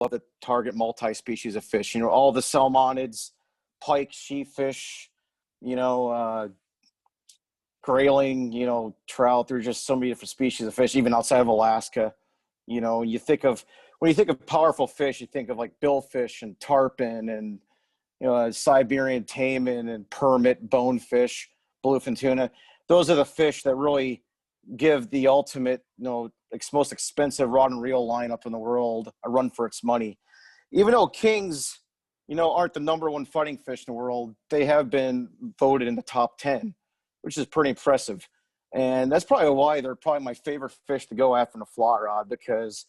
to target multi-species of fish. You know, all the salmonids, pike, sheepfish, you know, grayling, you know, trout. There's just so many different species of fish, even outside of Alaska. You know, when you think of powerful fish, you think of like billfish and tarpon and, you know, Siberian taimen and permit, bonefish, bluefin tuna. Those are the fish that really give the ultimate, you know, most expensive rod and reel lineup in the world a run for its money. Even though kings, you know, aren't the number one fighting fish in the world, they have been voted in the top 10, which is pretty impressive. And that's probably why they're probably my favorite fish to go after in a fly rod, because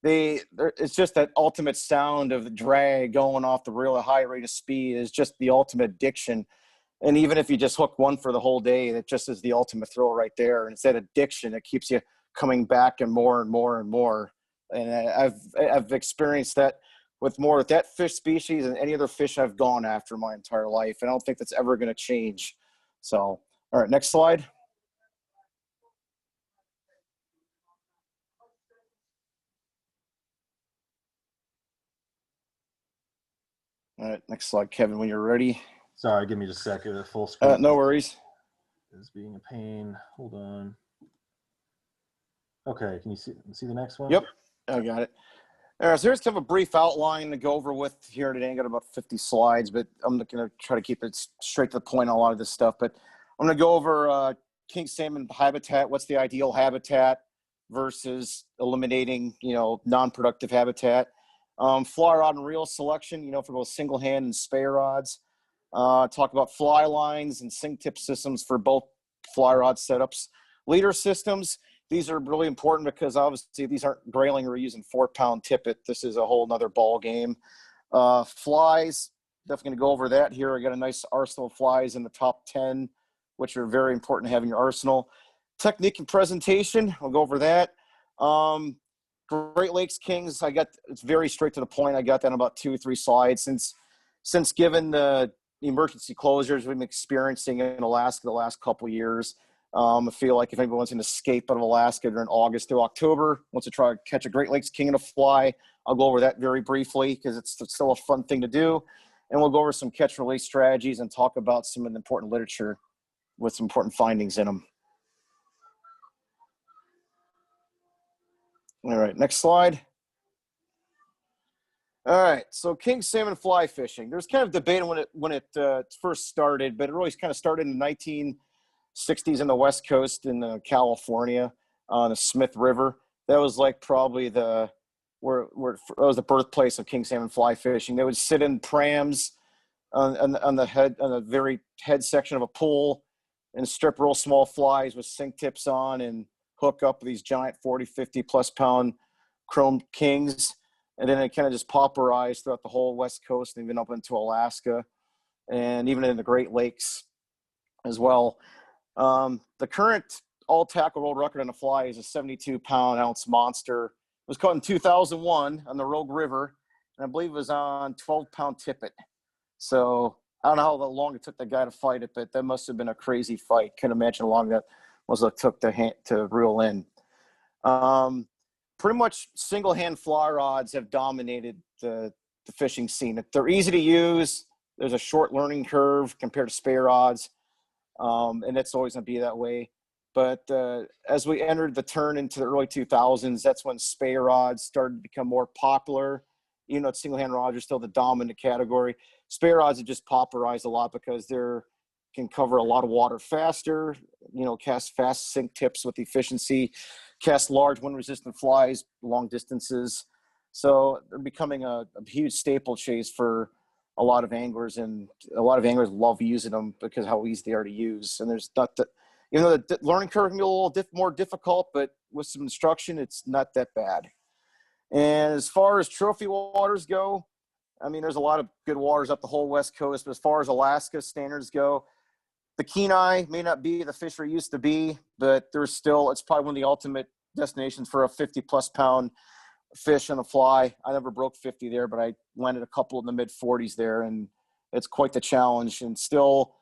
it's just that ultimate sound of the drag going off the reel at high rate of speed is just the ultimate addiction. And even if you just hook one for the whole day, that just is the ultimate thrill right there. And it's that addiction that keeps you coming back and more and more and more. And I've experienced that with that fish species and any other fish I've gone after my entire life. And I don't think that's ever going to change. So, all right, next slide. All right, next slide, Kevin, when you're ready. Sorry, give me just a second. Full screen. No worries. Is being a pain. Hold on. Okay, can you see the next one? Yep, I got it. All right, so here's kind of a brief outline to go over with here today. I got about 50 slides, but I'm going to try to keep it straight to the point on a lot of this stuff. But I'm going to go over king salmon habitat. What's the ideal habitat versus eliminating, you know, non-productive habitat. Fly rod and reel selection, you know, for both single hand and Spey rods. Talk about fly lines and sink tip systems for both fly rod setups. Leader systems, these are really important because obviously these aren't grayling or using 4-pound tippet. This is a whole nother ball game. Flies, definitely going to go over that here. I got a nice arsenal of flies in the top 10, which are very important to have in your arsenal. Technique and presentation, I'll go over that. Great Lakes Kings, it's very straight to the point. I got that in about 2 or 3 slides. Since given the emergency closures we've been experiencing in Alaska the last couple of years, I feel like if anybody wants to escape out of Alaska during August through October, wants to try to catch a Great Lakes King in a fly, I'll go over that very briefly because it's still a fun thing to do. And we'll go over some catch and release strategies and talk about some of the important literature with some important findings in them. All right, next slide. All right, so king salmon fly fishing. There's kind of debate when it first started, but it really kind of started in the 1960s in the West Coast in California on the Smith River. That was like probably where it was the birthplace of king salmon fly fishing. They would sit in prams on the very head section of a pool and strip real small flies with sink tips on and hook up these giant 40, 50 plus pound chrome kings. And then it kind of just pauperized throughout the whole West Coast and even up into Alaska and even in the Great Lakes as well. The current all tackle world record on a fly is a 72-pound-ounce monster. It was caught in 2001 on the Rogue River, and I believe it was on 12-pound tippet. So I don't know how long it took the guy to fight it, but that must have been a crazy fight. Can't imagine how long that took to reel in. Pretty much single-hand fly rods have dominated the fishing scene. They're easy to use. There's a short learning curve compared to Spey rods, and it's always going to be that way. But as we entered the turn into the early 2000s, that's when Spey rods started to become more popular. You know, single-hand rods are still the dominant category. Spey rods have just popularized a lot because they're can cover a lot of water faster, you know, cast fast sink tips with efficiency, cast large wind-resistant flies long distances. So they're becoming a huge staple chase for a lot of anglers, and a lot of anglers love using them because how easy they are to use. And there's not that, you know, the learning curve can be a little more difficult, but with some instruction, it's not that bad. And as far as trophy waters go, I mean, there's a lot of good waters up the whole West Coast, but as far as Alaska standards go, the Kenai may not be the fishery used to be, but it's probably one of the ultimate destinations for a 50-plus pound fish on a fly. I never broke 50 there, but I landed a couple in the mid-40s there, and it's quite the challenge. And still,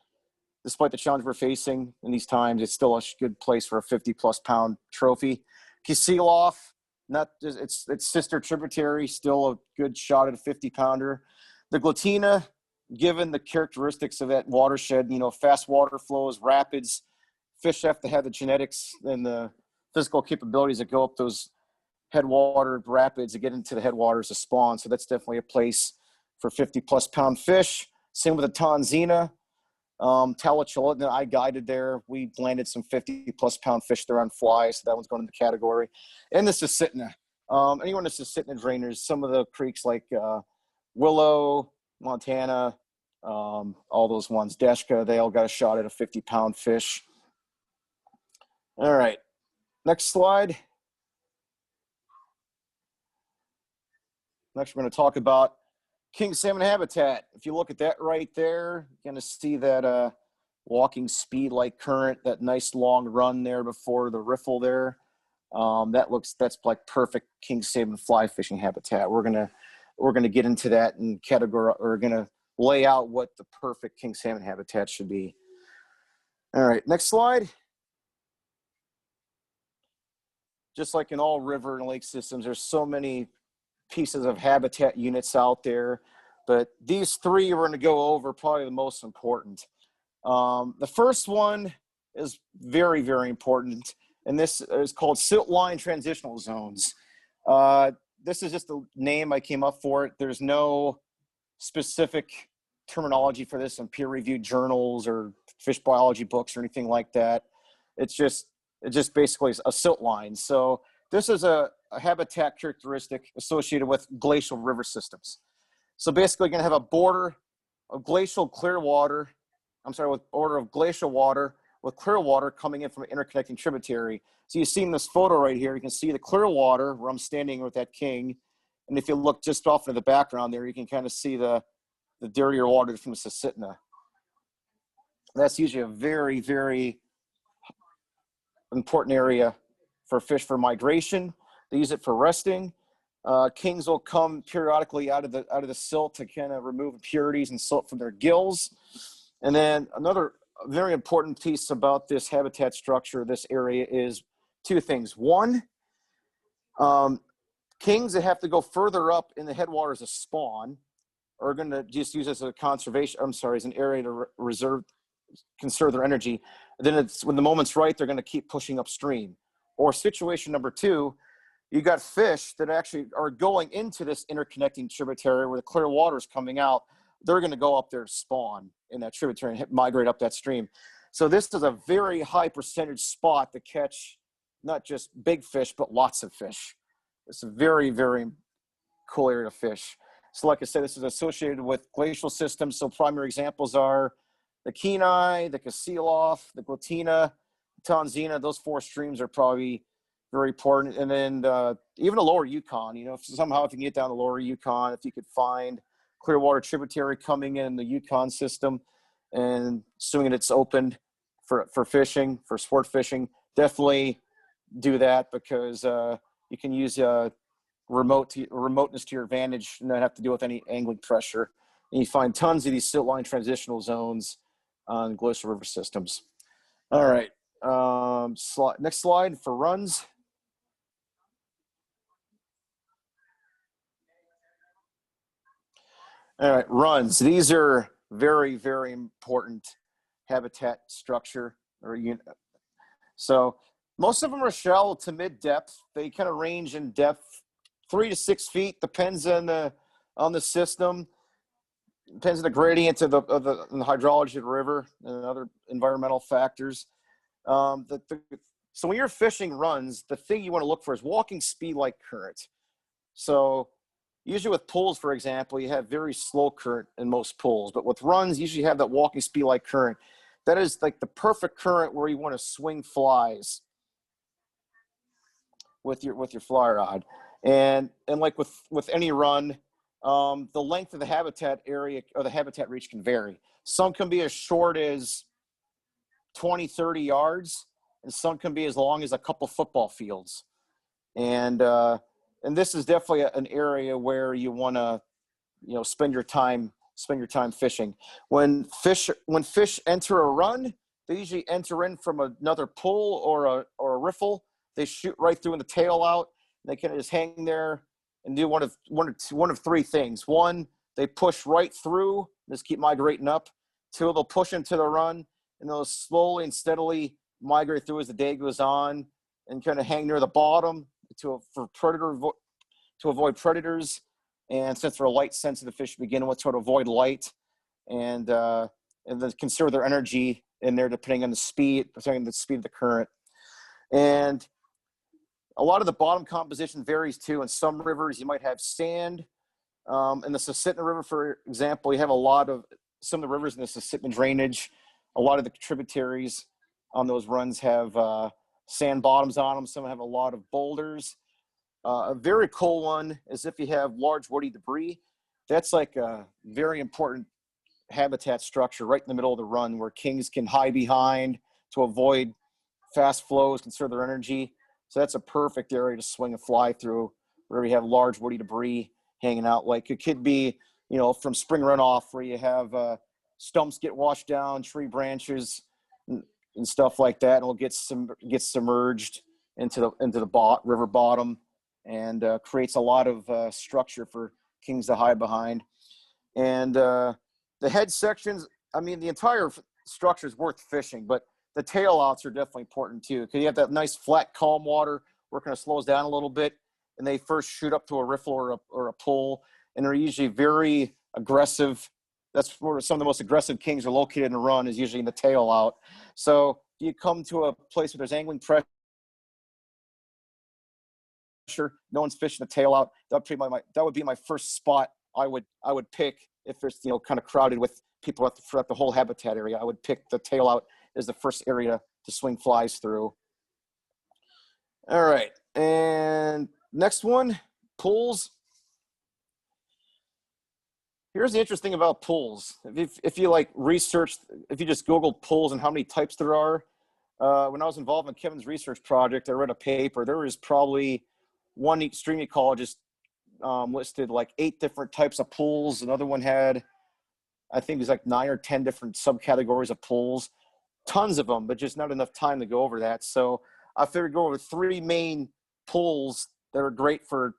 despite the challenge we're facing in these times, it's still a good place for a 50-plus pound trophy. Kasilof, not just its sister tributary, still a good shot at a 50-pounder. The Glatina, given the characteristics of that watershed, you know, fast water flows, rapids, fish have to have the genetics and the physical capabilities that go up those headwater rapids to get into the headwaters to spawn. So that's definitely a place for 50-plus pound fish. Same with the Tanzina. Talachula, I guided there. We landed some 50-plus pound fish there on fly, so that one's going in the category. And the Susitna. Anyone that's Susitna drainers, some of the creeks like Willow, Montana, all those ones, Deshka, they all got a shot at a 50-pound fish. All right, next slide. Next, we're going to talk about king salmon habitat. If you look at that right there, you're going to see that walking speed like current, that nice long run there before the riffle there. That's like perfect king salmon fly fishing habitat. We're gonna get into that and category. We're gonna lay out what the perfect king salmon habitat should be. All right, next slide. Just like in all river and lake systems, there's so many pieces of habitat units out there, but these three we're going to go over probably the most important. The first one is very, very important, and this is called Silt-line transitional zones. This is just the name I came up for it. There's no specific terminology for this in peer-reviewed journals or fish biology books or anything like that. It's just basically a silt line. So this is a habitat characteristic associated with glacial river systems. So basically, you're going to have a border of glacial clear water. With border of glacial water with clear water coming in from an interconnecting tributary. So you see in this photo right here, you can see the clear water where I'm standing with that king. And if you look just off into the background there, you can kind of see the dirtier water from the Susitna. That's usually a very, very important area for fish for migration. They use it for resting. Kings will come periodically out of the silt to kind of remove impurities and silt from their gills. And then another very important piece about this habitat structure, this area, is two things. One, kings that have to go further up in the headwaters to spawn are going to just use this as a as an area to conserve their energy. And then when the moment's right, they're going to keep pushing upstream. Or situation number two, you got fish that actually are going into this interconnecting tributary where the clear water is coming out. They're going to go up there to spawn in that tributary and migrate up that stream. So this is a very high percentage spot to catch not just big fish, but lots of fish. It's a very, very cool area to fish. So like I said, this is associated with glacial systems. So primary examples are the Kenai, the Kasilof, the Glatina, Tanzina. Those four streams are probably very important. And then even the lower Yukon, you know, if you can get down the lower Yukon, if you could find Clearwater tributary coming in the Yukon system, and assuming it's opened for fishing, for sport fishing, definitely do that, because you can use remoteness to your advantage and not have to deal with any angling pressure. And you find tons of these silt-line transitional zones on glacial river systems. All right, next slide for runs. All right, runs. These are very, very important habitat structure or unit. So most of them are shallow to mid depth. They kind of range in depth 3 to 6 feet. Depends on the system. Depends on the gradient of the hydrology of the river and other environmental factors. So when you're fishing runs, the thing you want to look for is walking speed like current. So usually with pools, for example, you have very slow current in most pools, but with runs, you usually have that walking speed like current. That is like the perfect current where you want to swing flies with your fly rod. And like with any run, the length of the habitat area or the habitat reach can vary. Some can be as short as 20, 30 yards, and some can be as long as a couple football fields. And this is definitely an area where you want to, you know, spend your time fishing. When fish enter a run, they usually enter in from another pool or a riffle. They shoot right through in the tail out. They kind of just hang there and do one of three things. One, they push right through, just keep migrating up. Two, they'll push into the run, and they'll slowly and steadily migrate through as the day goes on, and kind of hang near the bottom to avoid predators. And since they're a light sensitive fish to begin with, to avoid light, and then conserve their energy in there depending on the speed of the current. And a lot of the bottom composition varies too. In some rivers, you might have sand. In the Susitna River, for example, you have some of the rivers in the Susitna drainage. A lot of the tributaries on those runs have sand bottoms on them. Some have a lot of boulders. A very cool one is if you have large woody debris. That's like a very important habitat structure right in the middle of the run where kings can hide behind to avoid fast flows, conserve their energy. So that's a perfect area to swing a fly through where you have large woody debris hanging out. Like it could be, from spring runoff where you have stumps get washed down, tree branches and stuff like that. And it'll get submerged into the river bottom and creates a lot of structure for kings to hide behind. And the head sections, the entire structure is worth fishing, but the tail outs are definitely important too, because you have that nice flat calm water where it kind of slows down a little bit, and they first shoot up to a riffle or a pull, and they're usually very aggressive. That's where some of the most aggressive kings are located in the run, is usually in the tail out. So you come to a place where there's angling pressure, no one's fishing the tail out. That would be my first spot I would pick if there's kind of crowded with people throughout the whole habitat area. I would pick the tail out as the first area to swing flies through. All right, and next one, pools. Here's the interesting about pools. If you just Google pools and how many types there are. When I was involved in Kevin's research project, I read a paper. There was probably one stream ecologist listed like 8 different types of pools. Another one had, I think it was like 9 or 10 different subcategories of pools. Tons of them, but just not enough time to go over that. So I figured go over 3 main pools that are great for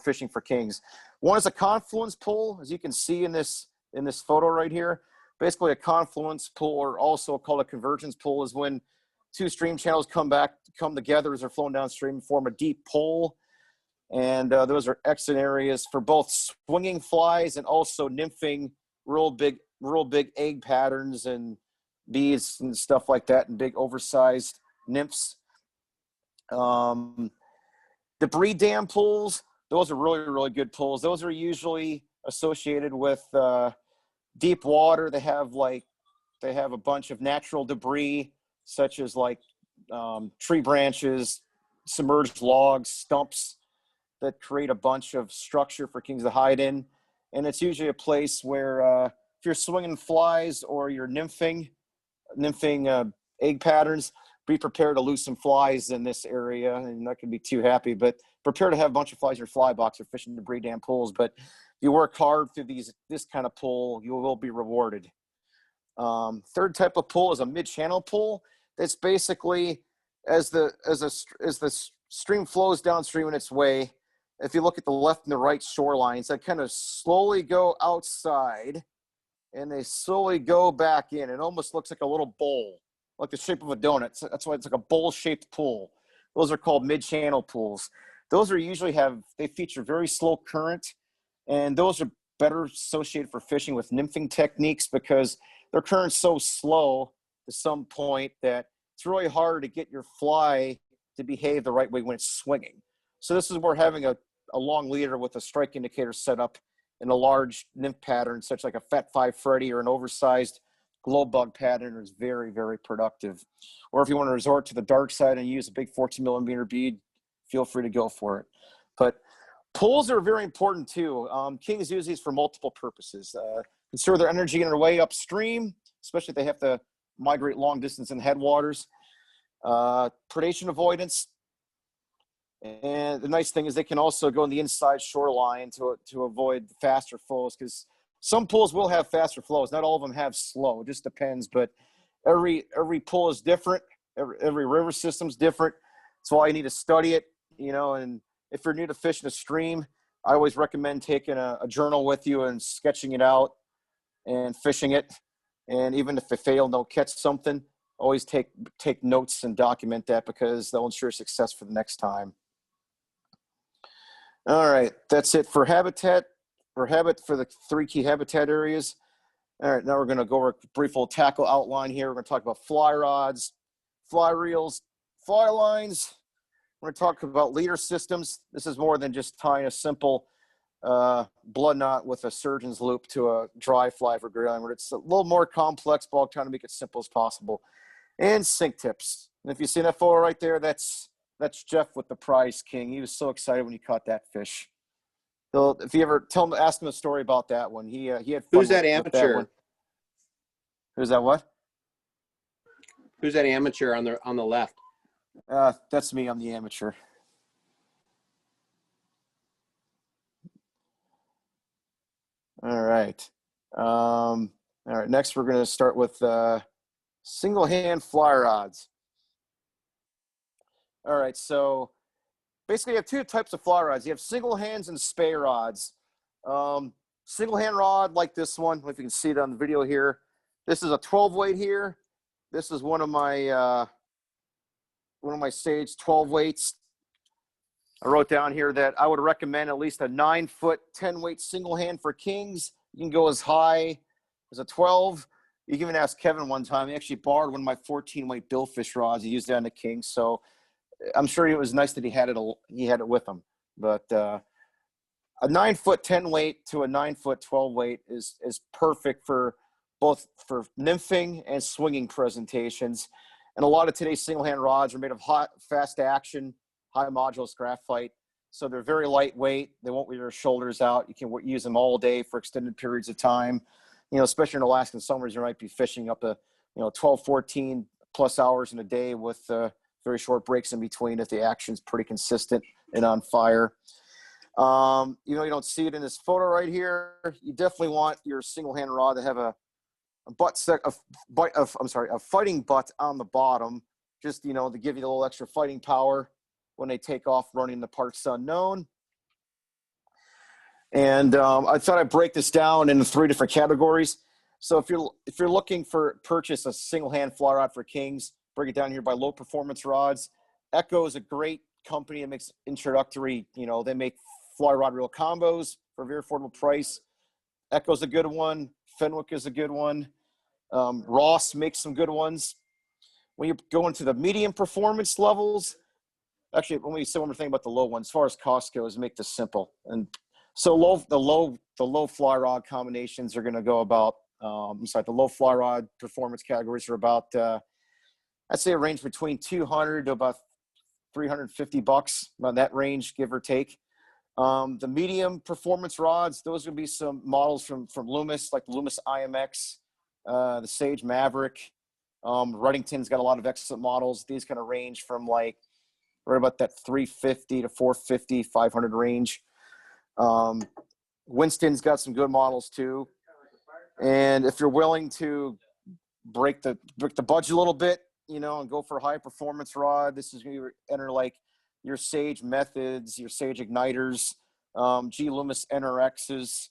fishing for kings. One is a confluence pool, as you can see in this photo right here. Basically, a confluence pool, or also called a convergence pool, is when 2 stream channels come together as they're flowing downstream, form a deep pool. And those are excellent areas for both swinging flies and also nymphing real big egg patterns and beads and stuff like that, and big oversized nymphs. Debris dam pools, those are really, really good pools. Those are usually associated with deep water. They have a bunch of natural debris, such as tree branches, submerged logs, stumps, that create a bunch of structure for kings to hide in. And it's usually a place where if you're swinging flies or you're nymphing egg patterns, be prepared to lose some flies in this area, and not going to be too happy, but prepare to have a bunch of flies in your fly box or fishing debris dam pools. But if you work hard through this kind of pool, you will be rewarded. Third type of pool is a mid-channel pool. That's basically as the stream flows downstream in its way. If you look at the left and the right shorelines, that kind of slowly go outside and they slowly go back in. It almost looks like a little bowl, like the shape of a donut. That's why it's like a bowl-shaped pool. Those are called mid-channel pools. Those are usually they feature very slow current, and those are better associated for fishing with nymphing techniques because their current's so slow to some point that it's really hard to get your fly to behave the right way when it's swinging. So this is where having a long leader with a strike indicator set up in a large nymph pattern, such like a Fat 5 Freddy or an oversized glow bug pattern, is very, very productive. Or if you want to resort to the dark side and use a big 14mm bead, feel free to go for it. But pools are very important too. Kings use these for multiple purposes. Conserve their energy in their way upstream, especially if they have to migrate long distance in headwaters. Predation avoidance. And the nice thing is they can also go in the inside shoreline to avoid faster flows, because some pools will have faster flows. Not all of them have slow. It just depends. But every pool is different. Every river system's different. That's why you need to study it, you know, and if you're new to fishing a stream, I always recommend taking a journal with you and sketching it out and fishing it. And even if they fail, they'll catch something. Always take notes and document that, because they'll ensure success for the next time. All right, that's it for habitat, for the 3 key habitat areas. All right, now we're going to go over a brief little tackle outline here. We're going to talk about fly rods, fly reels, fly lines. We're going to talk about leader systems. This is more than just tying a simple blood knot with a surgeon's loop to a dry fly for grayling. It's a little more complex, but I'll try to make it simple as possible. And sink tips. And if you see that photo right there, that's Jeff with the Prize King. He was so excited when he caught that fish. So if you ever ask him a story about that one, he had fun. Who's that with amateur? that one. Who's that? What? Who's that amateur on the left? That's me. I'm the amateur. All right. All right. Next, we're going to start with single hand fly rods. All right. So basically, you have 2 types of fly rods. You have single hands and Spey rods. Single hand rod like this one, if you can see it on the video here. This is a 12 weight here. This is one of my Sage 12 weights. I wrote down here that I would recommend at least a 9-foot 10 weight single hand for kings. You can go as high as a 12. You can even ask Kevin one time. He actually borrowed one of my 14 weight billfish rods. He used it on the king. So I'm sure it was nice that he had it with him. But a 9-foot 10 weight to a 9-foot 12 weight is perfect for both for nymphing and swinging presentations. And a lot of today's single hand rods are made of hot, fast action, high modulus graphite. So they're very lightweight. They won't wear your shoulders out. You can use them all day for extended periods of time. You know, especially in Alaskan summers, you might be fishing up to, 12, 14 plus hours in a day with very short breaks in between if the action's pretty consistent and on fire. You don't see it in this photo right here. You definitely want your single hand rod to have a fighting butt on the bottom, just, to give you a little extra fighting power when they take off running the parts unknown. And I thought I'd break this down into 3 different categories. So if you're looking for purchase a single hand fly rod for kings, break it down here by low performance rods. Echo is a great company that makes introductory, they make fly rod reel combos for a very affordable price. Echo's a good one. Fenwick is a good one. Ross makes some good ones. When you go into the medium performance levels, actually, let me say one more thing about the low one. As far as cost goes, make this simple. And so the low fly rod combinations are going to go about. The low fly rod performance categories are about. I'd say a range between $200 to about $350, about that range, give or take. The medium performance rods, those would be some models from Loomis, like the Loomis IMX, the Sage Maverick. Reddington's got a lot of excellent models. These kind of range from like right about that 350 to 450, 500 range. Winston's got some good models too. And if you're willing to break the budget a little bit, and go for a high performance rod, this is going to enter like your Sage Methods, your Sage Igniters, G Loomis NRXs,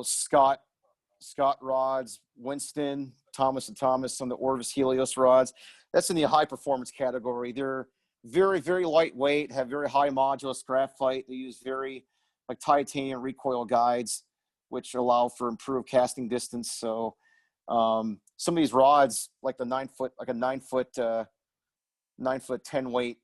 Scott rods, Winston, Thomas & Thomas, some of the Orvis Helios rods. That's in the high performance category. They're very, very lightweight, have very high modulus graphite. They use very like titanium recoil guides, which allow for improved casting distance. So some of these rods, like a 9-foot 10 weight,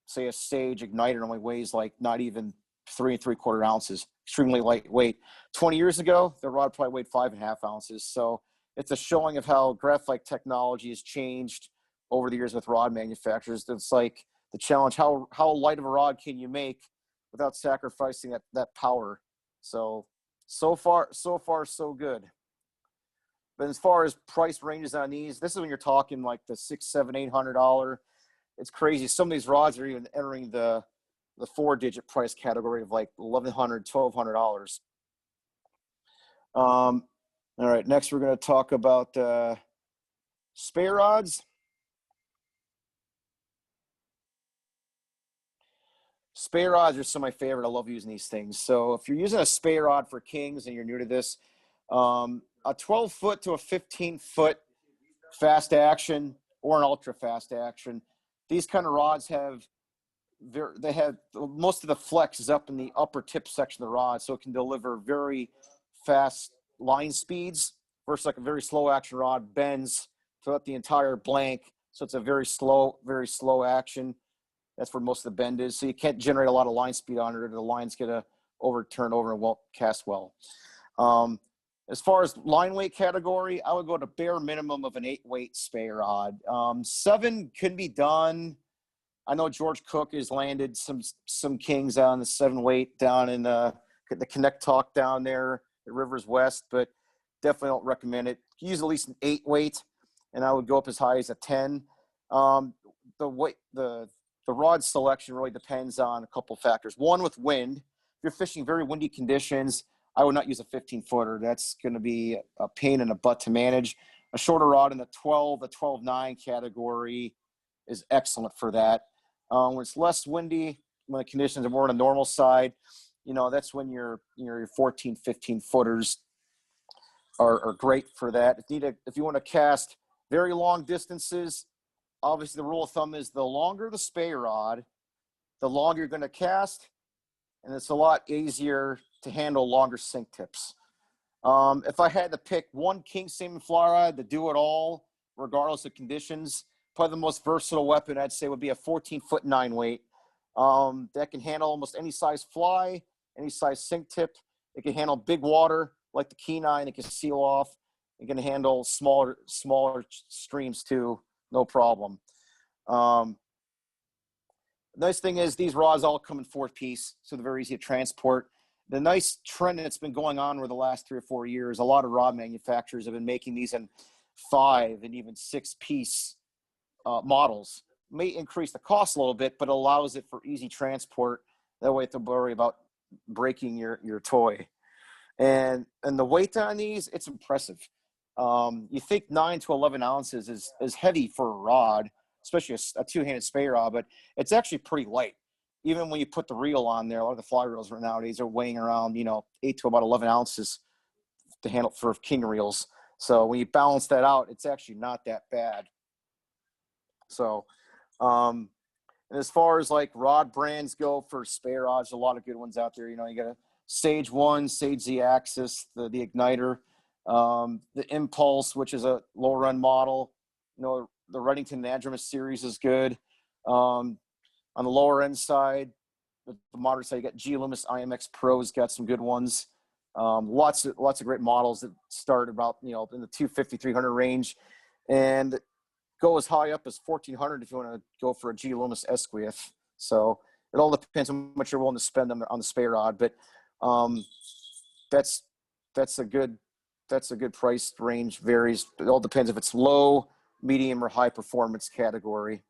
say a Sage Igniter, only weighs like not even 3 3/4 ounces, extremely lightweight. 20 years ago, the rod probably weighed 5.5 ounces. So it's a showing of how graphite technology has changed over the years with rod manufacturers. It's like the challenge, how light of a rod can you make without sacrificing that power? So far, so good. But as far as price ranges on these, this is when you're talking like the $600, $700, $800. It's crazy. Some of these rods are even entering the 4-digit price category of like $1,100, $1,200. All right, next we're going to talk about Spey rods. Spey rods are some of my favorite. I love using these things. So if you're using a Spey rod for kings and you're new to this, a 12-foot to a 15-foot fast action or an ultra fast action, these kind of rods have most of the flex is up in the upper tip section of the rod, so it can deliver very fast line speeds versus like a very slow action rod bends throughout the entire blank. So it's a very slow action. That's where most of the bend is. So you can't generate a lot of line speed on it, or the line's going to turn over and won't cast well. As far as line weight category, I would go to bare minimum of an 8-weight Spey rod. 7 can be done. I know George Cook has landed some kings on the 7-weight down in the Connect Talk down there at Rivers West, but definitely don't recommend it. Use at least an 8-weight, and I would go up as high as a 10. The rod selection really depends on a couple factors. One, with wind. If you're fishing very windy conditions, I would not use a 15-footer. That's going to be a pain in the butt to manage. A shorter rod in the 12-9 category is excellent for that. When it's less windy, when the conditions are more on the normal side, that's when your 14, 15 footers are great for that. If you want to cast very long distances, obviously the rule of thumb is the longer the Spey rod, the longer you're going to cast, and it's a lot easier to handle longer sink tips. If I had to pick one king salmon fly rod to do it all, regardless of conditions, probably the most versatile weapon I'd say would be a 14-foot 9-weight that can handle almost any size fly, any size sink tip. It can handle big water like the Kenai. It can seal off. It can handle smaller streams too, no problem. The nice thing is these rods all come in 4-piece, so they're very easy to transport. The nice trend that's been going on over the last 3 or 4 years, a lot of rod manufacturers have been making these in 5 and even 6-piece models. May increase the cost a little bit, but allows it for easy transport. That way you don't have to worry about breaking your toy. And the weight on these, it's impressive. You think 9 to 11 ounces is heavy for a rod, especially a 2-handed Spey rod, but it's actually pretty light. Even when you put the reel on there, a lot of the fly reels nowadays are weighing around 8 to about 11 ounces to handle for king reels. So when you balance that out, it's actually not that bad. So, and as far as like rod brands go for Spey rods, a lot of good ones out there. You got a Sage 1, Sage Z-Axis, the Igniter, the Impulse, which is a low-run model. The Reddington Nadrimus series is good. On the lower end side, the moderate side, you got G Loomis IMX Pro's got some good ones. Lots of great models that start about in the 250, 300 range, and go as high up as 1,400 if you want to go for a G Loomis Esquith. So it all depends on how much you're willing to spend on the Spey rod, but that's a good price range. Varies. It all depends if it's low, medium, or high performance category.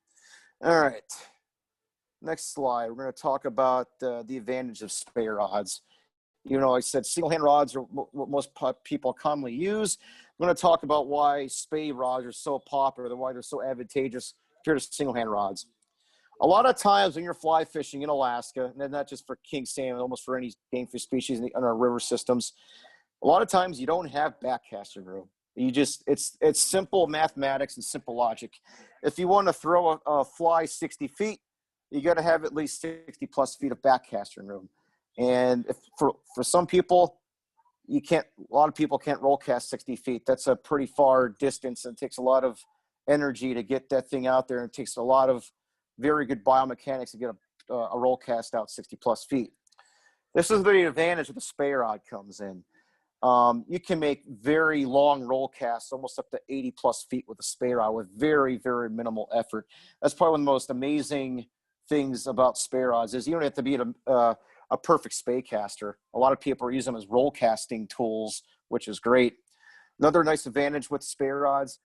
All right. Next slide. We're going to talk about the advantage of Spey rods. Like I said, single hand rods are what most people commonly use. I'm going to talk about why Spey rods are so popular, why they're so advantageous compared to single hand rods. A lot of times when you're fly fishing in Alaska, and not just for king salmon, almost for any game fish species in our river systems, a lot of times you don't have backcasting room. It's simple mathematics and simple logic. If you want to throw a fly 60 feet, you got to have at least 60 plus feet of backcasting room. And for some people, a lot of people can't roll cast 60 feet. That's a pretty far distance, and it takes a lot of energy to get that thing out there. And it takes a lot of very good biomechanics to get a roll cast out 60 plus feet. This is where the advantage of the Spey rod comes in. You can make very long roll casts, almost up to 80 plus feet with a Spey rod with very, very minimal effort. That's probably one of the most amazing things about Spey rods is you don't have to be a perfect Spey caster. A lot of people use them as roll casting tools, which is great. Another nice advantage with Spey rods,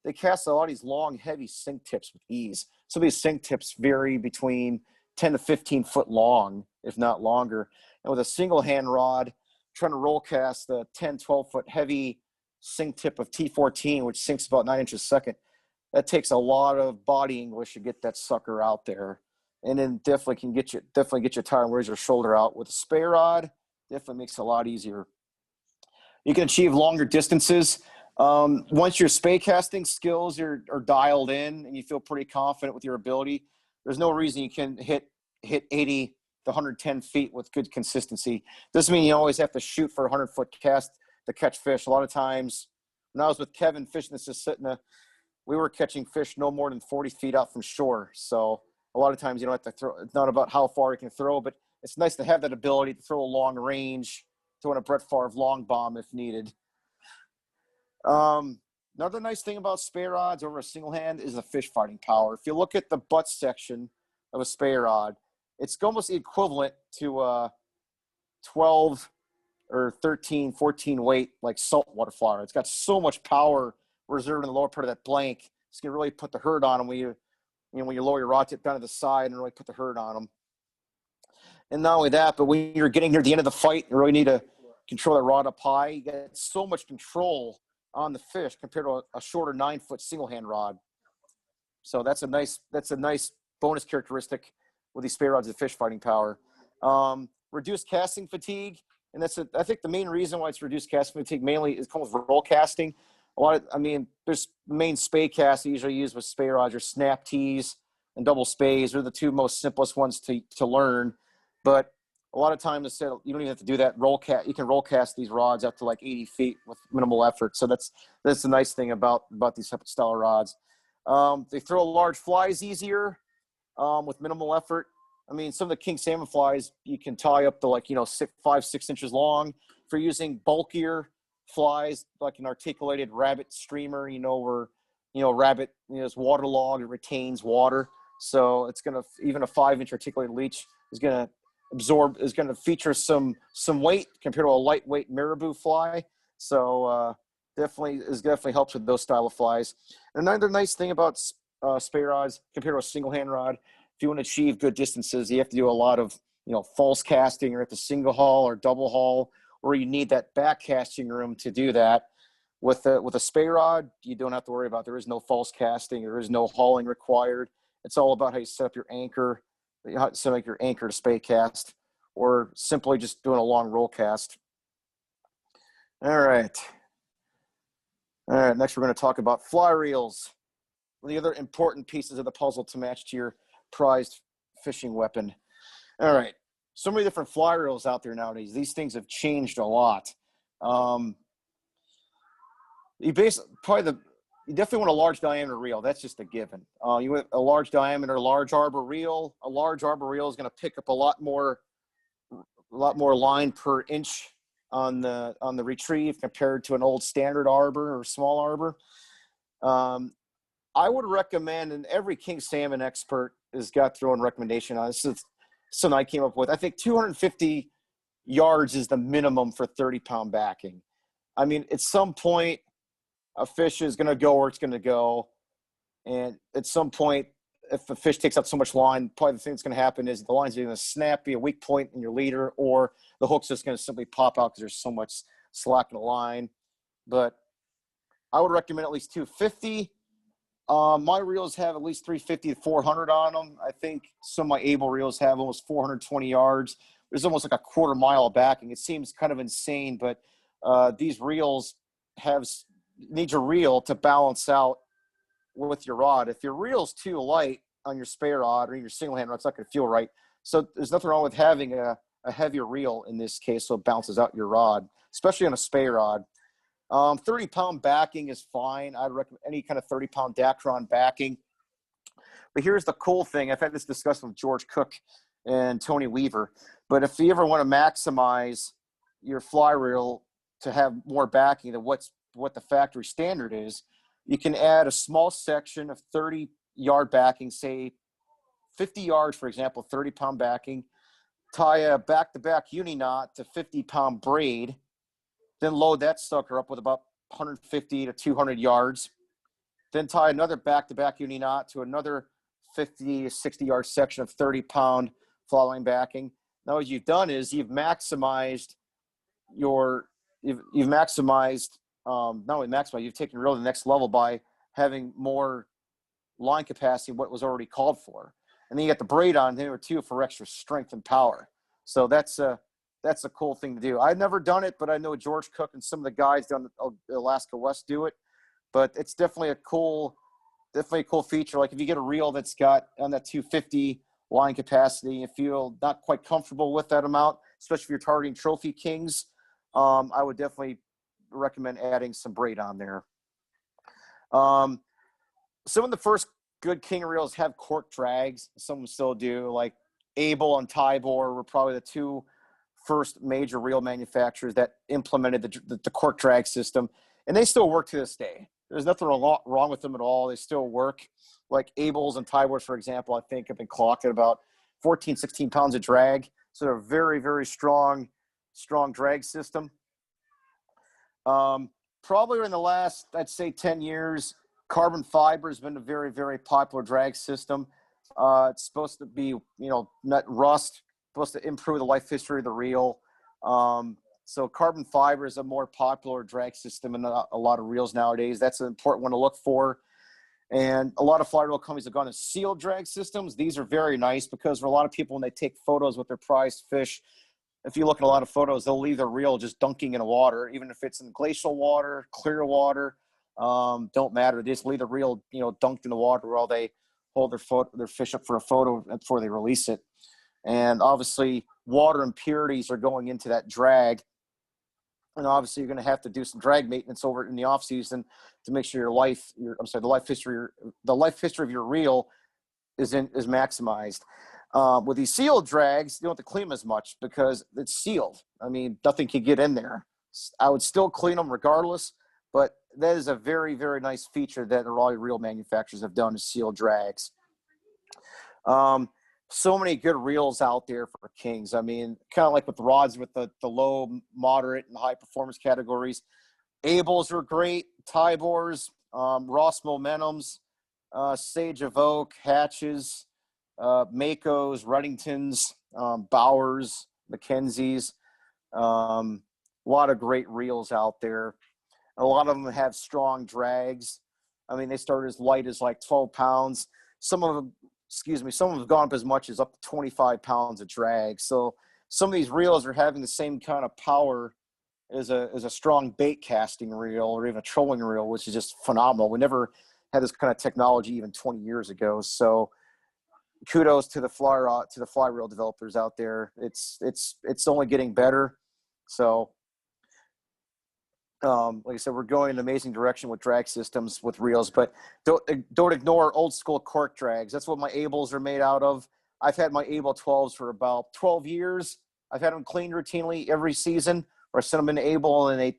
they cast a lot of these long, heavy sink tips with ease. Some of these sink tips vary between 10 to 15 foot long, if not longer. And with a single hand rod, trying to roll cast a 10, 12 foot heavy sink tip of T14, which sinks about 9 inches a second, that takes a lot of body English to get that sucker out there. and then definitely get your tire and razor shoulder out. With a Spey rod, definitely makes it a lot easier. You can achieve longer distances. Once your Spey casting skills are dialed in and you feel pretty confident with your ability, there's no reason you can hit 80 to 110 feet with good consistency. Doesn't mean you always have to shoot for a 100-foot cast to catch fish. A lot of times, when I was with Kevin fishing the Susitna, we were catching fish no more than 40 feet out from shore. So a lot of times you don't have to throw. It's not about how far you can throw, but it's nice to have that ability to throw a long range, throwing a Brett Favre long bomb if needed. Another nice thing about Spey rods over a single hand is the fish fighting power. If you look at the butt section of a Spey rod, it's almost equivalent to a 12 or 13, 14 weight like saltwater fly rod. It's got so much power reserved in the lower part of that blank. It's gonna really put the hurt on them when you lower your rod tip down to the side and really put the hurt on them. And not only that, but when you're getting near the end of the fight, you really need to control that rod up high. You get so much control on the fish compared to a shorter 9-foot single hand rod. So that's a nice bonus characteristic with these Spey rods of fish fighting power. Reduced casting fatigue, and I think the main reason why it's reduced casting fatigue mainly is comes with roll casting. There's main Spey casts usually used with Spey rods or snap tees and double Speys. They're the two most simplest ones to learn. But a lot of times you don't even have to do that. You can roll cast these rods up to like 80 feet with minimal effort. So that's the nice thing about these type of style rods. They throw large flies easier with minimal effort. I mean, some of the king salmon flies you can tie up to 5-6 inches long. If you're using bulkier flies like an articulated rabbit streamer, where rabbit is waterlogged, it retains water, so it's gonna, even a 5-inch articulated leech is gonna feature some weight compared to a lightweight marabou fly. So definitely helps with those style of flies. And another nice thing about Spey rods compared to a single hand rod, if you want to achieve good distances, you have to do a lot of false casting, or at the single haul or double haul, or you need that back casting room to do that. With a Spey rod, you don't have to worry about. There is no false casting. There is no hauling required. It's all about how you set up your anchor, set up your anchor to Spey cast, or simply just doing a long roll cast. All right. Next, we're going to talk about fly reels, the other important pieces of the puzzle to match to your prized fishing weapon. All right. So many different fly reels out there nowadays. These things have changed a lot. You definitely want a large diameter reel. That's just a given. You want a large diameter, large arbor reel. A large arbor reel is going to pick up a lot more line per inch on the retrieve compared to an old standard arbor or small arbor. I would recommend, and every king salmon expert has got their own recommendation on this. Is something I came up with. I think 250 yards is the minimum for 30-pound backing. I mean, at some point, a fish is going to go where it's going to go. And at some point, if the fish takes out so much line, probably the thing that's going to happen is the line's either going to snap, be a weak point in your leader, or the hook's just going to simply pop out because there's so much slack in the line. But I would recommend at least 250. My reels have at least 350 to 400 on them. I think some of my Able reels have almost 420 yards. There's almost like a quarter mile of backing. It seems kind of insane, but these reels need your reel to balance out with your rod. If your reel's too light on your Spey rod or your single hand rod, it's not going to feel right. So there's nothing wrong with having a heavier reel in this case, so it balances out your rod, especially on a Spey rod. 30-pound backing is fine. I'd recommend any kind of 30-pound Dacron backing. But here's the cool thing. I've had this discussion with George Cook and Tony Weaver. But if you ever want to maximize your fly reel to have more backing than what the factory standard is, you can add a small section of 30-yard backing, say 50 yards, for example, 30-pound backing, tie a back-to-back uni knot to 50-pound braid, then load that sucker up with about 150 to 200 yards. Then tie another back-to-back uni knot to another 50 to 60-yard section of 30-pound fly-line backing. Now what you've done is you've maximized not only maximized, you've taken really the next level by having more line capacity what was already called for. and then you got the braid on there too for extra strength and power. So that's a cool thing to do. I've never done it, but I know George Cook and some of the guys down the Alaska West do it. But it's definitely a cool feature. Like if you get a reel that's got on that 250 line capacity, you feel not quite comfortable with that amount, especially if you're targeting trophy kings, I would definitely recommend adding some braid on there. Some of the first good king reels have cork drags. Some of them still do. Like Able and Tybor were probably the two first major reel manufacturers that implemented the cork drag system, and they still work to this day. There's nothing wrong with them at all. They still work. Like Abel's and Tybors, for example, I think have been clocked at about 14, 16 pounds of drag. So they're a very, very strong drag system. Probably in the last, I'd say 10 years, carbon fiber has been a very, very popular drag system. It's supposed to be, not rust, supposed to improve the life history of the reel. So carbon fiber is a more popular drag system in a lot of reels nowadays. That's an important one to look for. And a lot of fly reel companies have gone to sealed drag systems. These are very nice because for a lot of people, when they take photos with their prized fish, if you look at a lot of photos, they'll leave their reel just dunking in the water, even if it's in glacial water, clear water, don't matter. They just leave the reel, dunked in the water while they hold their fish up for a photo before they release it. And obviously water impurities are going into that drag. And obviously you're going to have to do some drag maintenance over in the off season to make sure the life history of your reel is maximized. With these sealed drags, you don't have to clean them as much because it's sealed. I mean, nothing can get in there. I would still clean them regardless, but that is a very, very nice feature that a lot of reel manufacturers have done, is sealed drags. So many good reels out there for kings. I mean, kind of like with the rods with the low, moderate, and high performance categories. Abels are great. Tybors, Ross Momentums, Sage of Oak, Hatches, Makos, Reddingtons, Bowers, Mackenzies. A lot of great reels out there. A lot of them have strong drags. I mean, they start as light as like 12 pounds. Some of them have gone up as much as up to 25 pounds of drag. So some of these reels are having the same kind of power as a strong bait casting reel or even a trolling reel, which is just phenomenal. We never had this kind of technology even 20 years ago. So kudos to the fly reel developers out there. It's only getting better. So like I said, we're going in an amazing direction with drag systems with reels, but don't ignore old school cork drags. That's what my Abels are made out of. I've had my Able 12s for about 12 years. I've had them cleaned routinely every season, or I send them into Able and they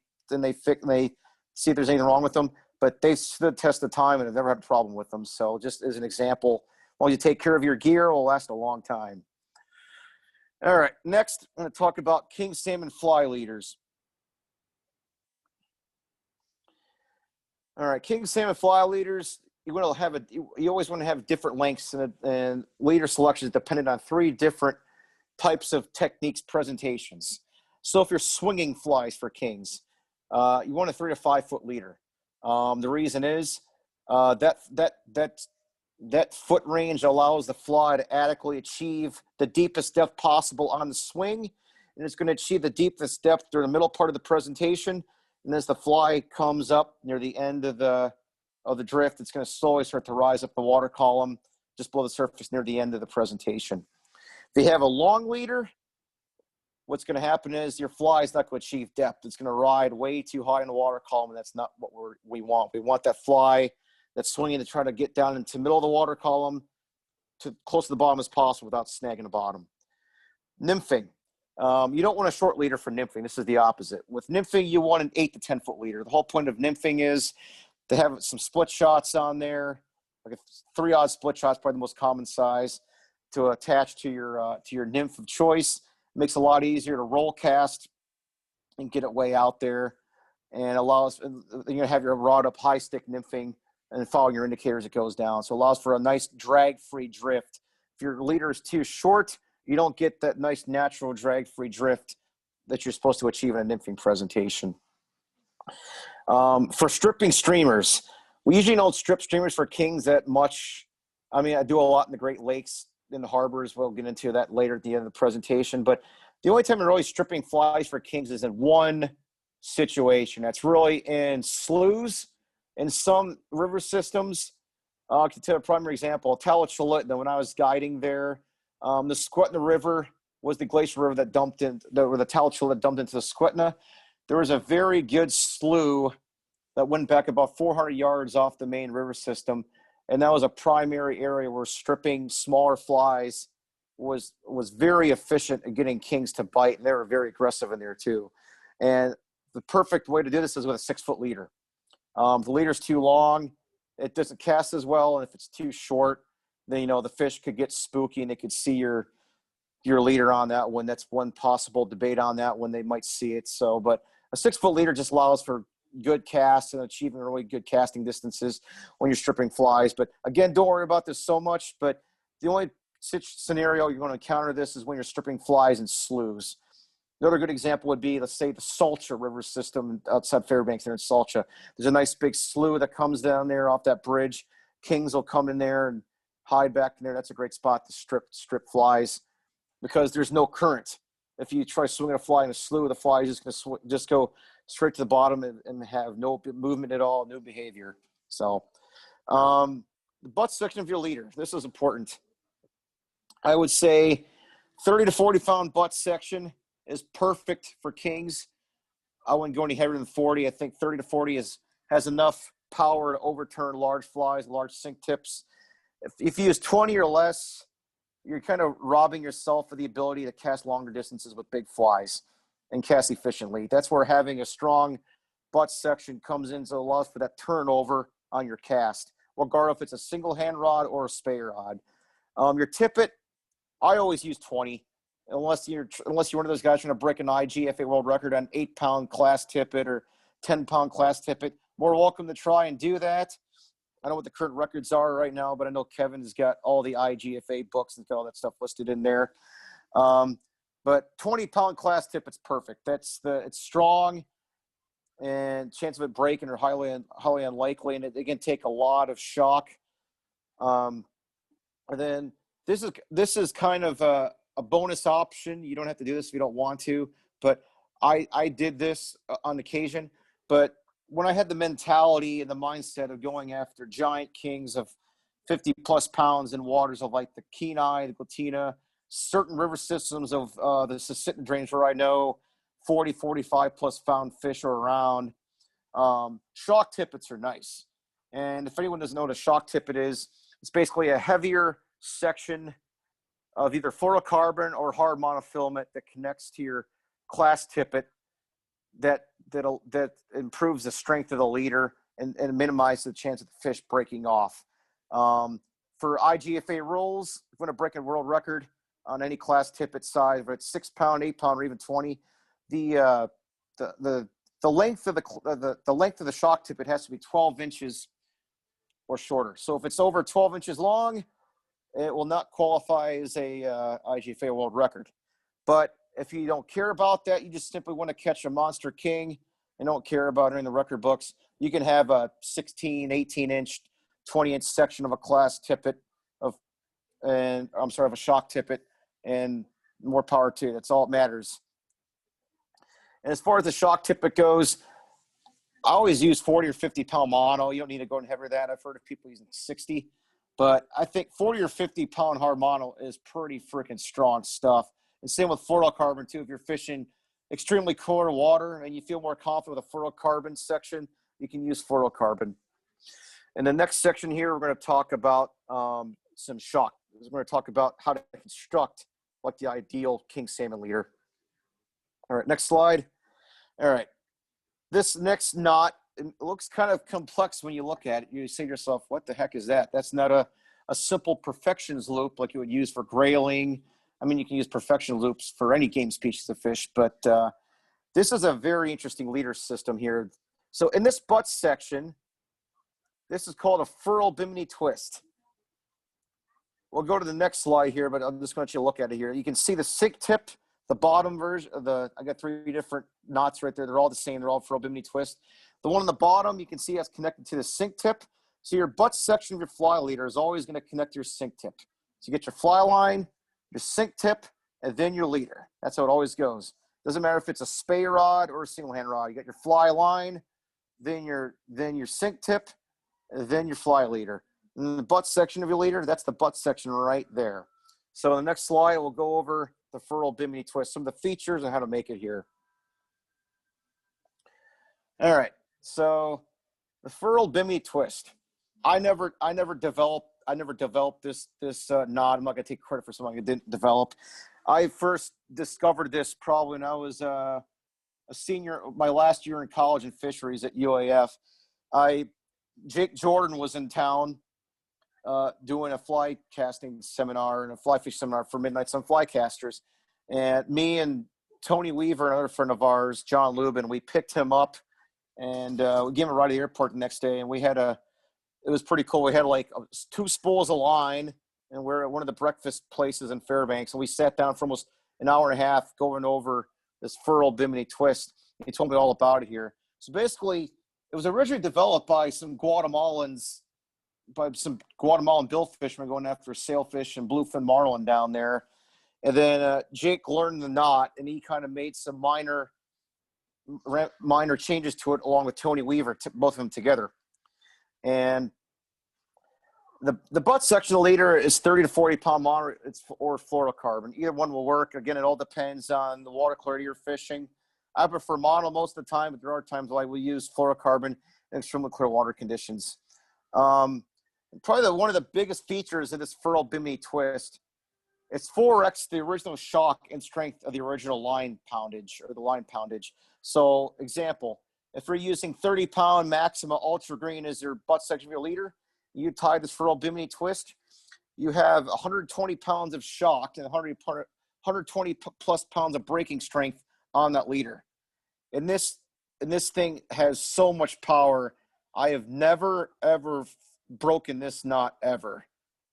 see if there's anything wrong with them, but they stood the test of time and I've never had a problem with them. So just as an example, while you take care of your gear, it will last a long time. All right, next I'm going to talk about king salmon fly leaders. All right, king salmon fly leaders, you always want to have different lengths and leader selections dependent on 3 different types of techniques presentations. So if you're swinging flies for kings, you want a 3 to 5 foot leader. The reason is that foot range allows the fly to adequately achieve the deepest depth possible on the swing, and it's going to achieve the deepest depth during the middle part of the presentation. And as the fly comes up near the end of the drift, it's going to slowly start to rise up the water column just below the surface near the end of the presentation. If you have a long leader, what's going to happen is your fly is not going to achieve depth. It's going to ride way too high in the water column, and that's not what we want. We want that fly that's swinging to try to get down into the middle of the water column to close to the bottom as possible without snagging the bottom. Nymphing. You don't want a short leader for nymphing. This is the opposite. With nymphing, you want an 8 to 10 foot leader. The whole point of nymphing is to have some split shots on there, like a 3-aught split shot's probably the most common size, to attach to your nymph of choice. It makes it a lot easier to roll cast and get it way out there, and allows you to have your rod up high stick nymphing and following your indicators, it goes down. So it allows for a nice drag-free drift. If your leader is too short, you don't get that nice natural drag-free drift that you're supposed to achieve in a nymphing presentation. For stripping streamers, we usually don't strip streamers for kings that much. I mean, I do a lot in the Great Lakes in the harbors. We'll get into that later at the end of the presentation. But the only time I'm really stripping flies for kings is in one situation. That's really in sloughs in some river systems. To tell a primary example, Talashalit, when I was guiding there, the Skwetna River was the glacial river that dumped in, where the Talashalit dumped into the Skwetna. There was a very good slough that went back about 400 yards off the main river system. And that was a primary area where stripping smaller flies was very efficient at getting kings to bite. And they were very aggressive in there too. And the perfect way to do this is with a 6-foot leader. If the leader's too long, it doesn't cast as well. And if it's too short, then, you know, the fish could get spooky and they could see your leader on that one. That's one possible debate on that when they might see it. So, but a 6-foot leader just allows for good casts and achieving really good casting distances when you're stripping flies. But again, don't worry about this so much, but the only scenario you're going to encounter this is when you're stripping flies in sloughs. Another good example would be, let's say, the Salcha River system outside Fairbanks there in Salcha. There's a nice big slough that comes down there off that bridge. Kings will come in there and hide back in there. That's a great spot to strip flies because there's no current. If you try swinging a fly in a slough, the fly is just going to just go straight to the bottom and have no movement at all, no behavior. So the butt section of your leader, this is important. I would say 30 to 40 pound butt section is perfect for kings. I wouldn't go any heavier than 40. I think 30 to 40 has enough power to overturn large flies, large sink tips. If you use 20 or less, you're kind of robbing yourself of the ability to cast longer distances with big flies and cast efficiently. That's where having a strong butt section comes in, so it allows for that turnover on your cast, regardless if it's a single hand rod or a Spey rod. Your tippet, I always use 20. Unless you're one of those guys trying to break an IGFA world record on 8-pound class tippet or 10-pound class tippet, more welcome to try and do that. I don't know what the current records are right now, but I know Kevin's got all the IGFA books and all that stuff listed in there. But 20-pound class tippet's perfect. It's strong, and chance of it breaking are highly unlikely, and it can take a lot of shock. And then this is kind of a bonus option. You don't have to do this if you don't want to, but I did this on occasion. But when I had the mentality and the mindset of going after giant kings of 50 plus pounds in waters of like the Kenai, the Glatina, certain river systems of the Susitna drains where I know 40, 45 plus pound fish are around, shock-tippets are nice. And if anyone doesn't know what a shock-tippet is, it's basically a heavier section of either fluorocarbon or hard monofilament that connects to your class tippet that improves the strength of the leader and minimizes the chance of the fish breaking off. For IGFA rules, if you want to break a world record on any class tippet size, but it's 6-pound, 8-pound, or even 20, the length of the shock tippet has to be 12 inches or shorter. So if it's over 12 inches long, it will not qualify as a IGFA world record. But if you don't care about that, you just simply want to catch a monster king and don't care about it in the record books, you can have a 16, 18-inch, 20-inch section of a class tippet of a shock tippet, and more power to you. That's all that matters. And as far as the shock tippet goes, I always use 40 or 50-pound mono. You don't need to go and heavier than that. I've heard of people using 60. But I think 40 or 50-pound hard mono is pretty freaking strong stuff. And same with fluorocarbon, too. If you're fishing extremely clear water and you feel more confident with a fluorocarbon section, you can use fluorocarbon. In the next section here, we're going to talk about some shock. We're going to talk about how to construct like the ideal king salmon leader. All right, next slide. All right. This next knot, it looks kind of complex when you look at it. You say to yourself, what the heck is that? That's not a simple perfections loop like you would use for grayling. I mean, you can use perfection loops for any game species of fish, but this is a very interesting leader system here. So in this butt section, this is called a Furled Bimini twist. We'll go to the next slide here, but I'm just going to let you look at it here. You can see the sink tip, the bottom version of I got 3 different knots right there. They're all the same. They're all Furled Bimini twist. The one on the bottom, you can see that's connected to the sink tip. So your butt section of your fly leader is always going to connect to your sink tip. So you get your fly line, your sink tip, and then your leader. That's how it always goes. Doesn't matter if it's a Spey rod or a single hand rod. You got your fly line, then your sink tip, and then your fly leader. And the butt section of your leader, that's the butt section right there. So in the next slide, we'll go over the Furled Bimini twist, some of the features and how to make it here. All right, so the Furled Bimini twist. I never developed this knot. I'm not gonna take credit for something I didn't develop. I first discovered this probably when I was a senior, my last year in college in fisheries at UAF. Jake Jordan was in town doing a fly casting seminar and a fly fish seminar for Midnights on Fly Casters. And me and Tony Weaver, another friend of ours, John Lubin, we picked him up and we gave him a ride to the airport the next day. And it was pretty cool. We had like 2 spools of line, and we're at one of the breakfast places in Fairbanks. And we sat down for almost an hour and a half going over this Furled Bimini twist. He told me all about it here. So basically, it was originally developed by some Guatemalan bill fishermen going after sailfish and bluefin marlin down there. And then Jake learned the knot, and he kind of made some minor changes to it along with Tony Weaver, both of them together. And the butt section of the leader is 30 to 40 pound mono or fluorocarbon. Either one will work. Again, it all depends on the water clarity you're fishing. I prefer mono most of the time, but there are times I will use fluorocarbon in extremely clear water conditions. Probably one of the biggest features of this Furled Bimini twist, it's 4x the original shock and strength of the original line poundage or the line poundage. So example, if you're using 30 pound Maxima Ultra Green as your butt section of your leader, you tie this Furled Bimini twist, you have 120 pounds of shock and 120 plus pounds of braking strength on that leader. And this thing has so much power. I have never, ever broken this knot ever.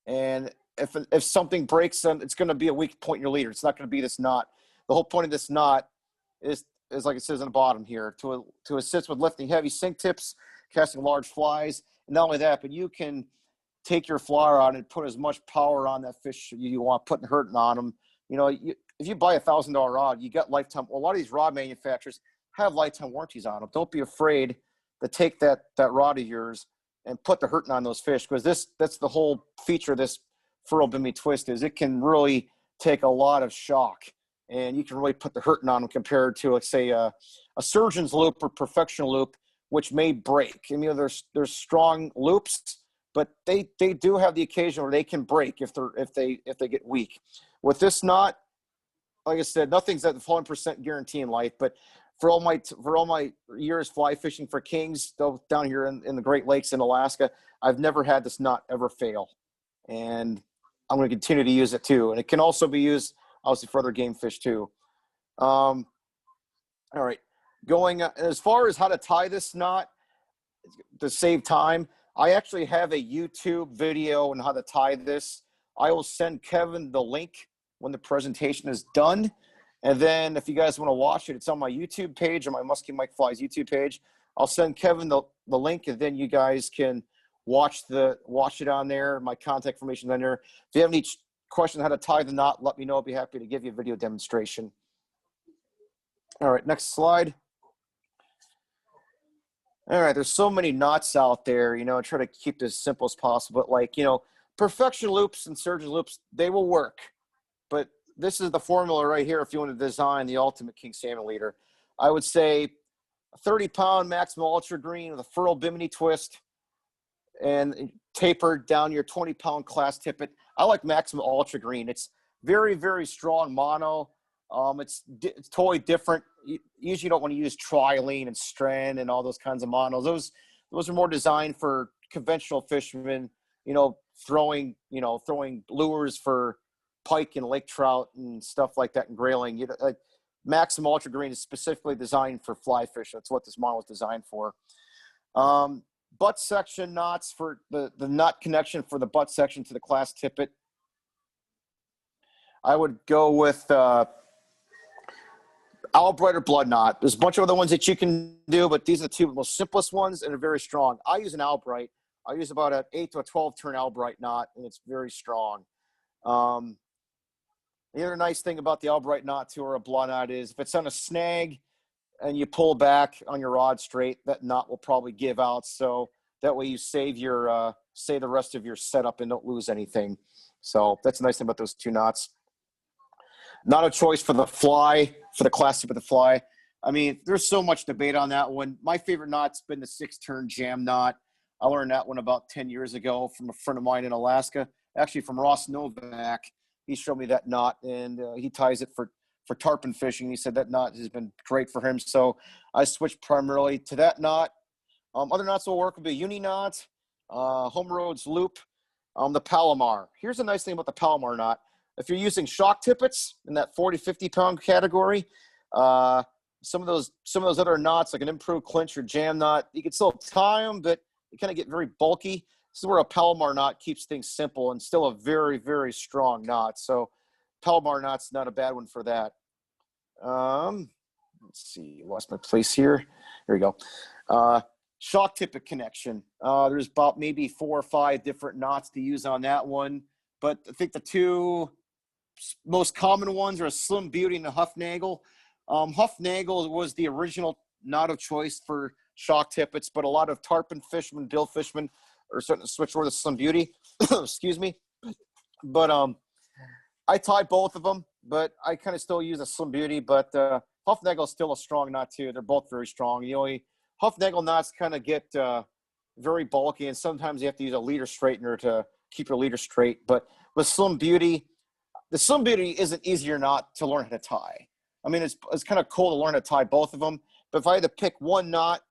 And if something breaks, then it's going to be a weak point in your leader. It's not going to be this knot. The whole point of this knot is like it says on the bottom here, to assist with lifting heavy sink tips, casting large flies. And not only that, but you can take your fly rod and put as much power on that fish you want, putting hurting on them. You know, if you buy $1,000 rod, you got lifetime. Well, a lot of these rod manufacturers have lifetime warranties on them. Don't be afraid to take that rod of yours and put the hurting on those fish, because that's the whole feature of this Furled Bimini twist is it can really take a lot of shock, and you can really put the hurting on them compared to, let's say, a surgeon's loop or professional loop, which may break. I mean, there's strong loops, but they do have the occasion where they can break if they get weak. With this knot, like I said, nothing's at the 100% guarantee in life, but for all my years fly fishing for kings down here in the Great Lakes in Alaska, I've never had this knot ever fail, and I'm going to continue to use it too. And it can also be used obviously for other game fish too. All right, going as far as how to tie this knot to save time, I actually have a YouTube video on how to tie this. I will send Kevin the link when the presentation is done. And then if you guys want to watch it, it's on my YouTube page, or my Muskie Mike Flies YouTube page. I'll send Kevin the link, and then you guys can watch it on there. My contact information is on there. If you have any questions on how to tie the knot, let me know. I'll be happy to give you a video demonstration. All right, next slide. All right, there's so many knots out there, you know, I try to keep this as simple as possible. But like, you know, perfection loops and surgeon loops, they will work. But this is the formula right here if you want to design the ultimate king salmon leader. I would say a 30-pound Maxima Ultra Green with a Furled Bimini twist and tapered down your 20-pound class tippet. I like Maxima Ultra Green. It's very, very strong mono. It's totally different. You usually don't want to use trilene and strand and all those kinds of monos. Those are more designed for conventional fishermen, you know, throwing lures for pike and lake trout and stuff like that and grayling. You know, like Maxima Ultra Green is specifically designed for fly fish. That's what this model is designed for. Butt section knots for the knot connection for the butt section to the class tippet. I would go with Albright or blood knot. There's a bunch of other ones that you can do, but these are the two most simplest ones and are very strong. I use an Albright. I use about an 8 to a 12 turn Albright knot, and it's very strong. The other nice thing about the Albright knot too, or a blah knot, is if it's on a snag and you pull back on your rod straight, that knot will probably give out. So that way you save your save the rest of your setup and don't lose anything. So that's a nice thing about those two knots. Not a choice for the fly, for the class tip of the fly. I mean, there's so much debate on that one. My favorite knot's been the 6-turn jam knot. I learned that one about 10 years ago from a friend of mine in Alaska, actually from Ross Novak. He showed me that knot, and he ties it for tarpon fishing. He said that knot has been great for him. So I switched primarily to that knot. Other knots will work would be a uni knot, Home Roads loop, the Palomar. Here's a nice thing about the Palomar knot. If you're using Shock-tippets in that 40, 50-pound category, some of those other knots, like an improved clinch or jam knot, you can still tie them, but they kind of get very bulky. This is where a Palomar knot keeps things simple and still a very, very strong knot. So Palomar knot's not a bad one for that. Let's see, lost my place here. Here we go. Shock-tippet connection. There's about maybe 4 or 5 different knots to use on that one. But I think the two most common ones are a Slim Beauty and a Huffnagel. Huffnagel was the original knot of choice for shock-tippets, but a lot of tarpon fishermen, bill fishermen are starting to switch over to Slim Beauty. Excuse me. But I tie both of them, but I kind of still use a Slim Beauty. But Huffnagel is still a strong knot too. They're both very strong. You know, Huffnagel knots kind of get very bulky, and sometimes you have to use a leader straightener to keep your leader straight. But with Slim Beauty, the Slim Beauty is an easier knot to learn how to tie. I mean, it's kind of cool to learn how to tie both of them. But if I had to pick one knot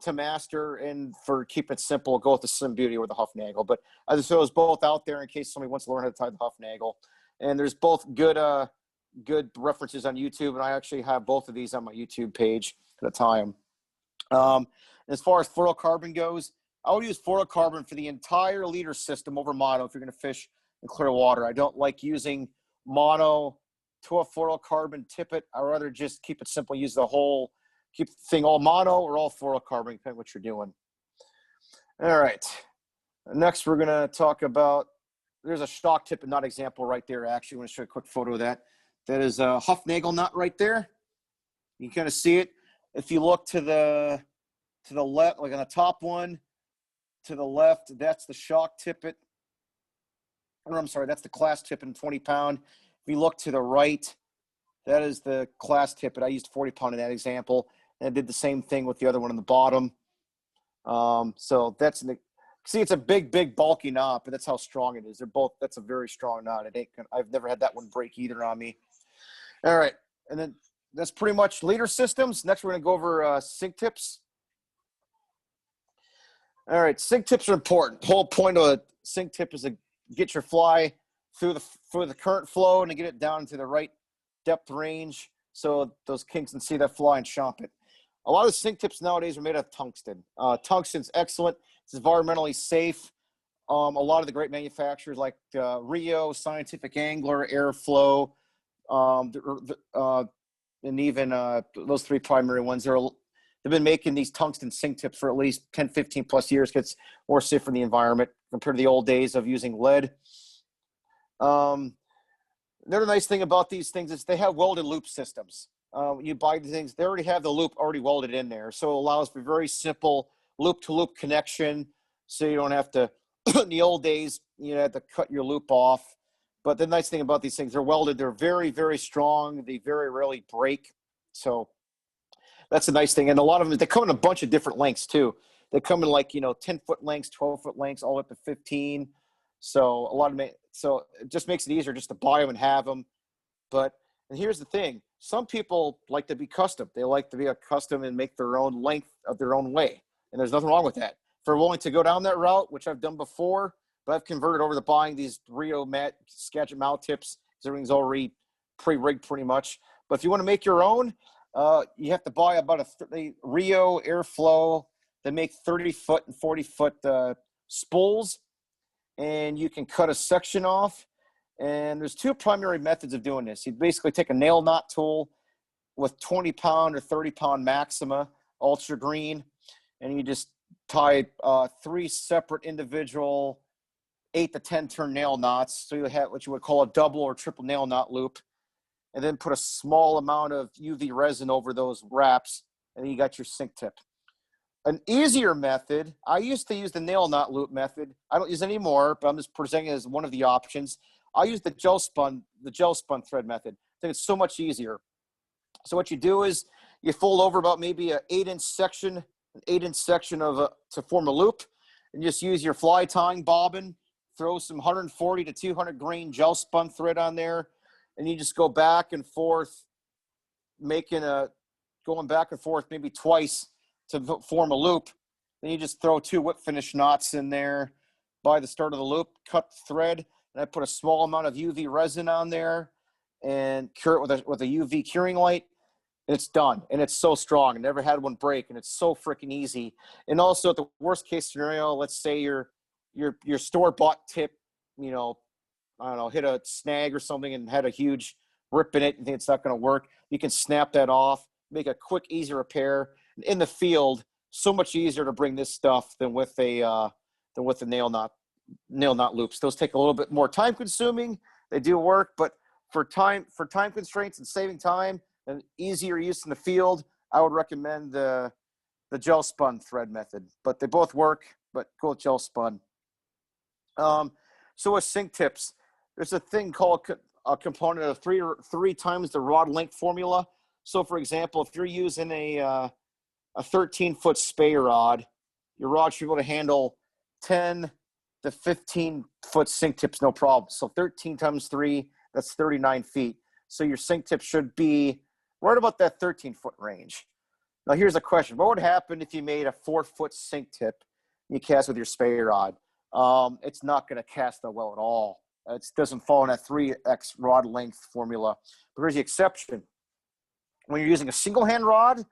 to master and for keep it simple, go with the Slim Beauty or the Huffnagel. But I just throw those both out there in case somebody wants to learn how to tie the Huffnagel. And there's both good references on YouTube, and I actually have both of these on my YouTube page to tie them. As far as fluorocarbon goes, I would use fluorocarbon for the entire leader system over mono if you're going to fish in clear water. I don't like using mono to a fluorocarbon tippet. I'd rather just keep it simple, use the whole, keep the thing all mono or all fluorocarbon, depending on what you're doing. All right. Next, we're going to talk about, there's a Shock-tippet knot example right there. Actually, I want to show you a quick photo of that. That is a Huffnagel knot right there. You can kind of see it. If you look to the left, like on the top one, to the left, that's the Shock-tippet. Or I'm sorry, that's the class tippet in 20-pound. If you look to the right, that is the class tippet. I used 40-pound in that example, and I did the same thing with the other one on the bottom. So that's see, it's a big, bulky knot, but that's how strong it is. They're both. That's a very strong knot. I've never had that one break either on me. All right, and then that's pretty much leader systems. Next, we're going to go over sink tips. All right, sink tips are important. The whole point of a sink tip is to get your fly through the current flow and to get it down to the right depth range so those kinks can see that fly and chomp it. A lot of sink tips nowadays are made of tungsten. Tungsten's excellent. It's environmentally safe. A lot of the great manufacturers like Rio, Scientific Angler, Airflow, and even those 3 primary ones, they've been making these tungsten sink tips for at least 10, 15 plus years. It's more safe for the environment compared to the old days of using lead. Another nice thing about these things is they have welded loop systems. When you buy the things, they already have the loop already welded in there. So it allows for very simple loop-to-loop connection. So you don't have to, in the old days, you had to cut your loop off. But the nice thing about these things, they're welded. They're very, very strong. They very rarely break. So that's a nice thing. And a lot of them, they come in a bunch of different lengths too. They come in like, 10-foot lengths, 12-foot lengths, all up to 15. So so it just makes it easier just to buy them and have them. And here's the thing. Some people like to be custom. They like to be a custom and make their own length of their own way. And there's nothing wrong with that. If they're willing to go down that route, which I've done before, but I've converted over to buying these Rio Skagit mouth tips because everything's already pre-rigged pretty much. But if you want to make your own, you have to buy about a Rio Airflow. They make 30-foot and 40-foot spools, and you can cut a section off. And there's 2 primary methods of doing this. You basically take a nail knot tool with 20-pound or 30-pound Maxima Ultra Green, and you just tie 3 separate individual 8 to 10 turn nail knots. So you have what you would call a double or triple nail knot loop, and then put a small amount of UV resin over those wraps, and then you got your sink tip. An easier method, I used to use the nail knot loop method. I don't use it anymore, but I'm just presenting it as one of the options. I use the gel spun thread method. I think it's so much easier. So what you do is you fold over about maybe an 8-inch section, to form a loop, and just use your fly tying bobbin, throw some 140 to 200 grain gel spun thread on there, and you just go back and forth, going back and forth maybe twice to form a loop. Then you just throw 2 whip finish knots in there by the start of the loop, cut the thread, and I put a small amount of UV resin on there and cure it with a UV curing light, and it's done. And it's so strong. I never had one break, and it's so freaking easy. And also, at the worst case scenario, let's say your store-bought tip, I don't know, hit a snag or something and had a huge rip in it, and think it's not going to work. You can snap that off, make a quick, easy repair. In the field, so much easier to bring this stuff than with the nail knot loops. Those take a little bit more time consuming. They do work, but for time constraints and saving time and easier use in the field, I would recommend the gel spun thread method. But they both work, but go with gel spun. So with sink tips, there's a thing called a component of three times the rod length formula. So for example, if you're using a 13-foot Spey rod, your rod should be able to handle 10 to 15-foot sink tips, no problem. So 13 times 3, that's 39 feet. So your sink tip should be right about that 13-foot range. Now here's a question. What would happen if you made a 4-foot sink tip and you cast with your Spey rod? It's not going to cast that well at all. It doesn't fall in that 3x rod length formula. But here's the exception. When you're using a single hand rod,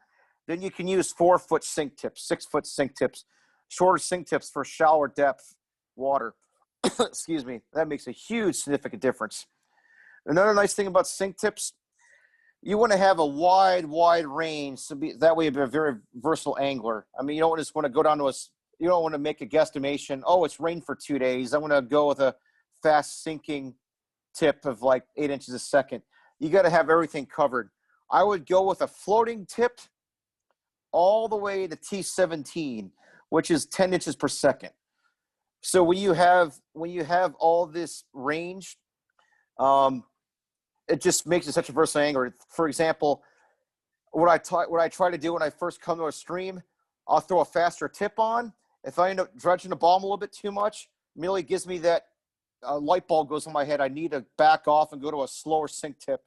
then you can use 4-foot sink tips, 6-foot sink tips, shorter sink tips for shallower depth water. Excuse me. That makes a huge significant difference. Another nice thing about sink tips, you want to have a wide range. So that way you'll be a very versatile angler. I mean, you don't just want to go down to you don't want to make a guesstimation. Oh, it's rained for 2 days. I want to go with a fast sinking tip of like 8 inches a second. You got to have everything covered. I would go with a floating tip all the way to T17, which is 10 inches per second. So when you have all this range, it just makes it such a versatile angler. For example, what I try to do when I first come to a stream, I'll throw a faster tip on. If I end up dredging the bottom a little bit too much, immediately gives me that light bulb goes on my head. I need to back off and go to a slower sink tip.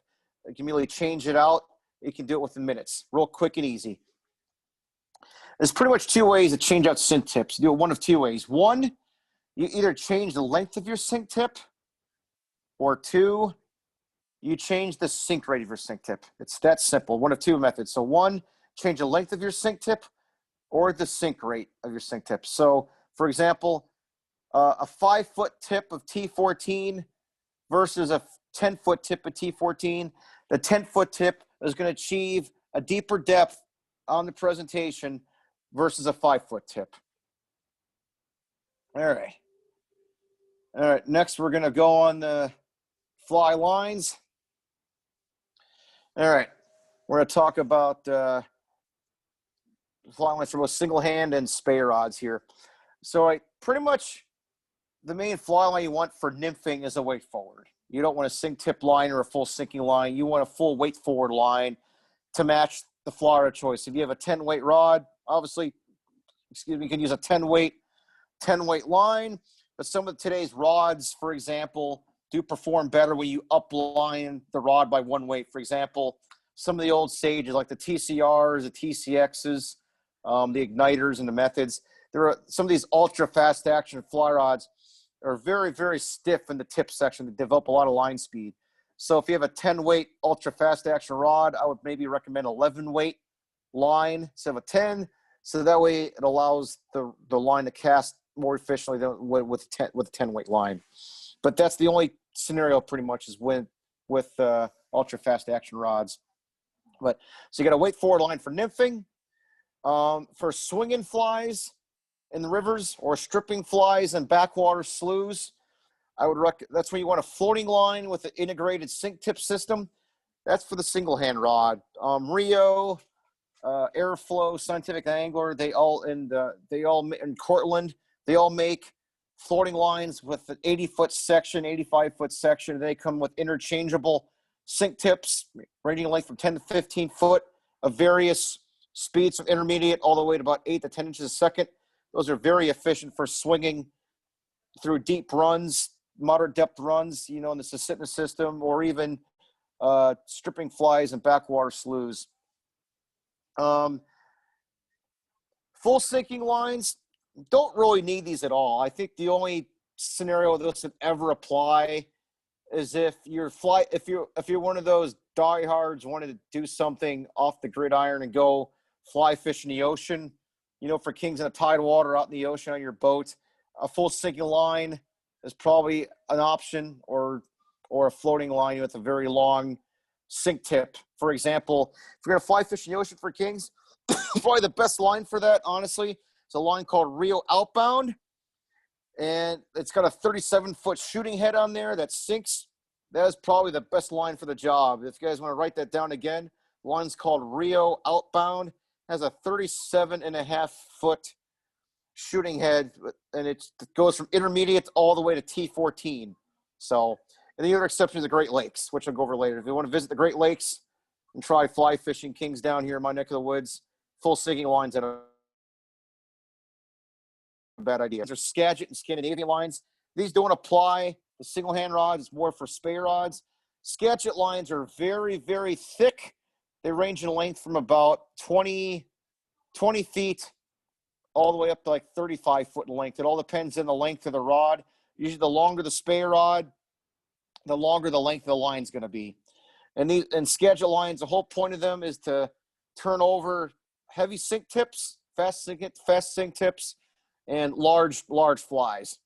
I can immediately change it out. You can do it within minutes, real quick and easy. There's pretty much 2 ways to change out sink tips. You do it one of 2 ways. One, you either change the length of your sink tip, or 2, you change the sink rate of your sink tip. It's that simple. One of 2 methods. So 1, change the length of your sink tip, or the sink rate of your sink tip. So, for example, a 5-foot tip of T14 versus a 10-foot tip of T14. The 10-foot tip is going to achieve a deeper depth on the presentation versus a 5-foot tip. All right. Next, we're going to go on the fly lines. All right. We're going to talk about fly lines for both single hand and Spey rods here. So pretty much the main fly line you want for nymphing is a weight forward. You don't want a sink tip line or a full sinking line. You want a full weight forward line to match the fly rod choice. If you have a 10 weight rod, obviously, you can use a 10 weight line, but some of today's rods, for example, do perform better when you upline the rod by 1 weight. For example, some of the old sages like the TCRs, the TCXs, the igniters and the methods. There are some of these ultra fast action fly rods are very, very stiff in the tip section. They develop a lot of line speed. So if you have a 10 weight ultra fast action rod, I would maybe recommend 11 weight line instead of a 10. So that way it allows the line to cast more efficiently than with a 10 weight line. But that's the only scenario pretty much is with ultra fast action rods. But so you got a weight forward line for nymphing. For swinging flies in the rivers or stripping flies and backwater sloughs, That's when you want a floating line with an integrated sink tip system. That's for the single hand rod. Rio, Airflow, Scientific Angler, they all in Cortland, they all make floating lines with an 80-foot section, 85-foot section. They come with interchangeable sink tips, ranging in length from 10 to 15 foot of various speeds from intermediate all the way to about 8 to 10 inches a second. Those are very efficient for swinging through deep runs, moderate depth runs, in the Silt-line system, or even stripping flies and backwater sloughs. Full sinking lines, don't really need these at all. I think the only scenario this would ever apply is if you're one of those diehards wanted to do something off the gridiron and go fly fish in the ocean, for kings in the tide water out in the ocean on your boat. A full sinking line is probably an option, or a floating line with a very long sink tip. For example, if you're going to fly fish in the ocean for kings, probably the best line for that, honestly, is a line called Rio Outbound. And it's got a 37-foot shooting head on there that sinks. That is probably the best line for the job. If you guys want to write that down again, the line's called Rio Outbound. Has a 37.5-foot shooting head, and it goes from intermediate all the way to T14. So, and the other exception is the Great Lakes, which I'll go over later. If you want to visit the Great Lakes and try fly fishing kings down here in my neck of the woods, full sinking lines are a bad idea. These are Skagit and Scandinavian lines. These don't apply to single hand rods. It's more for Spey rods. Skagit lines are very, very thick. They range in length from about 20 feet all the way up to like 35 foot in length. It all depends on the length of the rod. Usually the longer the Spey rod, the longer the length of the line is going to be. And Skagit lines, the whole point of them is to turn over heavy sink tips, fast sink tips, and large flies.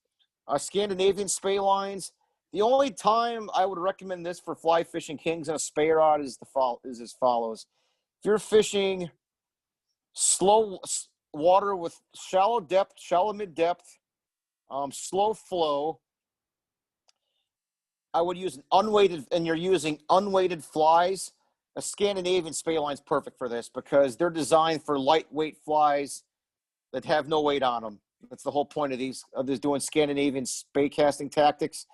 Scandinavian Spey lines, the only time I would recommend this for fly fishing kings and a Spey rod is as follows. If you're fishing slow water with shallow depth, shallow mid-depth, slow flow, I would use you're using unweighted flies. A Scandinavian Spey line is perfect for this because they're designed for lightweight flies that have no weight on them. That's the whole point of these doing Scandinavian Spey casting tactics.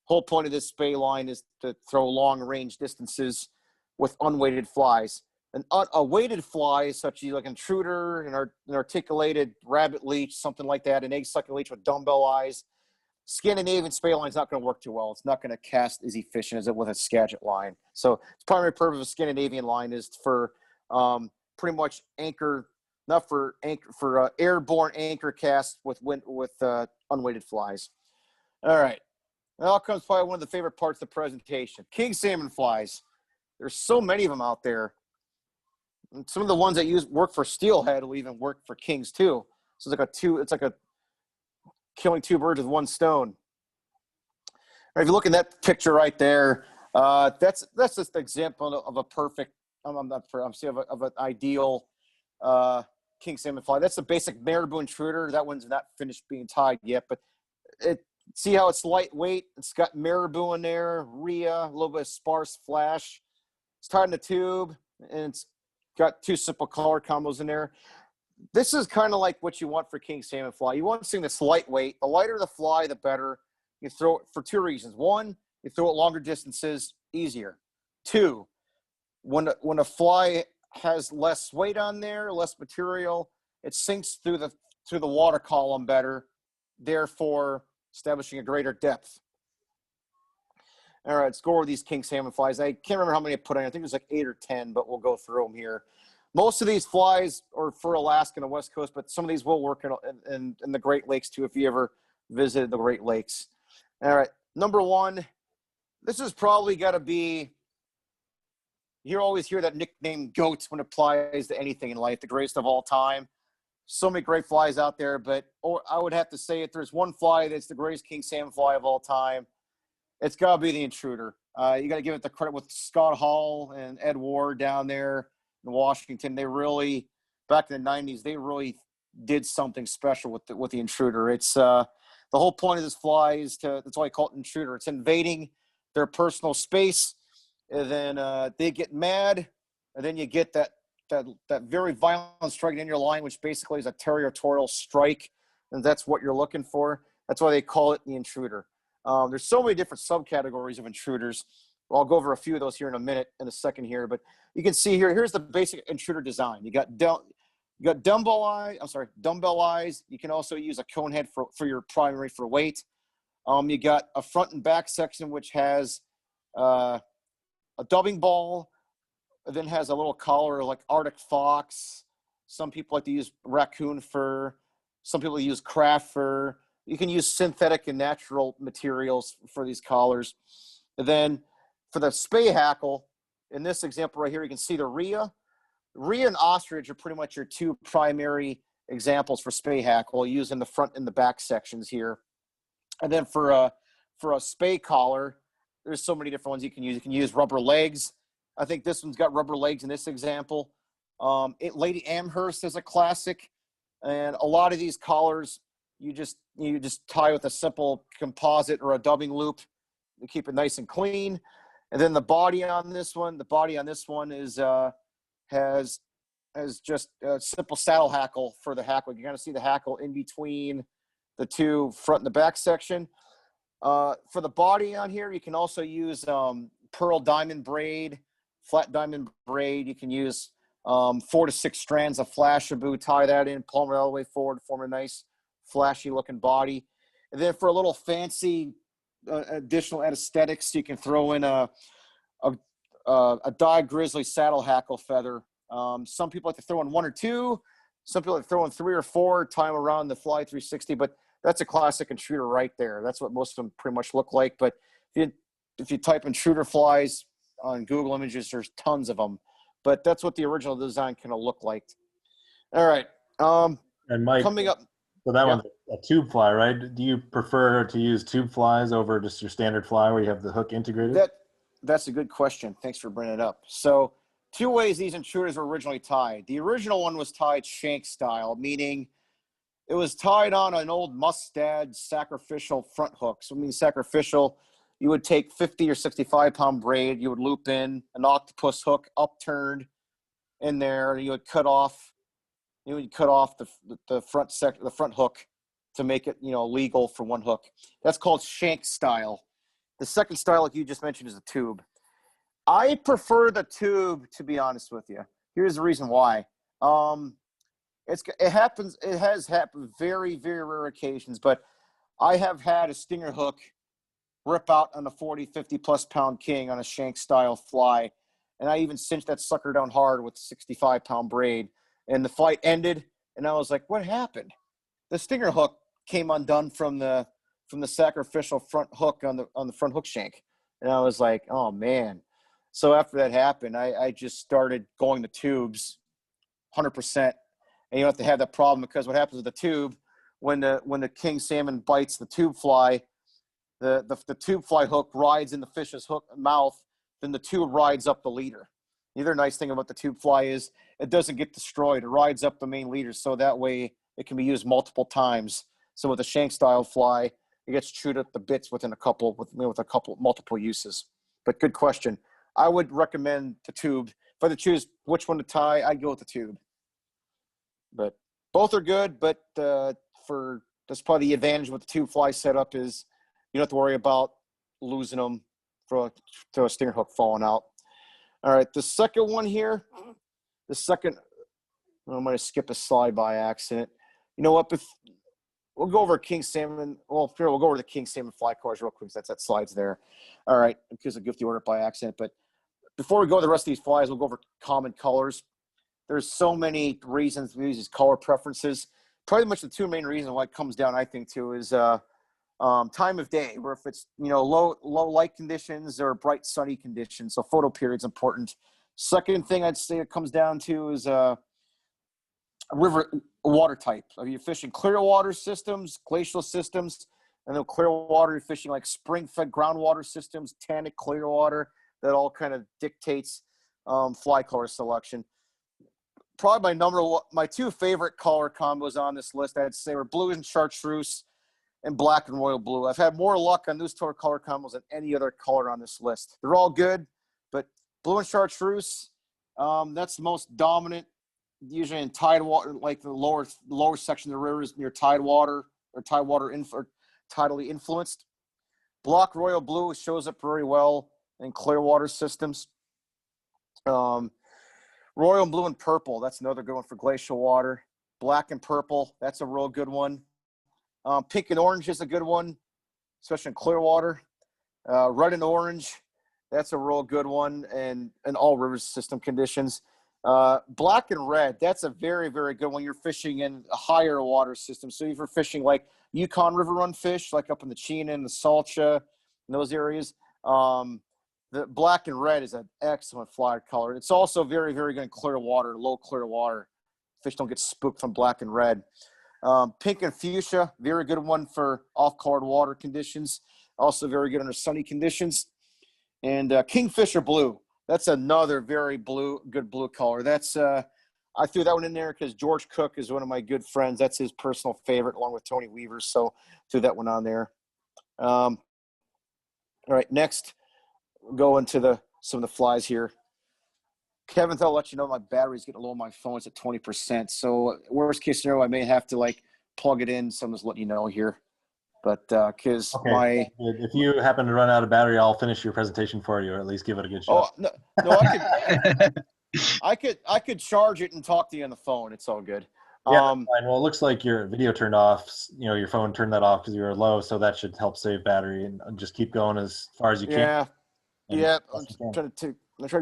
Whole point of this Spey line is to throw long range distances with unweighted flies. A weighted fly, such as like Intruder, an articulated rabbit leech, something like that, an egg sucking leech with dumbbell eyes. Scandinavian Spey line is not going to work too well. It's not going to cast as efficient as it with a Skagit line. So its primary purpose of a Scandinavian line is for pretty much anchor, not for anchor, for airborne anchor cast with unweighted flies. All right. Now comes probably one of the favorite parts of the presentation: king salmon flies. There's so many of them out there. And some of the ones that work for steelhead will even work for kings too. So it's like a killing two birds with one stone. If you look at that picture right there, that's just an example of a perfect. of an ideal king salmon fly. That's the basic marabou intruder. That one's not finished being tied yet, but see how it's lightweight. It's got marabou in there, rhea, a little bit of sparse flash. It's tied in the tube, and it's got two simple color combos in there. This is kind of like what you want for king salmon fly. You want something that's lightweight. The lighter the fly, the better. You throw it for two reasons. One, you throw it longer distances, easier. Two, when a fly has less weight on there, less material, it sinks through the water column better, therefore establishing a greater depth. All right, let's go over these king salmon flies. I can't remember how many I put on. I think it was like 8 or 10, but we'll go through them here. Most of these flies are for Alaska and the West Coast, but some of these will work in the Great Lakes too if you ever visited the Great Lakes. All right, number one, this is probably got to be, you always hear that nickname GOAT when it applies to anything in life, the greatest of all time. So many great flies out there, but I would have to say if there's one fly that's the greatest king salmon fly of all time, it's got to be the Intruder. You got to give it the credit with Scott Hall and Ed Ward down there in Washington. They really, back in the 90s, they really did something special with the Intruder. It's The whole point of this fly is that's why I call it intruder. It's invading their personal space, and then they get mad, and then you get that very violent strike in your line, which basically is a territorial strike, and that's what you're looking for. That's why they call it the intruder. There's so many different subcategories of intruders. Well, I'll go over a few of those here in a second here, but you can see here's the basic intruder design. You got dumbbell eyes. You can also use a cone head for your primary for weight. You got a front and back section, which has a dubbing ball, then has a little collar like Arctic fox. Some people like to use raccoon fur. Some people use craft fur. You can use synthetic and natural materials for these collars. And then for the Spey hackle, in this example right here, you can see the rhea. Rhea and ostrich are pretty much your two primary examples for Spey hackle, used in the front and the back sections here. And then for a Spey collar, there's so many different ones you can use. You can use rubber legs. I think this one's got rubber legs in this example. Lady Amherst is a classic, and a lot of these collars you just tie with a simple composite or a dubbing loop to keep it nice and clean. And then the body on this one is has just a simple saddle hackle for the hackle. You're going to see the hackle in between the two front and the back section. For the body on here, you can also use pearl diamond braid, flat diamond braid. You can use 4 to 6 strands of flashaboo, tie that in, palm it all the way forward, form a nice flashy looking body. And then for a little fancy additional aesthetics, you can throw in a dyed grizzly saddle hackle feather. Some people like to throw in 1 or 2. Some people like to throw in 3 or 4, tie them around the Fly 360, but that's a classic intruder right there. That's what most of them pretty much look like. But if you type intruder flies on Google Images, there's tons of them. But that's what the original design kind of looked like. All right. And Mike, coming up. So that one's a tube fly, right? Do you prefer to use tube flies over just your standard fly where you have the hook integrated? That's a good question. Thanks for bringing it up. So 2 ways these intruders were originally tied. The original one was tied shank style, meaning it was tied on an old Mustad sacrificial front hook. So, sacrificial, you would take 50 or 65-pound braid, you would loop in an octopus hook upturned in there, and you would cut off the front hook to make it, legal for one hook. That's called shank style. The second style, like you just mentioned, is a tube. I prefer the tube, to be honest with you. Here's the reason why. It has happened very, very rare occasions, but I have had a stinger hook rip out on a 40, 50-plus pound king on a shank style fly, and I even cinched that sucker down hard with a 65-pound braid. And the fight ended, and I was like, what happened? The stinger hook came undone from the sacrificial front hook on the front hook shank. And I was like, oh, man. So after that happened, I just started going to tubes 100%. And you don't have to have that problem, because what happens with the tube, when the king salmon bites the tube fly, the tube fly hook rides in the fish's hook mouth, then the tube rides up the leader. The other nice thing about the tube fly is it doesn't get destroyed. It rides up the main leader, so that way it can be used multiple times. So with a shank style fly, it gets chewed up the bits within multiple uses. But good question. I would recommend the tube. If I had to choose which one to tie, I'd go with the tube. But both are good, but that's probably the advantage with the tube fly setup is you don't have to worry about losing them to a stinger hook falling out. All right, the second one here, I'm going to skip a slide by accident. You know what? We'll go over king salmon. Well, here, we'll go over the king salmon fly cores real quick. That slide's there. All right, because I goofed the order by accident. But before we go to the rest of these flies, we'll go over common colors. There's so many reasons we use these color preferences. Pretty much the 2 main reasons why it comes down, I think, to is time of day, where if it's low light conditions or bright sunny conditions, so photo period's important. Second thing I'd say it comes down to is river water type. Are you fishing clear water systems, glacial systems? And then clear water, you're fishing like spring-fed groundwater systems, tannic clear water. That all kind of dictates fly color selection. Probably my 2 favorite color combos on this list, I'd say, were blue and chartreuse. and black and royal blue. I've had more luck on those two color combos than any other color on this list. They're all good, but blue and chartreuse, that's the most dominant, usually in tidewater, like the lower section of the rivers near tidewater or tidally influenced. Block royal blue shows up very well in clear water systems. Royal blue and purple, that's another good one for glacial water. Black and purple, that's a real good one. Pink and orange is a good one, especially in clear water. Red and orange, that's a real good one in all river system conditions. Black and red, that's a very, very good one. You're fishing in a higher water system. So if you're fishing like Yukon River run fish, like up in the Chinook, the Salcha, in those areas, the black and red is an excellent fly color. It's also very, very good in clear water, low clear water. Fish don't get spooked from black and red. Pink and fuchsia, very good one for off-colored water conditions. Also very good under sunny conditions. And kingfisher blue, that's another very good blue color. That's I threw that one in there because George Cook is one of my good friends. That's his personal favorite, along with Tony Weaver. So threw that one on there. All right, next we'll go into some of the flies here. Kevin, I'll let you know my battery's getting low on my phone. It's at 20%. So worst case scenario, I may have to like plug it in. So I'm just letting you know here. But because if you happen to run out of battery, I'll finish your presentation for you, or at least give it a good shot. Oh no, I could charge it and talk to you on the phone. It's all good. Yeah, fine. Well, it looks like your video turned off. You know, your phone turned that off because you were low, so that should help save battery and just keep going as far as you can. Yeah. I'm trying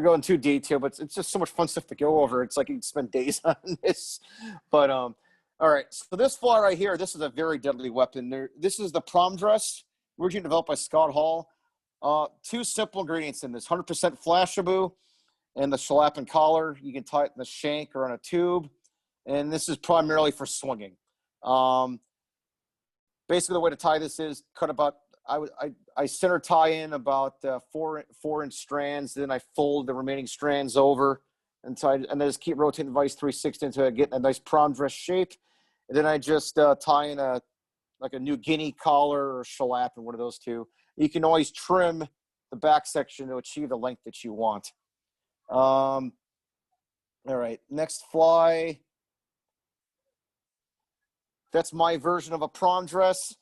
to go in too detail, but it's just so much fun stuff to go over. It's like you can spend days on this. But all right. So this fly right here, this is a very deadly weapon. This is the prom dress, originally developed by Scott Hall. Two simple ingredients in this: 100% Flashaboo and the shellac and collar. You can tie it in the shank or on a tube, and this is primarily for swinging. Basically, the way to tie this is cut about. I center tie in about 4-inch strands. Then I fold the remaining strands over and then just keep rotating the vise 360 until I get a nice prom dress shape. And then I just tie in a New Guinea collar or shellac, and one of those two. You can always trim the back section to achieve the length that you want. All right, next fly. That's my version of a prom dress.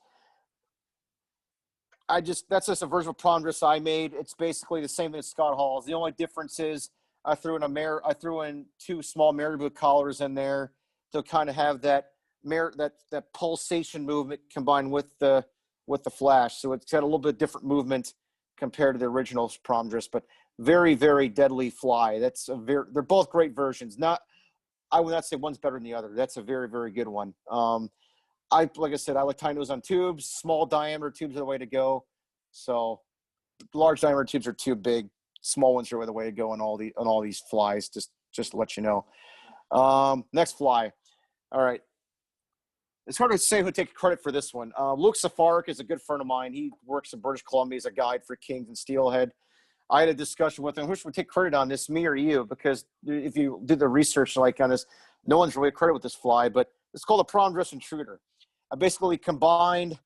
That's just a version of prom dress I made. It's basically the same thing as Scott Hall's. The only difference is I threw in two small marabou collars in there to kind of have that pulsation movement combined with the flash. So it's got a little bit different movement compared to the original prom dress, but very, very deadly fly. They're both great versions. I would not say one's better than the other. That's a very, very good one. Like I said, I like tying those on tubes. Small diameter tubes are the way to go. So large diameter tubes are too big. Small ones are the way to go on all these flies. Just to let you know. Next fly. All right. It's hard to say who takes credit for this one. Luke Safarik is a good friend of mine. He works in British Columbia as a guide for Kings and Steelhead. I had a discussion with him. Who should we take credit on this, me or you? Because if you did the research like on this, no one's really credited with this fly, but it's called a prom dress intruder. I basically combined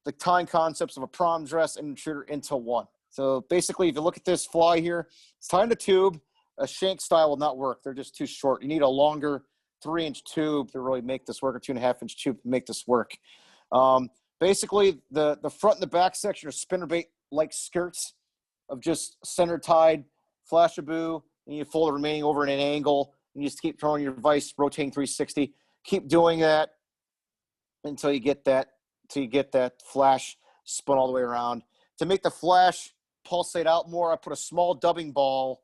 the tying concepts of a prom dress and intruder into one. So basically, if you look at this fly here, it's tied in a tube. A shank style will not work. They're just too short. You need a longer 3-inch tube to really make this work, or 2.5-inch tube to make this work. Basically, the front and the back section are spinnerbait-like skirts of just center tied Flashaboo, and you fold the remaining over in an angle, and you just keep throwing your vise, rotating 360. Keep doing that until you get that flash spun all the way around. To make the flash pulsate out more, I put a small dubbing ball.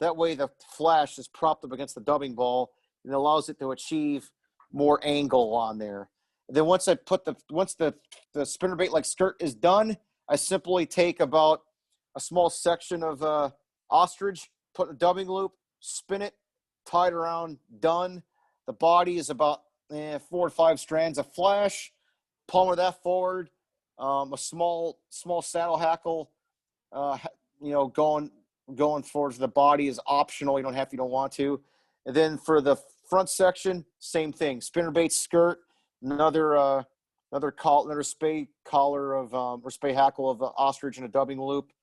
That way the flash is propped up against the dubbing ball and allows it to achieve more angle on there. And then once the spinnerbait like skirt is done, I simply take about a small section of ostrich, put in a dubbing loop, spin it, tie it around, done. The body is about 4 or 5 strands of flash, palmer that forward, a small saddle hackle, going forward. The body is optional. You don't want to. And then for the front section, same thing. Spinnerbait skirt, another another Spey collar of or Spey hackle of ostrich and a dubbing loop,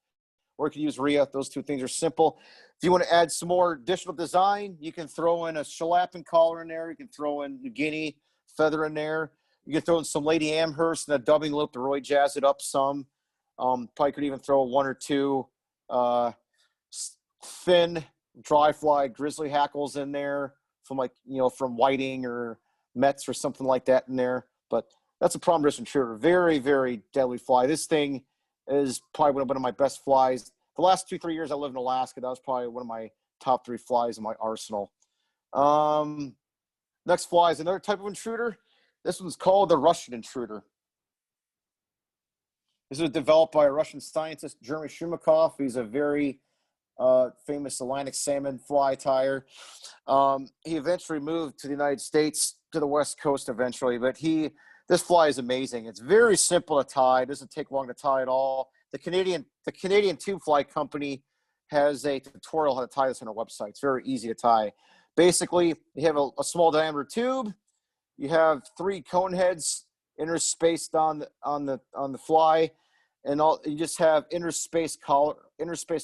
or you can use rhea. Those two things are simple. If you want to add some more additional design, you can throw in a shallopin collar in there. You can throw in New Guinea feather in there. You can throw in some Lady Amherst and a dubbing loop to really jazz it up some. Probably could even throw one or two thin dry fly grizzly hackles in there from from whiting or Mets or something like that in there. But that's a problem with Intruder. Very, very deadly fly. This thing is probably one of my best flies. The last 2-3 years I lived in Alaska, that was probably one of my top 3 flies in my arsenal. Next fly is another type of intruder. This one's called the Russian intruder. This was developed by a Russian scientist, Jeremy Shumakov. He's a very famous Atlantic salmon fly tyer. He eventually moved to the United States, to the West Coast eventually, but this fly is amazing. It's very simple to tie. It doesn't take long to tie at all. The Canadian Tube Fly Company has a tutorial how to tie this on their website. It's very easy to tie. Basically, you have a small diameter tube. You have 3 cone heads interspaced on the fly, and you just have interspaced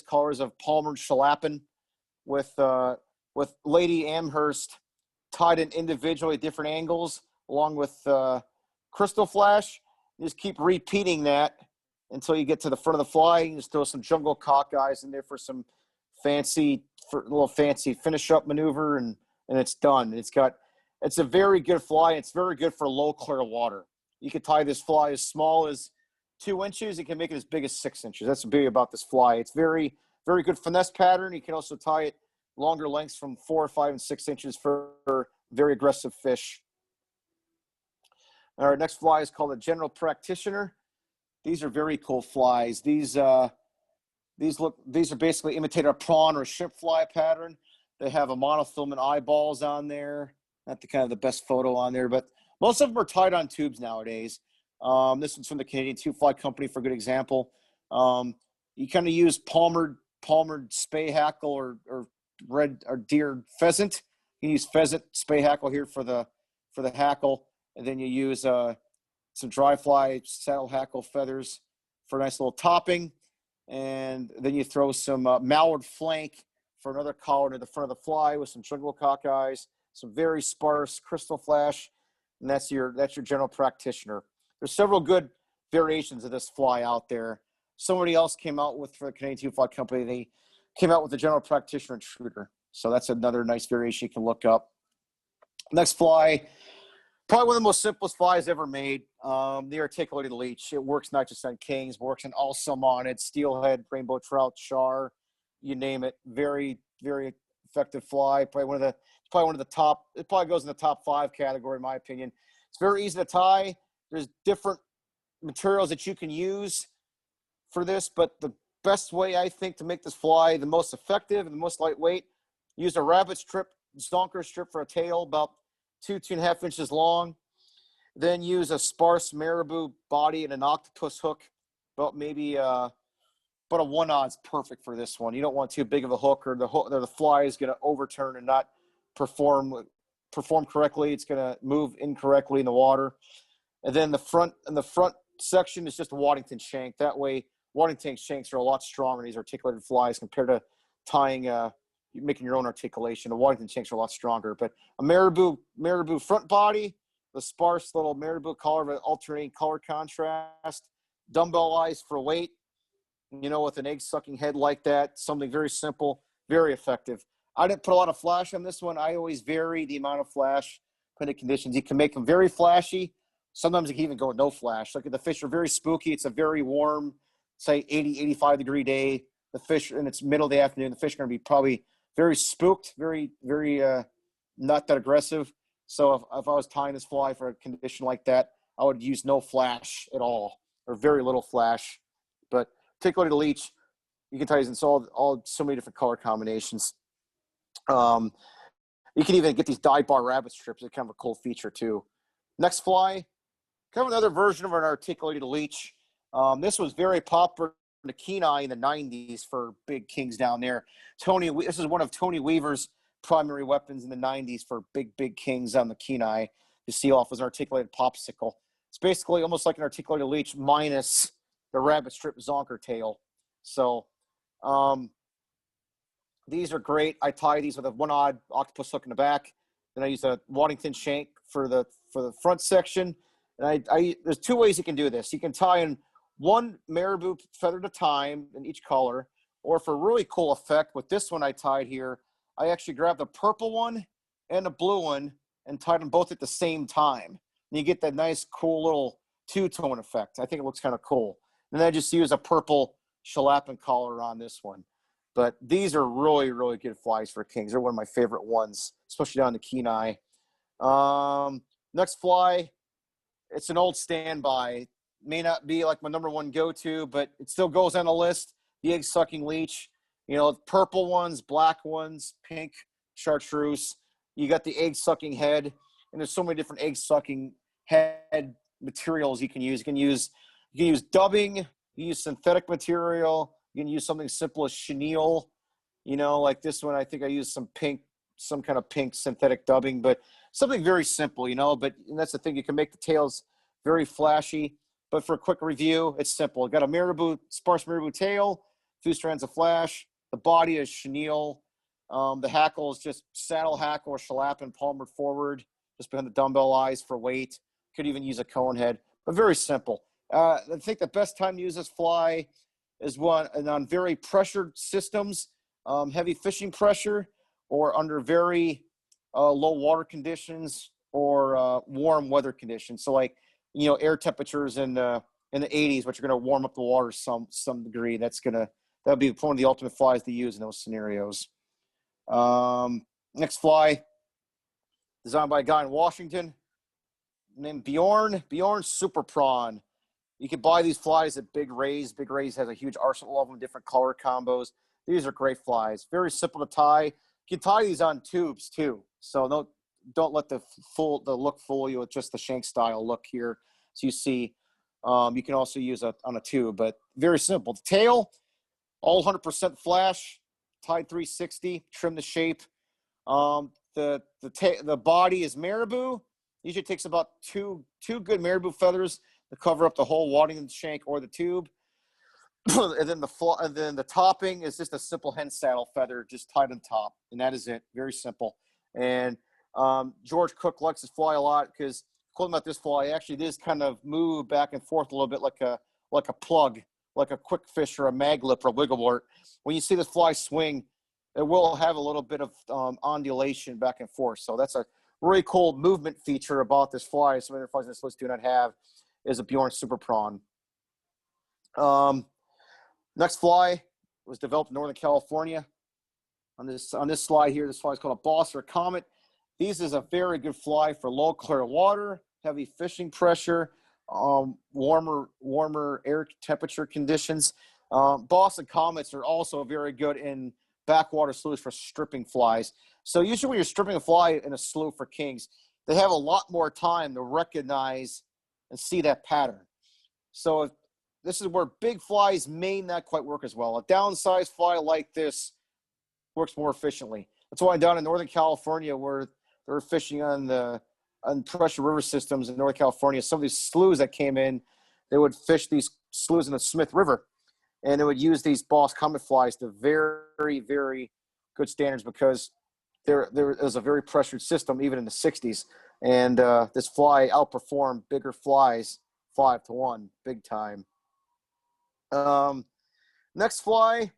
collars of palmered shallopin with Lady Amherst tied in individually at different angles, along with crystal flash. You just keep repeating that until you get to the front of the fly. You just throw some jungle cockeyes in there for some little fancy finish up maneuver, and it's done. It's a very good fly. It's very good for low clear water. You can tie this fly as small as 2 inches. You can make it as big as 6 inches. That's the beauty about this fly. It's very, very good finesse pattern. You can also tie it longer lengths from 4, 5, and 6 inches for very aggressive fish. Our next fly is called a General Practitioner. These are very cool flies. These are basically imitated a prawn or a shrimp fly pattern. They have a monofilament eyeballs on there. Not the best photo on there, but most of them are tied on tubes nowadays. This one's from the Canadian Tube Fly Company for a good example. You kind of use palmered Spey hackle or red or deer pheasant. You use pheasant Spey hackle here for the hackle, and then you use some dry fly saddle hackle feathers for a nice little topping, and then you throw some mallard flank for another collar to the front of the fly with some jungle cockeyes, some very sparse crystal flash, and that's your General Practitioner. There's several good variations of this fly out there. Somebody else came out for the Canadian Tube Fly Company. They came out with the General Practitioner Intruder. So that's another nice variation you can look up. Next fly, probably one of the most simplest flies ever made. The articulated leech. It works not just on kings, but works on all salmon, steelhead, rainbow trout, char, you name it. Very, very effective fly. Probably one of the top. It probably goes in the top 5 category in my opinion. It's very easy to tie. There's different materials that you can use for this, but the best way I think to make this fly the most effective and the most lightweight, use a rabbit strip, zonker strip for a tail about 2.5 inches long. Then use a sparse marabou body and an octopus hook, about maybe but a 1/0 is perfect for this one. You don't want too big of a hook, or the fly is going to overturn and not perform correctly. It's going to move incorrectly in the water. And then the front section is just a Waddington shank. That way, Waddington shanks are a lot stronger in these articulated flies compared to tying, making your own articulation. The Waddington shanks are a lot stronger. But a marabou front body, the sparse little marabou collar with alternating color contrast, dumbbell eyes for weight, with an egg-sucking head like that. Something very simple, very effective. I didn't put a lot of flash on this one. I always vary the amount of flash depending on conditions. You can make them very flashy. Sometimes you can even go with no flash. Like if the fish are very spooky, it's a very warm, say 80, 85 degree day. The fish, and it's middle of the afternoon, the fish are going to be probably very spooked, very, very not that aggressive. So if I was tying this fly for a condition like that, I would use no flash at all, or very little flash. But particularly the leech, you can tie these in all so many different color combinations. You can even get these dyed bar rabbit strips. It's kind of a cool feature too. Next fly, kind of another version of an articulated leech. This was very popular in the Kenai in the 90s for big kings down there. This is one of Tony Weaver's primary weapons in the 90s for big kings on the Kenai. The seal off was an articulated popsicle. It's basically almost like an articulated leech minus the rabbit strip zonker tail. So these are great. I tie these with a one-odd octopus hook in the back. Then I use a Waddington shank for the front section. And there's two ways you can do this. You can tie in one marabou feather at a time in each color, or for a really cool effect, with this one I tied here, I actually grabbed the purple one and the blue one and tied them both at the same time. And you get that nice, cool little two-tone effect. I think it looks kind of cool. And then I just use a purple shallapin collar on this one. But these are really, really good flies for kings. They're one of my favorite ones, especially down the Kenai. Next fly, it's an old standby. May not be like my number one go-to, but it still goes on the list. The egg-sucking leech. You know, purple ones, black ones, pink chartreuse. You got the egg-sucking head, and there's so many different egg-sucking head materials you can use. You can use dubbing, you can use synthetic material, you can use something simple as chenille. You know, like this one, I think I used some kind of pink synthetic dubbing, but something very simple, you know. But that's the thing, you can make the tails very flashy. But for a quick review, it's simple. Got a sparse marabou tail, 2 strands of flash. The body is chenille. The hackle is just saddle hackle or shallapin palmered forward, just behind the dumbbell eyes for weight. Could even use a cone head, but very simple. I think the best time to use this fly is on very pressured systems, heavy fishing pressure, or under very low water conditions or warm weather conditions. So like, you know, air temperatures in the 80s, which are going to warm up the water some degree. That'll be one of the ultimate flies to use in those scenarios. Next fly, designed by a guy in Washington named Bjorn Super Prawn. You can buy these flies at Big Ray's. Big Ray's has a huge arsenal of them, different color combos. These are great flies. Very simple to tie. You can tie these on tubes too. So don't let the look fool you with just the shank style look here. So you see, you can also use it on a tube, but very simple. The tail, all 100% flash, tied 360, trim the shape. The body is marabou. Usually takes about two good marabou feathers to cover up the whole Waddington shank or the tube. and then the topping is just a simple hen saddle feather, just tied on top, and that is it. Very simple. And George Cook likes this fly a lot because, cool about this fly, actually does kind of move back and forth a little bit like a plug, like a quick fish or a maglip or a wigglewort. When you see this fly swing, it will have a little bit of ondulation back and forth. So that's a really cool movement feature about this fly. Some other flies in this list do not have, is a Bjorn Super Prawn. Next fly was developed in Northern California. On this slide here, this fly is called a boss or a comet. These is a very good fly for low clear water, heavy fishing pressure, warmer air temperature conditions. Boss and comets are also very good in backwater sloughs for stripping flies. So usually when you're stripping a fly in a slough for kings, they have a lot more time to recognize and see that pattern. So this is where big flies may not quite work as well. A downsized fly like this works more efficiently. That's why down in Northern California, where they're fishing on pressure river systems in Northern California, some of these sloughs that came in, they would fish these sloughs in the Smith River, and they would use these boss comet flies to very, very good standards because there was a very pressured system even in the 60s. And this fly outperformed bigger flies 5-1, big time. Next fly,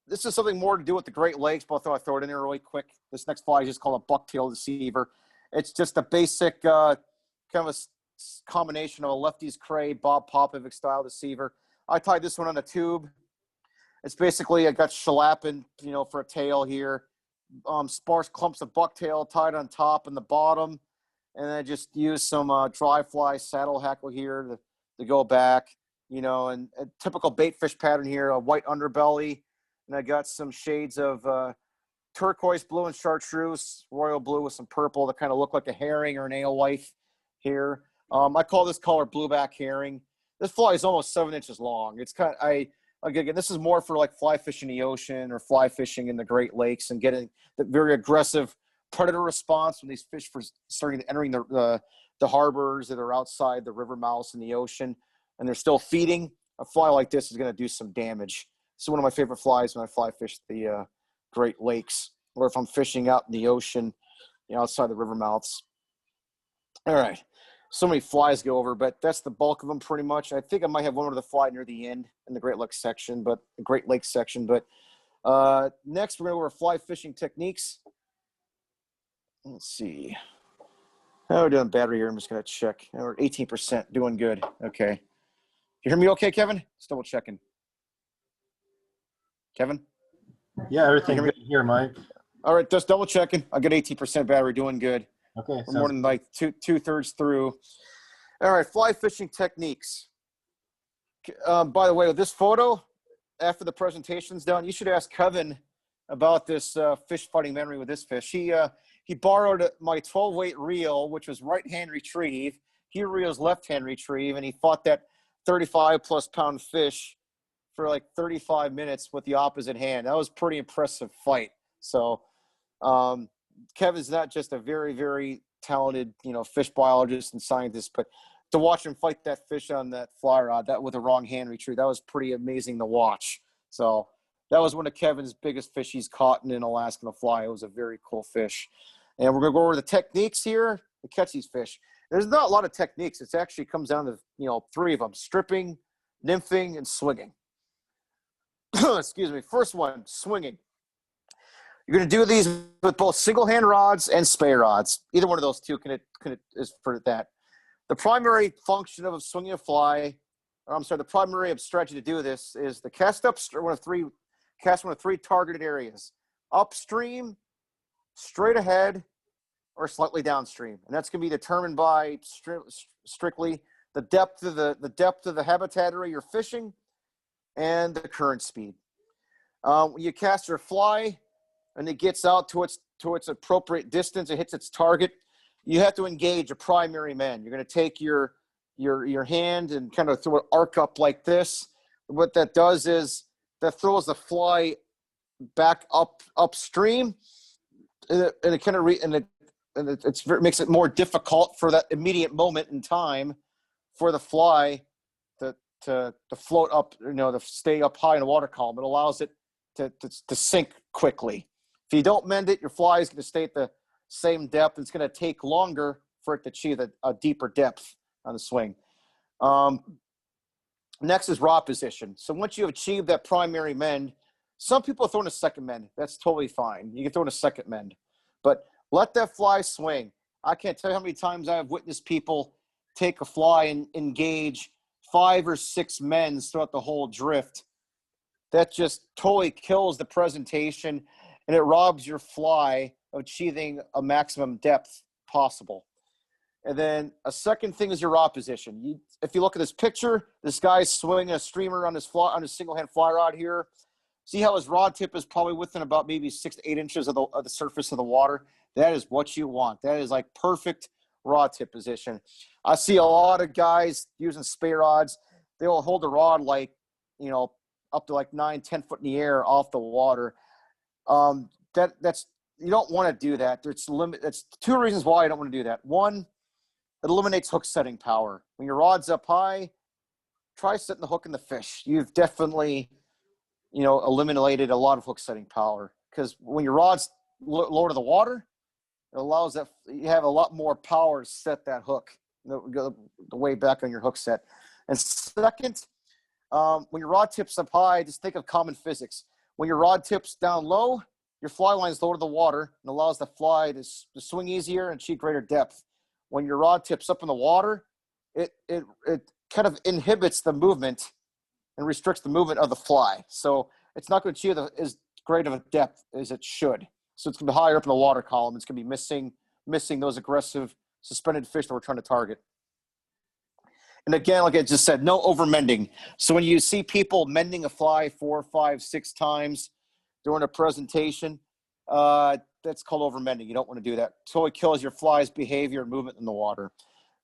this is something more to do with the Great Lakes, but I thought I'd throw it in there really quick. This next fly is just called a bucktail deceiver. It's just a basic kind of a combination of a Lefty's Cray, Bob Popovic style deceiver. I tied this one on a tube. It's basically, I got shallapin, for a tail here. Sparse clumps of bucktail tied on top and the bottom. And I just used some dry fly saddle hackle here to go back, and a typical bait fish pattern here, a white underbelly. And I got some shades of turquoise blue and chartreuse, royal blue with some purple that kind of look like a herring or an alewife here. I call this color blueback herring. This fly is almost 7 inches long. It's kind of, again, this is more for like fly fishing in the ocean or fly fishing in the Great Lakes and getting the very aggressive predator response when these fish first starting entering the harbors that are outside the river mouths in the ocean, and they're still feeding. A fly like this is going to do some damage. This is one of my favorite flies when I fly fish the Great Lakes, or if I'm fishing out in the ocean, outside the river mouths. All right. So many flies go over, but that's the bulk of them pretty much. I think I might have one other fly near the end in the Great Lakes section, but next we're going to go over fly fishing techniques. Let's see. How are we doing battery here? I'm just going to check. We're 18%, doing good. Okay. You hear me okay, Kevin? Just double checking. Kevin? Yeah, everything good here, Mike. All right, just double checking. I got 18% battery, doing good. Okay. We're more than like two-thirds through. All right, fly fishing techniques. By the way, with this photo, after the presentation's done, you should ask Kevin about this fish fighting memory with this fish. He borrowed my 12-weight reel, which was right-hand retrieve. He reels left-hand retrieve, and he fought that 35-plus pound fish for like 35 minutes with the opposite hand. That was a pretty impressive fight. So Kevin's not just a very, very talented, fish biologist and scientist, but to watch him fight that fish on that fly rod, that with a wrong hand retrieve, that was pretty amazing to watch. So that was one of Kevin's biggest fish he's caught in an Alaskan fly. It was a very cool fish. And we're going to go over the techniques here to catch these fish. There's not a lot of techniques. It actually comes down to, 3 of them: stripping, nymphing, and swinging. Excuse me. First one, swinging. You're going to do these with both single hand rods and Spey rods. Either one of those two is for that. The primary function of swinging a fly, the primary strategy to do this is the cast one of three targeted areas: upstream, straight ahead, or slightly downstream. And that's going to be determined by strictly the depth of the habitat area you're fishing and the current speed. When you cast your fly and it gets out to its appropriate distance, it hits its target, you have to engage a primary man. You're going to take your hand and kind of throw an arc up like this. What that does is that throws the fly back upstream, and it kind of it makes it more difficult for that immediate moment in time for the fly to float up, to stay up high in the water column. It allows it to sink quickly. If you don't mend it, your fly is going to stay at the same depth. It's going to take longer for it to achieve a deeper depth on the swing. Next is rod position. So once you have achieved that primary mend, some people throw in a second mend. That's totally fine. You can throw in a second mend. But let that fly swing. I can't tell you how many times I've witnessed people take a fly and engage 5 or 6 mends throughout the whole drift. That just totally kills the presentation, and it robs your fly of achieving a maximum depth possible. And then a second thing is your rod position. If you look at this picture, this guy's swinging a streamer on his single-hand fly rod here. See how his rod tip is probably within about maybe 6 to 8 inches of the surface of the water? That is what you want. That is like perfect rod tip position. I see a lot of guys using Spey rods. They will hold the rod like, up to like 9-10 foot in the air off the water. That's you don't want to do that. That's 2 reasons why I don't want to do that. One, it eliminates hook setting power. When your rod's up high, try setting the hook in the fish. You've definitely, eliminated a lot of hook setting power, because when your rod's lower to the water, it allows that you have a lot more power to set that hook the way back on your hook set. And second, when your rod tips up high, just think of common physics. When your rod tips down low, your fly line is lower to the water and allows the fly to swing easier and achieve greater depth. When your rod tips up in the water, it kind of inhibits the movement and restricts the movement of the fly. So it's not going to achieve as great of a depth as it should. So it's going to be higher up in the water column. It's going to be missing those aggressive suspended fish that we're trying to target. And again, like I just said, no over mending. So when you see people mending a fly 4, 5, 6 times during a presentation, that's called over mending. You don't want to do that. Totally kills your fly's behavior and movement in the water.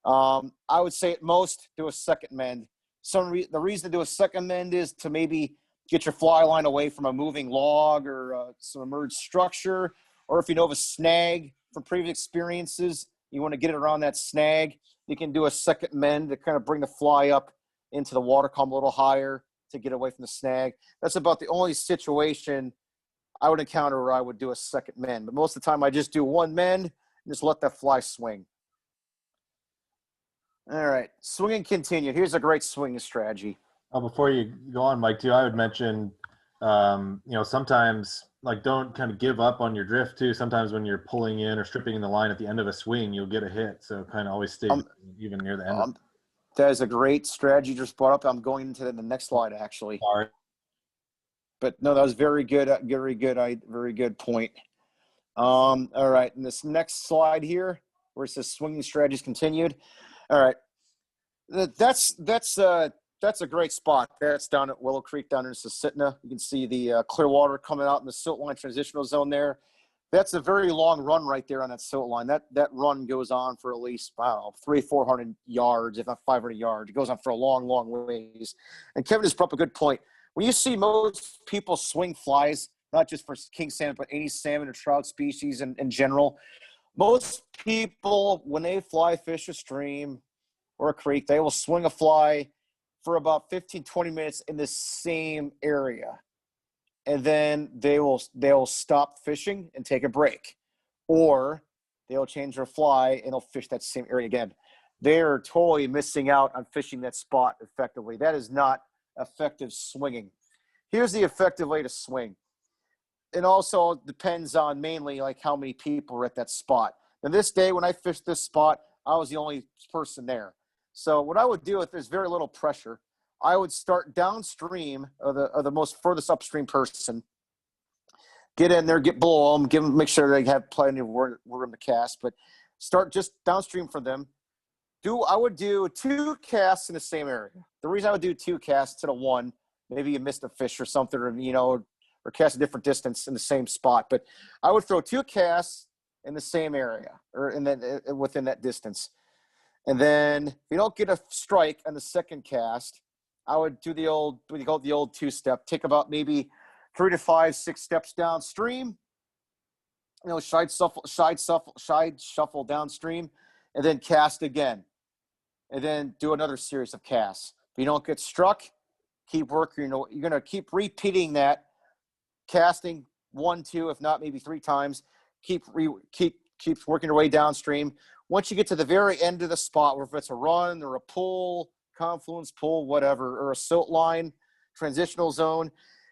I would say at most do a second mend. The reason to do a second mend is to maybe get your fly line away from a moving log or some emerged structure, or if you know of a snag from previous experiences, you want to get it around that snag, you can do a second mend to kind of bring the fly up into the water column a little higher to get away from the snag. That's about the only situation I would encounter where I would do a second mend. But most of the time, I just do one mend and just let that fly swing. All right, swinging continued. Here's a great swinging strategy. Before you go on, Mike, too, I would mention, sometimes like don't kind of give up on your drift too. Sometimes when you're pulling in or stripping in the line at the end of a swing, you'll get a hit. So kind of always stay even near the end. That is a great strategy you just brought up. I'm going into the next slide actually. Sorry. But no, that was very good. Very good point. All right, and this next slide here, where it says swinging strategies continued. All right, that's a great spot. That's down at Willow Creek, down in Susitna. You can see the clear water coming out in the Silt-line transitional zone there. That's a very long run right there on that Silt-line. That run goes on for at least, 300-400 yards, if not 500 yards. It goes on for a long, long ways. And Kevin just brought up a good point. When you see most people swing flies, not just for king salmon, but any salmon or trout species in general, most people, when they fly fish a stream or a creek, they will swing a fly for about 15, 20 minutes in the same area. And then they'll stop fishing and take a break. Or they'll change their fly and they'll fish that same area again. They're totally missing out on fishing that spot effectively. That is not effective swinging. Here's the effective way to swing. It also depends on mainly like how many people are at that spot. And this day when I fished this spot, I was the only person there. So what I would do if there's very little pressure, I would start downstream of the most furthest upstream person. Get in there, get below them, make sure they have plenty of room to cast, but start just downstream from them. I would do 2 casts in the same area. The reason I would do 2 casts instead of 1, maybe you missed a fish or something, or cast a different distance in the same spot. But I would throw 2 casts in the same area or within that distance. And then if you don't get a strike on the second cast, I would do the old 2-step, take about maybe 3 to 5, 6 steps downstream, side shuffle downstream, and then cast again. And then do another series of casts. If you don't get struck, keep working. You're going to keep repeating that, casting 1, 2, if not maybe 3 times. Keep working your way downstream. Once you get to the very end of the spot, where if it's a run or a pull, confluence pull, whatever, or a Silt-line, transitional zone,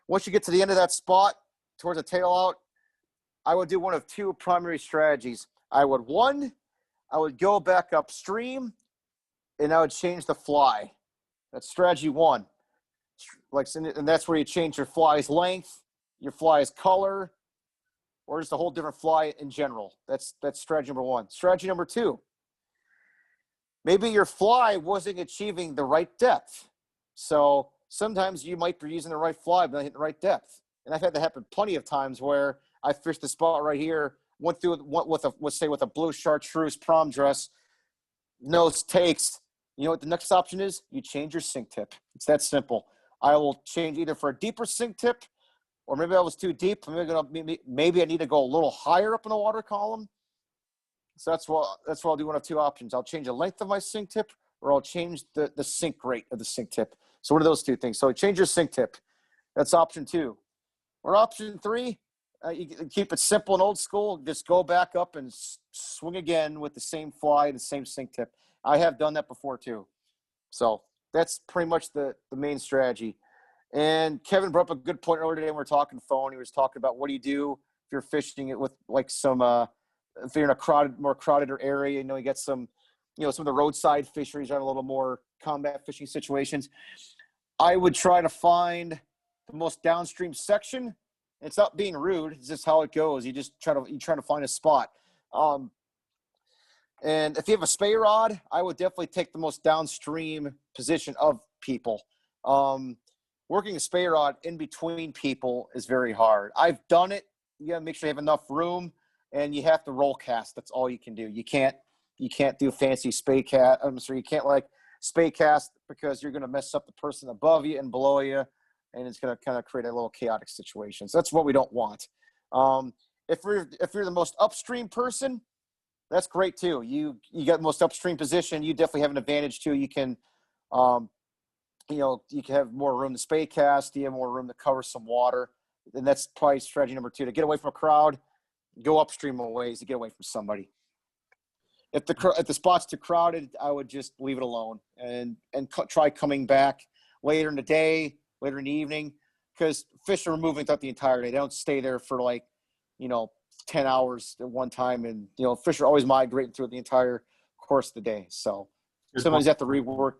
once you get to the end of that spot, towards the tail out, I would do one of 2 primary strategies. I would go back upstream, and I would change the fly. That's strategy 1. And that's where you change your fly's length, your fly's color, or just a whole different fly in general. That's strategy number 1. Strategy number 2. Maybe your fly wasn't achieving the right depth. So sometimes you might be using the right fly, but not hitting the right depth. And I've had that happen plenty of times where I fished the spot right here, went through with a blue chartreuse prom dress, nose takes. You know what the next option is? You change your sink tip. It's that simple. I will change either for a deeper sink tip, or maybe I was too deep. Maybe I need to go a little higher up in the water column. So that's what I'll do. One of 2 options. I'll change the length of my sink tip, or I'll change the sink rate of the sink tip. So one of those 2 things. So change your sink tip. That's option 2. Or option 3, you keep it simple and old school. Just go back up and swing again with the same fly, the same sink tip. I have done that before too. So that's pretty much the main strategy. And Kevin brought up a good point earlier today when we were talking phone. He was talking about what do you do if you're fishing it with like some if you're in a more crowded area. You get some, some of the roadside fisheries are a little more combat fishing situations. I would try to find the most downstream section. It's not being rude. It's just how it goes. You try to find a spot. And if you have a Spey rod, I would definitely take the most downstream position of people. Working a Spey rod in between people is very hard. I've done it. You got to make sure you have enough room, and you have to roll cast. That's all you can do. You can't do fancy Spey cast. You can't Spey cast because you're going to mess up the person above you and below you, and it's going to kind of create a little chaotic situation. So that's what we don't want. If you're the most upstream person, that's great too. You got the most upstream position. You definitely have an advantage too. You can, you can have more room to spay cast. You have more room to cover some water. And that's probably strategy number 2, to get away from a crowd, go upstream a ways to get away from somebody. If the spot's too crowded, I would just leave it alone and try coming back later in the day, later in the evening, because fish are moving throughout the entire day. They don't stay there for 10 hours at one time. And, fish are always migrating through the entire course of the day. So sometimes you have to rework.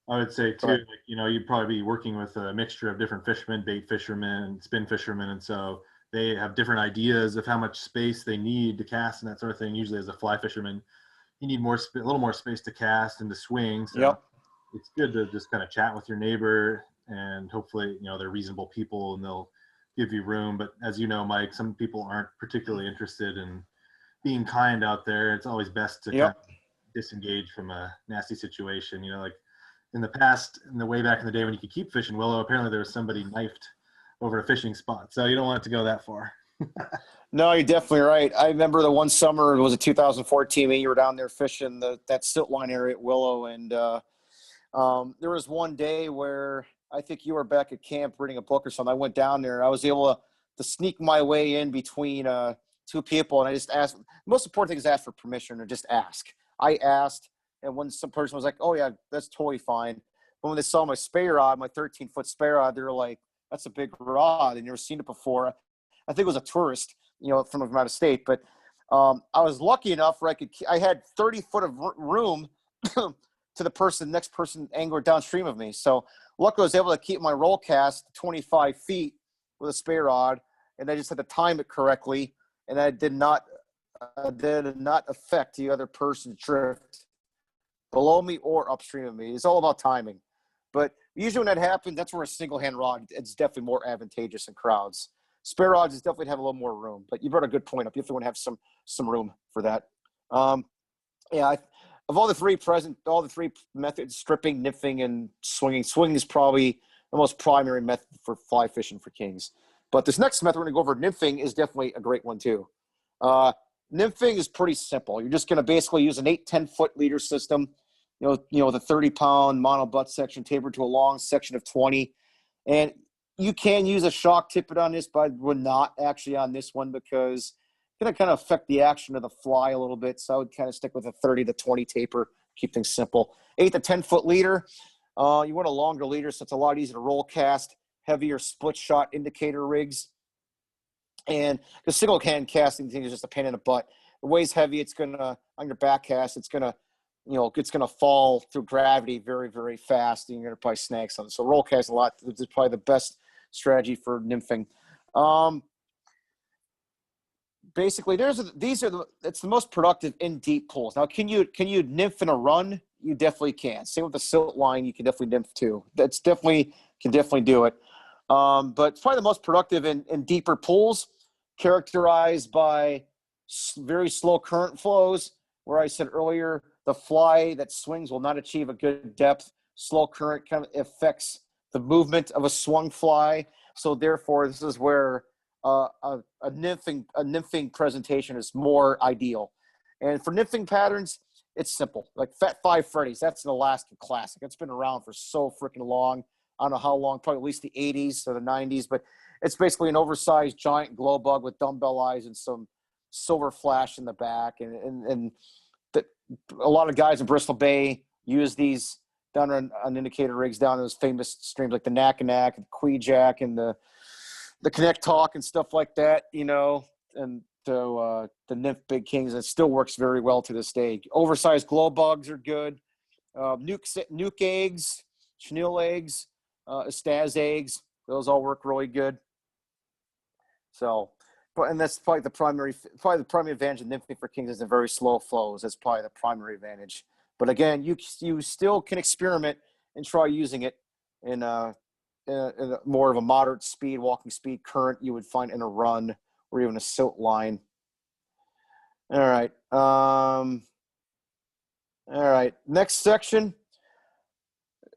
I would say too, you'd probably be working with a mixture of different fishermen, bait fishermen, spin fishermen. And so they have different ideas of how much space they need to cast and that sort of thing. Usually as a fly fisherman, you need a little more space to cast and to swing. So it's good to just kind of chat with your neighbor, and hopefully, they're reasonable people and they'll give you room. But as you know, Mike, some people aren't particularly interested in being kind out there. It's always best to kind of disengage from a nasty situation. Like in the past, in the way back in the day when you could keep fishing willow, apparently there was somebody knifed over a fishing spot. So you don't want it to go that far. No, you're definitely right. I remember the one summer, it was a 2014, and you were down there fishing that Silt-line area at Willow. And there was one day where I think you were back at camp reading a book or something. I went down there. I was able to sneak my way in between two people, and I just asked. The most important thing is ask for permission, or just ask. I asked, and when some person was like, "Oh yeah, that's totally fine," but when they saw my Spey rod, my 13-foot Spey rod, they were like, "That's a big rod. They've never seen it before." I think it was a tourist, from out of state, but I was lucky enough where I had 30 foot of room to the next person angler downstream of me. So luckily I was able to keep my roll cast 25 feet with a Spey rod, and I just had to time it correctly, and I did not affect the other person's drift below me or upstream of me. It's all about timing. But usually when that happens, that's where a single hand rod, it's definitely more advantageous in crowds. Spare rods is definitely have a little more room, but you brought a good point up. You definitely want to have some room for that. Of all the three methods, stripping, nymphing, and swinging is probably the most primary method for fly fishing for kings. But this next method we're going to go over, nymphing, is definitely a great one too. Nymphing is pretty simple. You're just going to basically use an 8-10 foot leader system, with a 30-pound mono butt section tapered to a long section of 20, and you can use a Shock-tippet on this, but I would not actually on this one because it's going to kind of affect the action of the fly a little bit. So I would kind of stick with a 30 to 20 taper, keep things simple. 8 to 10 foot leader. You want a longer leader, so it's a lot easier to roll cast, heavier split shot indicator rigs. And the single hand casting thing is just a pain in the butt. It weighs heavy. It's going to, on your back cast, it's going to fall through gravity very, very fast, and you're going to probably snag something. So roll cast a lot is probably the best strategy for nymphing. Basically, it's the most productive in deep pools. Now, can you nymph in a run? You definitely can. Same with the Silt-line, you can definitely nymph too. Can definitely do it. But it's probably the most productive in deeper pools, characterized by very slow current flows. Where I said earlier, the fly that swings will not achieve a good depth. Slow current kind of affects the movement of a swung fly. So therefore, this is where a nymphing presentation is more ideal. And for nymphing patterns, it's simple. Like Fat Five Freddy's, that's an Alaskan classic. It's been around for so freaking long. I don't know how long, probably at least the 80s or the 90s, but it's basically an oversized giant glow bug with dumbbell eyes and some silver flash in the back. And a lot of guys in Bristol Bay use these down on indicator rigs down in those famous streams like the Nakanack and Queejack and the Connect Talk and stuff like that, and the nymph big kings. It still works very well to this day. Oversized glow bugs are good. Nuke eggs, chenille eggs, Estaz eggs, those all work really good. So, and that's probably the primary advantage of nymphing for kings is the very slow flows. That's probably the primary advantage. But again, you still can experiment and try using it in a more of a moderate speed, walking speed current you would find in a run or even a Silt-line. All right. All right. Next section.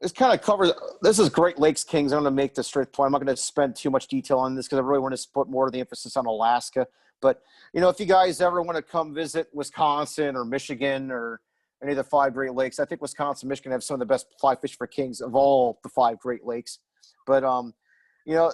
This kind of covers, this is Great Lakes Kings. I'm going to make the straight point. I'm not going to spend too much detail on this because I really want to put more of the emphasis on Alaska. But, you know, if you guys ever want to come visit Wisconsin or Michigan or any of the 5 Great Lakes, I think Wisconsin and Michigan have some of the best fly fish for kings of all the 5 Great Lakes. But, you know,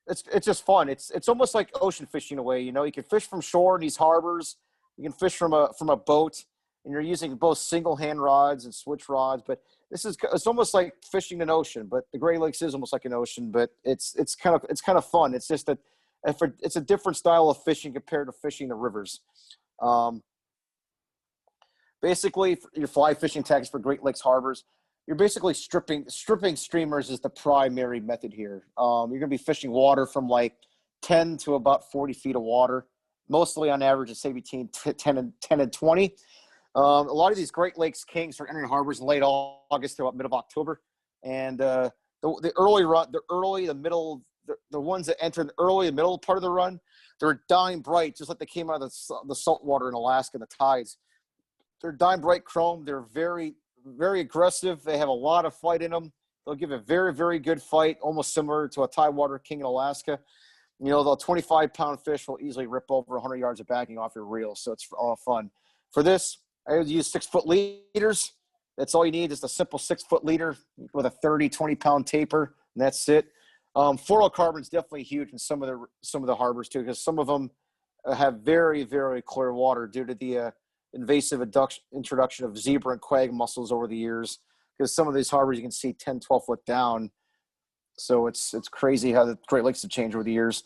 it's just fun. It's almost like ocean fishing in a way. You know, you can fish from shore in these harbors. You can fish from a boat, and you're using both single hand rods and switch rods. But it's almost like fishing an ocean. But the Great Lakes is almost like an ocean. But it's kind of fun. It's just that it's a different style of fishing compared to fishing the rivers. Basically, your fly fishing tactics for Great Lakes harbors, you're basically stripping streamers is the primary method here. You're going to be fishing water from like 10 to about 40 feet of water. Mostly on average, it's say between 10 and 20. A lot of these Great Lakes kings are entering harbors in late August to about mid of October. And the early run, the middle, the ones that enter the early and middle part of the run, they're dying bright, just like they came out of the salt water in Alaska, the tides. They're dying bright chrome. They're very, very aggressive. They have a lot of fight in them. They'll give a very, very good fight, almost similar to a tidewater king in Alaska. You know, the 25-pound fish will easily rip over 100 yards of backing off your reel, so it's all fun. For this, I would use 6-foot leaders. That's all you need is a simple 6-foot leader with a 30, 20-pound taper, and that's it. Fluorocarbon is definitely huge in some of the harbors too, because some of them have very, very clear water due to the invasive introduction of zebra and quag mussels over the years, because some of these harbors you can see 10, 12 foot down. So it's crazy how the Great Lakes have changed over the years.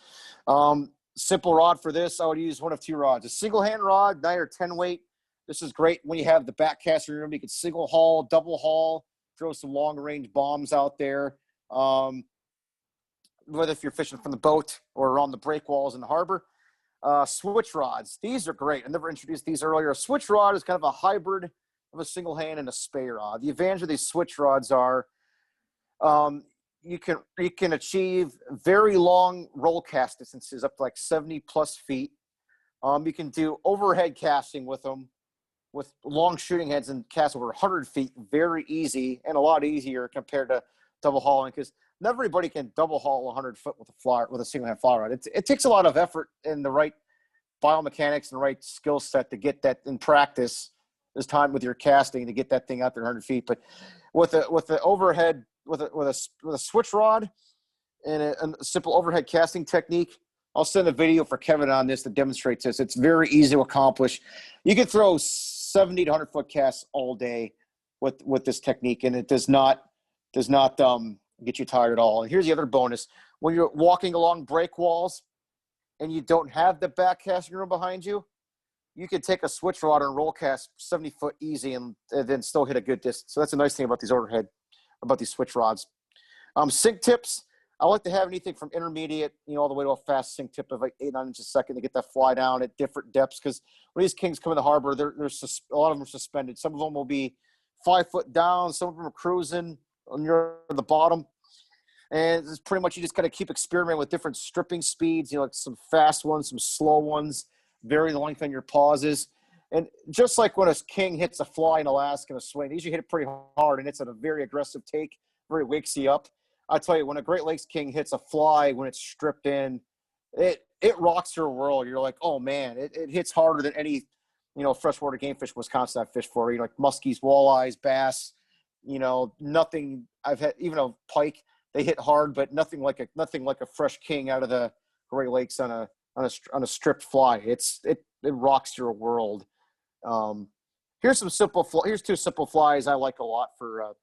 Simple rod for this, I would use one of 2 rods. A single hand rod, 9 or 10 weight. This is great when you have the back cast in your room. You can single haul, double haul, throw some long range bombs out there. Whether if you're fishing from the boat or on the breakwalls in the harbor. Switch rods. These are great. I never introduced these earlier. A switch rod is kind of a hybrid of a single hand and a Spey rod. The advantage of these switch rods are you can achieve very long roll cast distances up to like 70 plus feet. You can do overhead casting with them with long shooting heads and cast over 100 feet very easy and a lot easier compared to double hauling, because not everybody can double haul 100 foot with a single hand fly rod. It takes a lot of effort and the right biomechanics and the right skill set to get that in practice this time with your casting to get that thing out there 100 feet. But with the overhead, with a switch rod and a simple overhead casting technique, I'll send a video for Kevin on this that demonstrates this. It's very easy to accomplish. You can throw 70 to 100 foot casts all day with this technique, and it does not get you tired at all. And here's the other bonus. When you're walking along break walls and you don't have the back casting room behind you, you can take a switch rod and roll cast 70 foot easy and then still hit a good distance. So that's a nice thing about these switch rods. Sink tips, I like to have anything from intermediate, all the way to a fast sink tip of like 8-9 inches a second to get that fly down at different depths. Because when these kings come in the harbor, there's a lot of them are suspended. Some of them will be 5 foot down. Some of them are cruising near the bottom. And it's pretty much, you just got to keep experimenting with different stripping speeds, like some fast ones, some slow ones, vary the length on your pauses. And just like when a king hits a fly in Alaska in a swing, they usually hit it pretty hard, and it's at a very aggressive take, very wakes you up. I tell you, when a Great Lakes king hits a fly, when it's stripped in, it rocks your world. You're like, oh man, it hits harder than any, freshwater game fish Wisconsin I've fished for. Like muskies, walleyes, bass, nothing. I've had even a pike. They hit hard, but nothing like a fresh king out of the Great Lakes on a stripped fly. It rocks your world. Here's 2 simple flies I like a lot for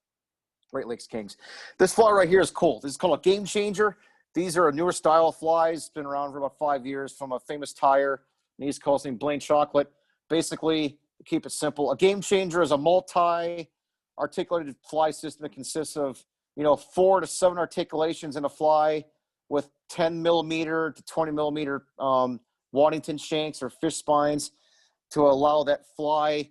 Great Lakes kings. This fly right here is cool. This is called a Game Changer. These are a newer style of flies. Been around for about 5 years from a famous tyer in the East Coast named Blaine Chocolate. Basically, to keep it simple, a Game Changer is a multi-articulated fly system that consists of 4 to 7 articulations in a fly with 10 millimeter to 20 millimeter Waddington shanks or fish spines to allow that fly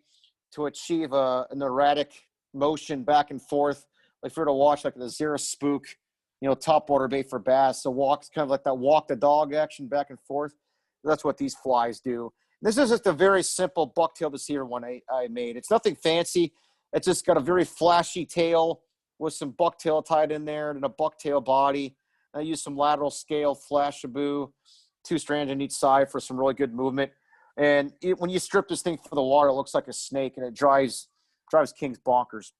to achieve an erratic motion back and forth. Like if you were to watch like the Zero Spook, topwater bait for bass, so walks kind of like that walk the dog action back and forth. That's what these flies do. This is just a very simple bucktail deceiver one I made. It's nothing fancy. It's just got a very flashy tail with some bucktail tied in there and a bucktail body. I use some lateral scale flash shaboo 2 strands on each side for some really good movement. And when you strip this thing from the water, it looks like a snake, and it drives kings bonkers.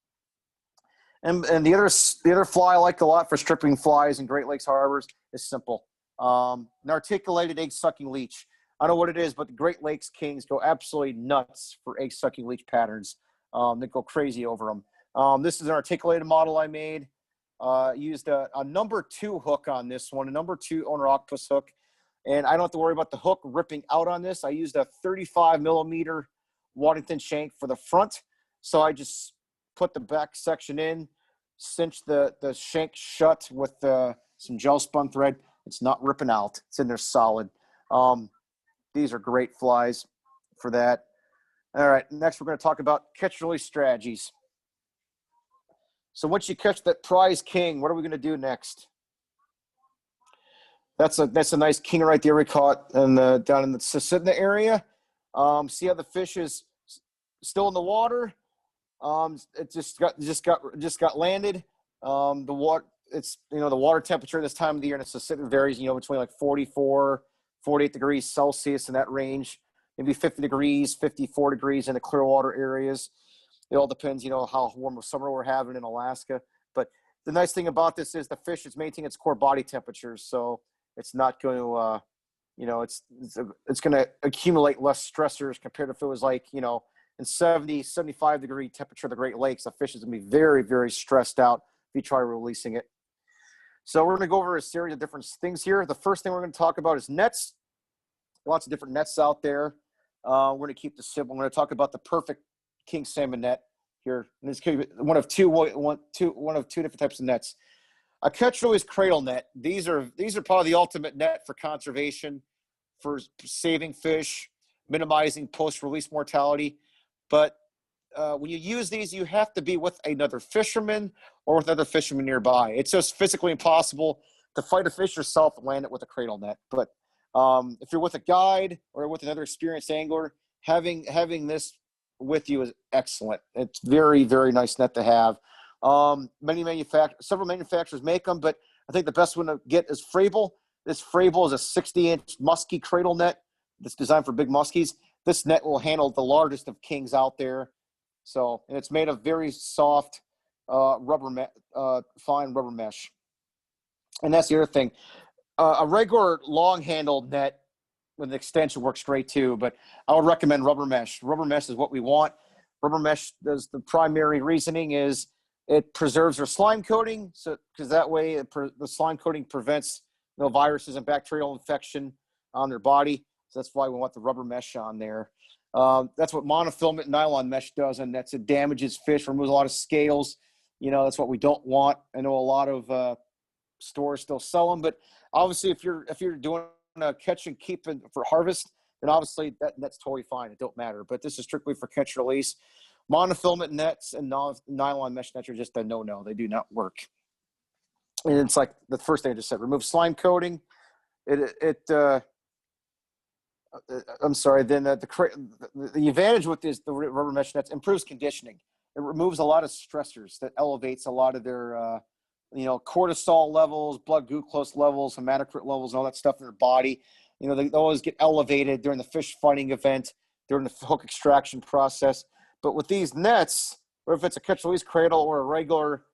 And the other fly I like a lot for stripping flies in Great Lakes harbors is simple. An articulated egg-sucking leech. I don't know what it is, but the Great Lakes kings go absolutely nuts for egg-sucking leech patterns. They go crazy over them. This is an articulated model I made. Used a number 2 hook on this one, a number 2 owner octopus hook. And I don't have to worry about the hook ripping out on this. I used a 35 millimeter Waddington shank for the front. So I just put the back section in, cinch the shank shut with some gel spun thread. It's not ripping out. It's in there solid. These are great flies for that. All right, next we're going to talk about catch and release strategies. So once you catch that prize king, what are we going to do next? That's a nice king right there we caught down in the Susitna area. See how the fish is still in the water? It just got landed. The water temperature this time of the year in the Susitna varies, between like 44, 48 degrees Celsius in that range, maybe 50 degrees, 54 degrees in the clear water areas. It all depends, how warm of summer we're having in Alaska. But the nice thing about this is the fish is maintaining its core body temperature, so it's not going to, it's going to accumulate less stressors compared to if it was like, in 70, 75 degree temperature of the Great Lakes. The fish is going to be very, very stressed out if you try releasing it. So we're going to go over a series of different things here. The first thing we're going to talk about is nets. Lots of different nets out there. We're going to keep this simple. We're going to talk about the perfect king salmon net here. And this could be one of two different types of nets. A catch and release cradle net. These are probably the ultimate net for conservation, for saving fish, minimizing post-release mortality. But when you use these, you have to be with another fisherman or with other fishermen nearby. It's just physically impossible to fight a fish yourself and land it with a cradle net. But if you're with a guide or with another experienced angler, having this with you is excellent. It's very, very nice net to have. Several manufacturers make them, but I think the best one to get is Frable. This Frable is a 60-inch muskie cradle net that's designed for big muskies. This net will handle the largest of kings out there. So, and it's made of very soft fine rubber mesh. And that's the other thing. A regular long-handled net with an extension works great too, but I would recommend rubber mesh. Rubber mesh is what we want. Rubber mesh does the primary reasoning is it preserves their slime coating, so because that way the slime coating prevents viruses and bacterial infection on their body. So that's why we want the rubber mesh on there. That's what monofilament nylon mesh does, and it damages fish, removes a lot of scales. That's what we don't want. I know a lot of stores still sell them, but obviously if you're doing a catch and keep for harvest, then obviously that's totally fine. It don't matter. But this is strictly for catch and release. Monofilament nets and nylon mesh nets are just a no-no. They do not work. And it's like the first thing I just said, remove slime coating. I'm sorry. Then the advantage with the rubber mesh nets improves conditioning. It removes a lot of stressors that elevates a lot of their cortisol levels, blood glucose levels, hematocrit levels, and all that stuff in their body. They always get elevated during the fish fighting event, during the hook extraction process. But with these nets, or if it's a catch and release cradle or a regular,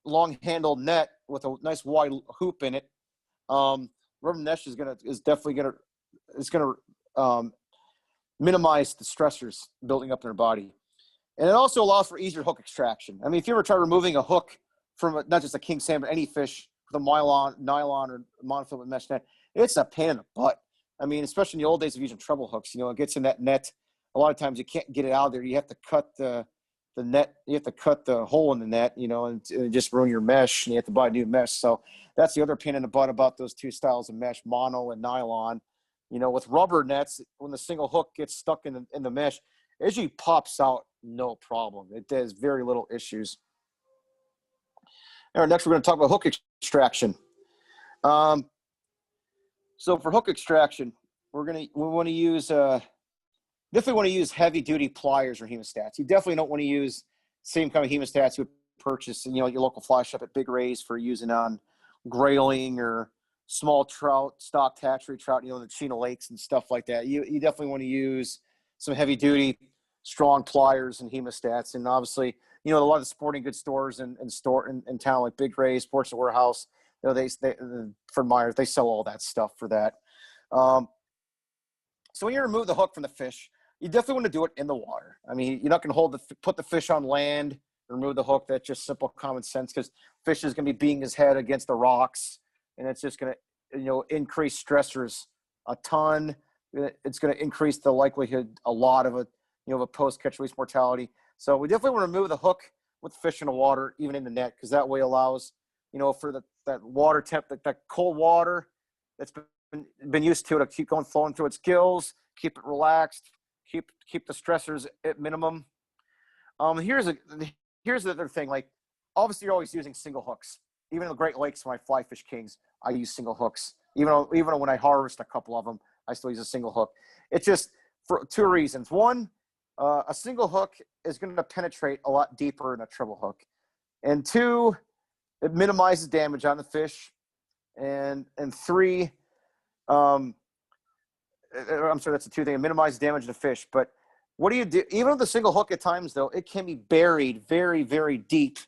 long handled net with a nice wide hoop in it, rubber mesh is definitely gonna minimize the stressors building up in their body, and it also allows for easier hook extraction. I mean, if you ever try removing a hook from not just a king salmon, but any fish with a nylon or monofilament mesh net, it's a pain in the butt. I mean, especially in the old days of using treble hooks, it gets in that net. A lot of times you can't get it out of there. You have to cut the net. You have to cut the hole in the net, and just ruin your mesh, and you have to buy a new mesh. So that's the other pain in the butt about those two styles of mesh, mono and nylon. With rubber nets, when the single hook gets stuck in the mesh, it usually pops out no problem. It does very little issues. All right, next we're going to talk about hook extraction. So for hook extraction, we want to use definitely want to use heavy duty pliers or hemostats. You definitely don't want to use same kind of hemostats you would purchase in your local fly shop at Big Ray's for using on grayling or small trout, stocked hatchery trout, the Chino lakes and stuff like that. You definitely want to use some heavy duty, strong pliers and hemostats. And obviously, a lot of the sporting goods stores and store in town, like Big Ray's, Sports Warehouse, they for Myers, they sell all that stuff for that. So when you remove the hook from the fish, you definitely want to do it in the water. I mean, you're not going to put the fish on land, remove the hook. That's just simple common sense, because fish is going to be beating his head against the rocks, and it's just going to, increase stressors a ton. It's going to increase the likelihood a lot of a post-catch release mortality. So we definitely want to remove the hook with fish in the water, even in the net, because that way allows, for that water temp, that cold water that's been used to keep flowing through its gills, keep it relaxed, keep the stressors at minimum. Here's the other thing. Like, obviously, you're always using single hooks. Even in the Great Lakes, when I fly fish kings, I use single hooks. Even when I harvest a couple of them, I still use a single hook. It's just for two reasons. One, a single hook is going to penetrate a lot deeper than a treble hook. And two, it minimizes damage on the fish. And three, I'm sorry, that's the two things. It minimizes damage to the fish. But what do you do? Even with the single hook at times, though, it can be buried very, very deep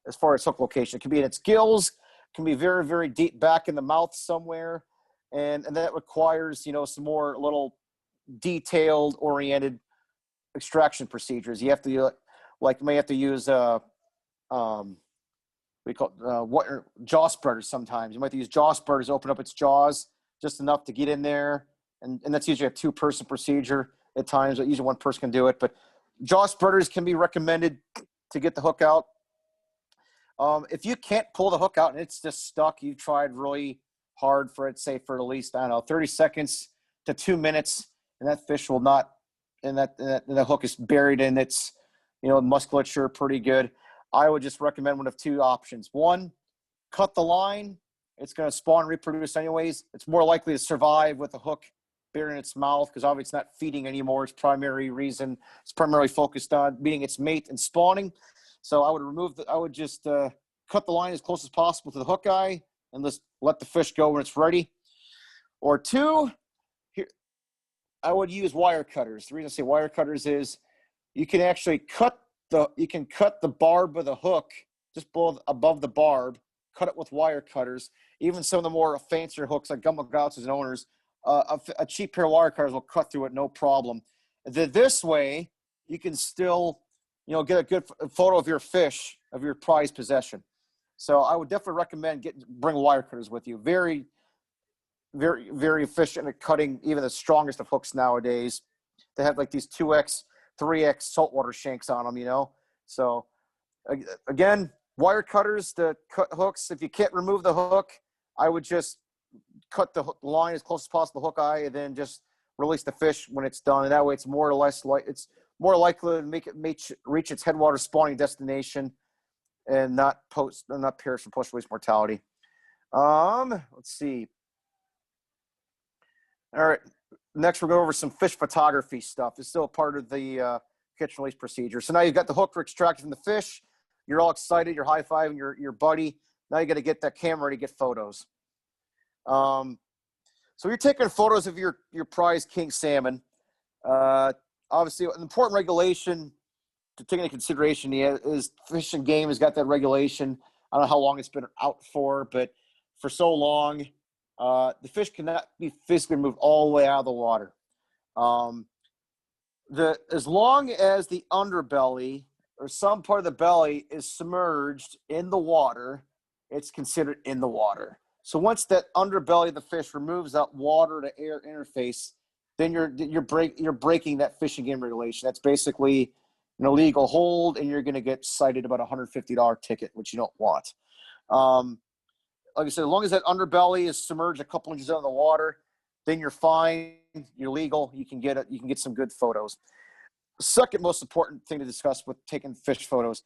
as far as hook location. It can be in its gills, it can be very, very deep back in the mouth somewhere. And that requires, some more little detailed oriented extraction procedures. You have to, you may have to use, we call jaw spreaders sometimes. You might have to use jaw spreaders to open up its jaws just enough to get in there. And that's usually a two-person procedure at times, but usually one person can do it. But jaw spreaders can be recommended to get the hook out. If you can't pull the hook out and it's just stuck, you've tried really hard for it, say for at least, 30 seconds to 2 minutes, and that fish will not, and the hook is buried in its, musculature pretty good. I would just recommend one of two options. One, cut the line. It's going to spawn and reproduce anyways. It's more likely to survive with the hook buried in its mouth, because obviously it's not feeding anymore. It's primarily focused on meeting its mate and spawning. So I would just cut the line as close as possible to the hook eye and just let the fish go when it's ready. Or two, I would use wire cutters. The reason I say wire cutters is you can actually cut the barb of the hook just above the barb, cut it with wire cutters. Even some of the more fancier hooks like Gumball Gouts and owners, a cheap pair of wire cutters will cut through it no problem. This way, you can still, get a good photo of your fish, of your prized possession. So I would definitely recommend bring wire cutters with you. Very, very, very efficient at cutting even the strongest of hooks nowadays. They have like these 2X, 3X saltwater shanks on them, So again, wire cutters to cut hooks. If you can't remove the hook, I would just cut the line as close as possible to the hook eye, and then just release the fish when it's done. And that way, it's more likely to reach its headwater spawning destination and not perish from post-release mortality. Let's see. All right. Next, we're going over some fish photography stuff. It's still part of the catch and release procedure. So now you've got the hook extracted from the fish. You're all excited. You're high-fiving your buddy. Now you got to get that camera to get photos. So you're taking photos of your prized king salmon. Obviously, an important regulation to take into consideration is Fish and Game has got that regulation. I don't know how long it's been out for, but for so long, the fish cannot be physically removed all the way out of the water. As long as the underbelly or some part of the belly is submerged in the water, it's considered in the water. So once that underbelly of the fish removes that water to air interface, then you're breaking that Fish and Game regulation. That's basically an illegal hold, and you're going to get cited about a $150 ticket, which you don't want. Like I said, as long as that underbelly is submerged a couple inches out of the water, then you're fine. You're legal. You can get it. You can get some good photos. Second most important thing to discuss with taking fish photos,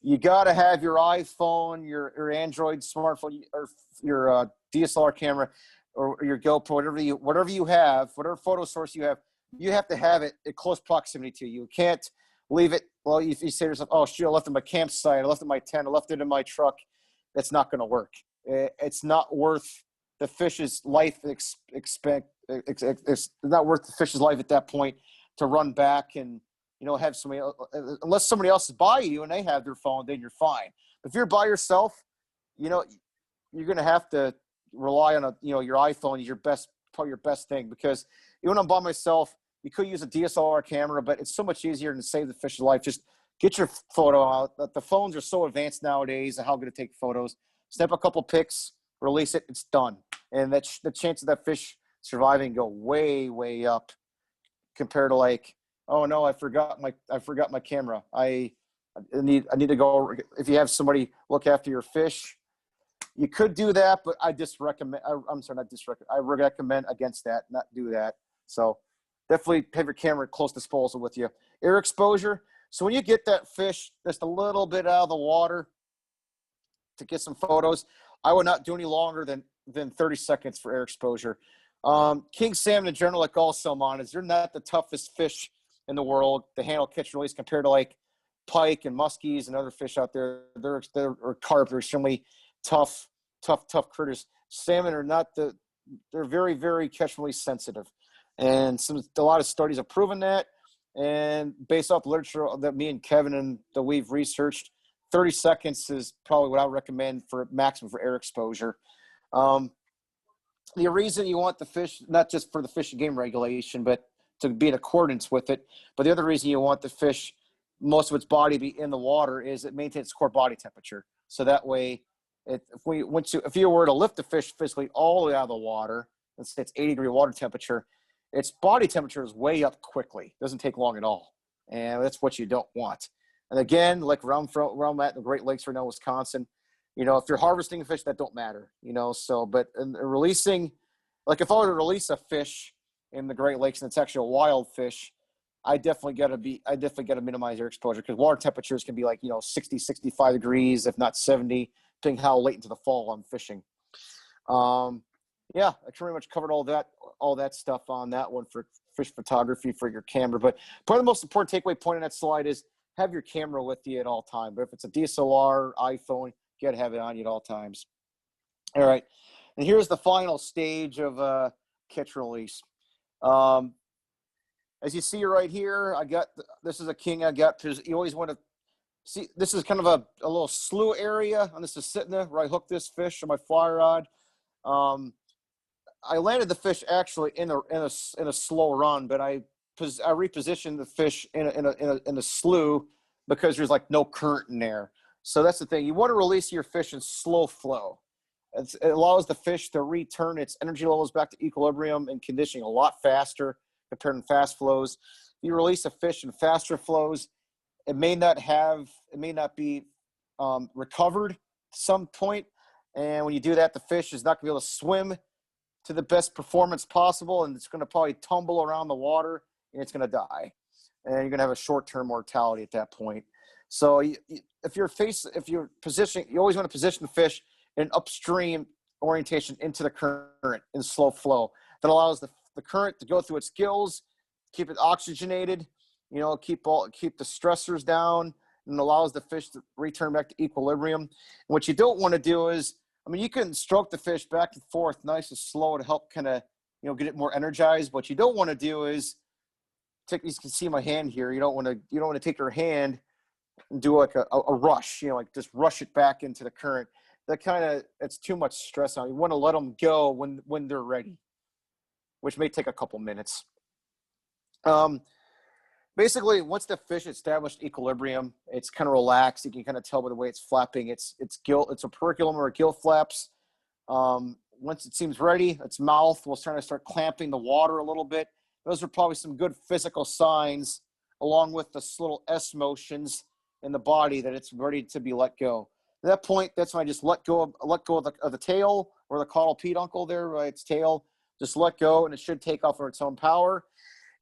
you got to have your iPhone, your Android smartphone, or your DSLR camera, or your GoPro, whatever you have, whatever photo source you have to have it at close proximity to you. You can't leave it. Well, if you say to yourself, "Oh, shoot, I left it in my campsite, I left it in my tent, I left it in my truck," that's not going to work. It's not worth the fish's life it's not worth the fish's life at that point to run back and, have somebody, unless somebody else is by you and they have their phone, then you're fine. But if you're by yourself, you're going to have to rely on your iPhone is probably your best thing, because even when I'm by myself, you could use a DSLR camera, but it's so much easier to save the fish's life. Just get your photo out. The phones are so advanced nowadays and how good to take photos. Snap a couple pics, release it, it's done. And that's the chance of that fish surviving go way, way up compared to like, oh no, I forgot my camera. I need to go. If you have somebody look after your fish, you could do that, but I recommend against that, not do that. So definitely have your camera at close disposal with you. Air exposure. So when you get that fish just a little bit out of the water to get some photos, I would not do any longer than 30 seconds for air exposure. King salmon in general, like all salmonids, they're not the toughest fish in the world to handle catch and release compared to like pike and muskies and other fish out there. Or carp, they're extremely tough critters. Salmon are not they're very, very catch and release sensitive. And a lot of studies have proven that. And based off literature that me and Kevin and that we've researched, 30 seconds is probably what I would recommend for maximum for air exposure. The reason you want the fish, not just for the Fish and Game regulation, but to be in accordance with it, but the other reason you want the fish, most of its body be in the water, is it maintains its core body temperature. So that way, if you were to lift the fish physically all the way out of the water, let's say it's 80-degree water temperature, its body temperature is way up quickly. It doesn't take long at all. And that's what you don't want. And again, like around at the Great Lakes right now, Wisconsin, if you're harvesting fish, that don't matter, but in releasing, like if I were to release a fish in the Great Lakes and it's actually a wild fish, I definitely got to minimize air exposure, because water temperatures can be like, 60, 65 degrees, if not 70, depending how late into the fall I'm fishing. I pretty much covered all that stuff on that one for fish photography for your camera. But probably the most important takeaway point on that slide is have your camera with you at all times. But if it's a DSLR, iPhone, you got to have it on you at all times. All right. And here's the final stage of catch and release. As you see right here, this is a king I got, because you always want to see, this is kind of a little slough area, and this is sitting there where I hooked this fish on my fly rod. I landed the fish actually in a slow run, but I repositioned the fish in a slough because there's like no current in there. So that's the thing. You want to release your fish in slow flow. It allows the fish to return its energy levels back to equilibrium and conditioning a lot faster compared to fast flows. If you release a fish in faster flows, it may not be recovered at some point. And when you do that, the fish is not going to be able to swim to the best performance possible, and it's going to probably tumble around the water, and it's going to die. And you're going to have a short-term mortality at that point. So if you're positioning, you always want to position the fish in upstream orientation into the current in slow flow. That allows the current to go through its gills, keep it oxygenated, keep the stressors down, and allows the fish to return back to equilibrium. And what you don't want to do is, you can stroke the fish back and forth nice and slow to help kind of, get it more energized. What you don't want to do is you can see my hand here. You don't want to take your hand and do like a rush, like just rush it back into the current. It's too much stress on you. You want to let them go when they're ready, which may take a couple minutes. Basically, once the fish established equilibrium, it's kind of relaxed. You can kind of tell by the way it's flapping. It's operculum or gill flaps. Once it seems ready, its mouth will start clamping the water a little bit. Those are probably some good physical signs, along with the little S motions in the body, that it's ready to be let go. At that point, that's when I just let go of the tail, or the caudal peduncle there, right? Its tail. Just let go, and it should take off of its own power.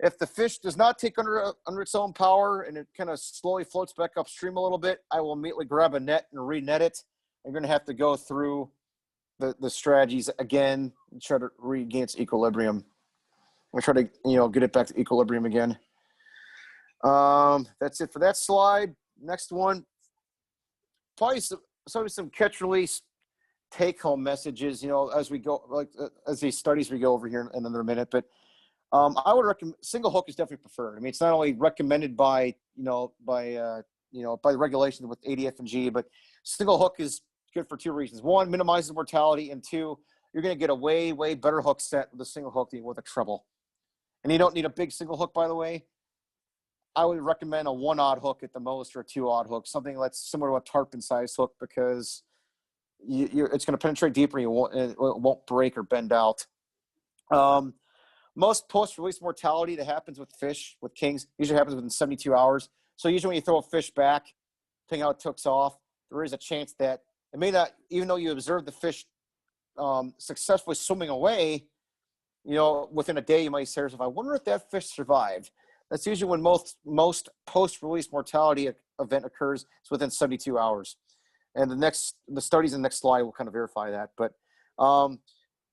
If the fish does not take under its own power and it kind of slowly floats back upstream a little bit, I will immediately grab a net and re-net it. I'm going to have to go through the strategies again and try to regain its equilibrium. I'm going to try to get it back to equilibrium again. That's it for that slide. Next one, probably some catch release take-home message is, as we go, as these studies we go over here in another minute, but I would recommend single hook is definitely preferred. I mean, it's not only recommended by the regulations with ADF and G, but single hook is good for two reasons. One, minimizes mortality, and two, you're going to get a way, way better hook set with a single hook than with a treble. And you don't need a big single hook, by the way. I would recommend a 1-odd hook at the most, or a 2-odd hook, something that's similar to a tarpon size hook, because it's going to penetrate deeper and it won't break or bend out. Most post-release mortality that happens with fish, with kings, usually happens within 72 hours. So usually when you throw a fish back, depending how it hooks off, there is a chance that it may not, even though you observe the fish successfully swimming away, within a day you might say, I wonder if that fish survived. That's usually when most post-release mortality event occurs. It's within 72 hours. And the studies in the next slide will kind of verify that. But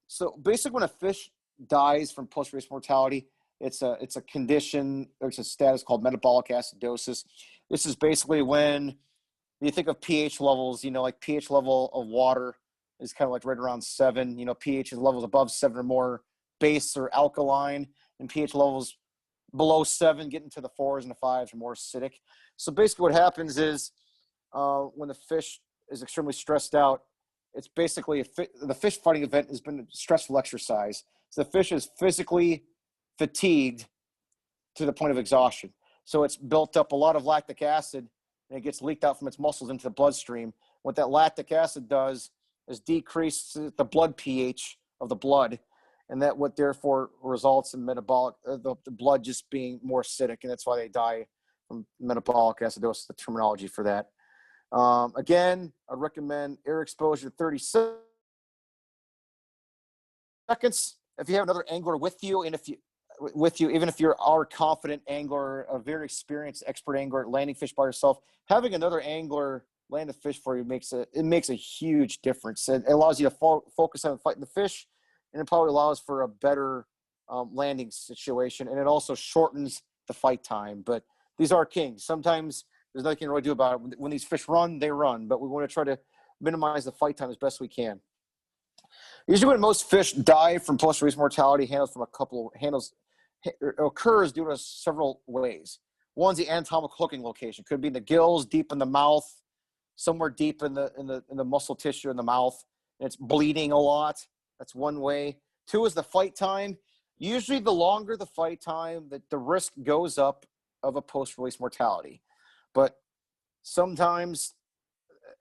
so basically when a fish dies from post-release mortality, it's a condition, there's a status called metabolic acidosis. This is basically when you think of pH levels, like pH level of water is kind of like right around 7, pH levels above 7 or more base or alkaline, and pH levels below 7 get into the 4s and the 5s are more acidic. So basically what happens is when the fish is extremely stressed out, it's basically the fish fighting event has been a stressful exercise. So the fish is physically fatigued to the point of exhaustion. So it's built up a lot of lactic acid, and it gets leaked out from its muscles into the bloodstream. What that lactic acid does is decrease the blood pH of the blood, and that what therefore results in metabolic, the blood just being more acidic, and that's why they die from metabolic acidosis, the terminology for that. Again, I'd recommend air exposure 30 seconds. If you have another angler with you, and even if you're our confident angler, a very experienced expert angler at landing fish by yourself, having another angler land a fish for you makes a huge difference. It allows you to focus on fighting the fish, and it probably allows for a better landing situation, and it also shortens the fight time. But these are kings. Sometimes there's nothing you can really do about it. When these fish run, they run, but we want to try to minimize the fight time as best we can. Usually when most fish die from post-release mortality, occurs due to several ways. One's the anatomical hooking location. Could be in the gills, deep in the mouth, somewhere deep in the muscle tissue in the mouth, and it's bleeding a lot. That's one way. Two is the fight time. Usually the longer the fight time, the risk goes up of a post-release mortality. But sometimes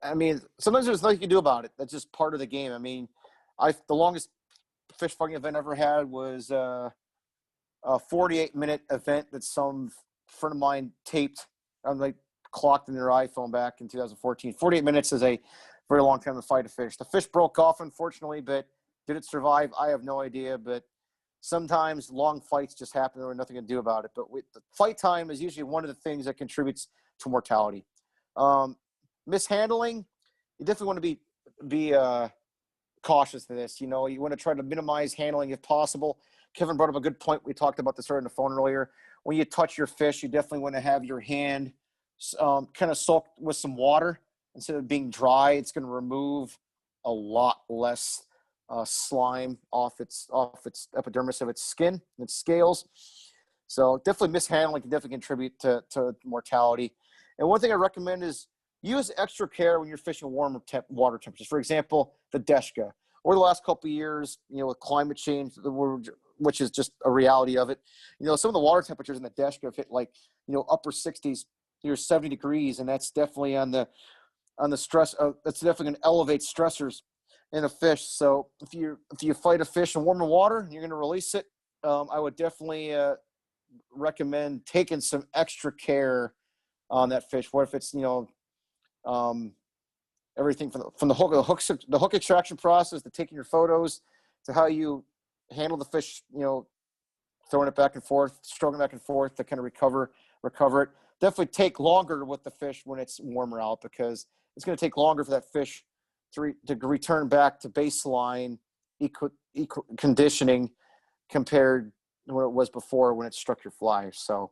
there's nothing you can do about it. That's just part of the game. I mean, the longest fish fucking event I ever had was a 48-minute event that some friend of mine taped. Clocked in their iPhone back in 2014. 48 minutes is a very long time to fight a fish. The fish broke off, unfortunately, but did it survive? I have no idea. But sometimes long fights just happen. There was nothing to do about it. But the fight time is usually one of the things that contributes to mortality. Mishandling, you definitely want to be cautious to this. You want to try to minimize handling if possible. Kevin brought up a good point. We talked about this on the phone earlier. When you touch your fish, you definitely want to have your hand kind of soaked with some water instead of being dry. It's going to remove a lot less slime off its epidermis of its skin, its scales. So definitely mishandling can definitely contribute to mortality. And one thing I recommend is use extra care when you're fishing warmer water temperatures. For example, the Deshka. Over the last couple of years, with climate change, which is just a reality of it, some of the water temperatures in the Deshka have hit upper 60s, 70 degrees, and that's definitely on the stress. That's definitely going to elevate stressors in a fish. So if you fight a fish in warmer water and you're going to release it, I would definitely recommend taking some extra care on that fish. What if it's everything from the hook extraction process to taking your photos to how you handle the fish, throwing it back and forth, stroking back and forth to kind of recover it. Definitely take longer with the fish when it's warmer out, because it's going to take longer for that fish to return back to baseline conditioning compared to what it was before when it struck your fly. So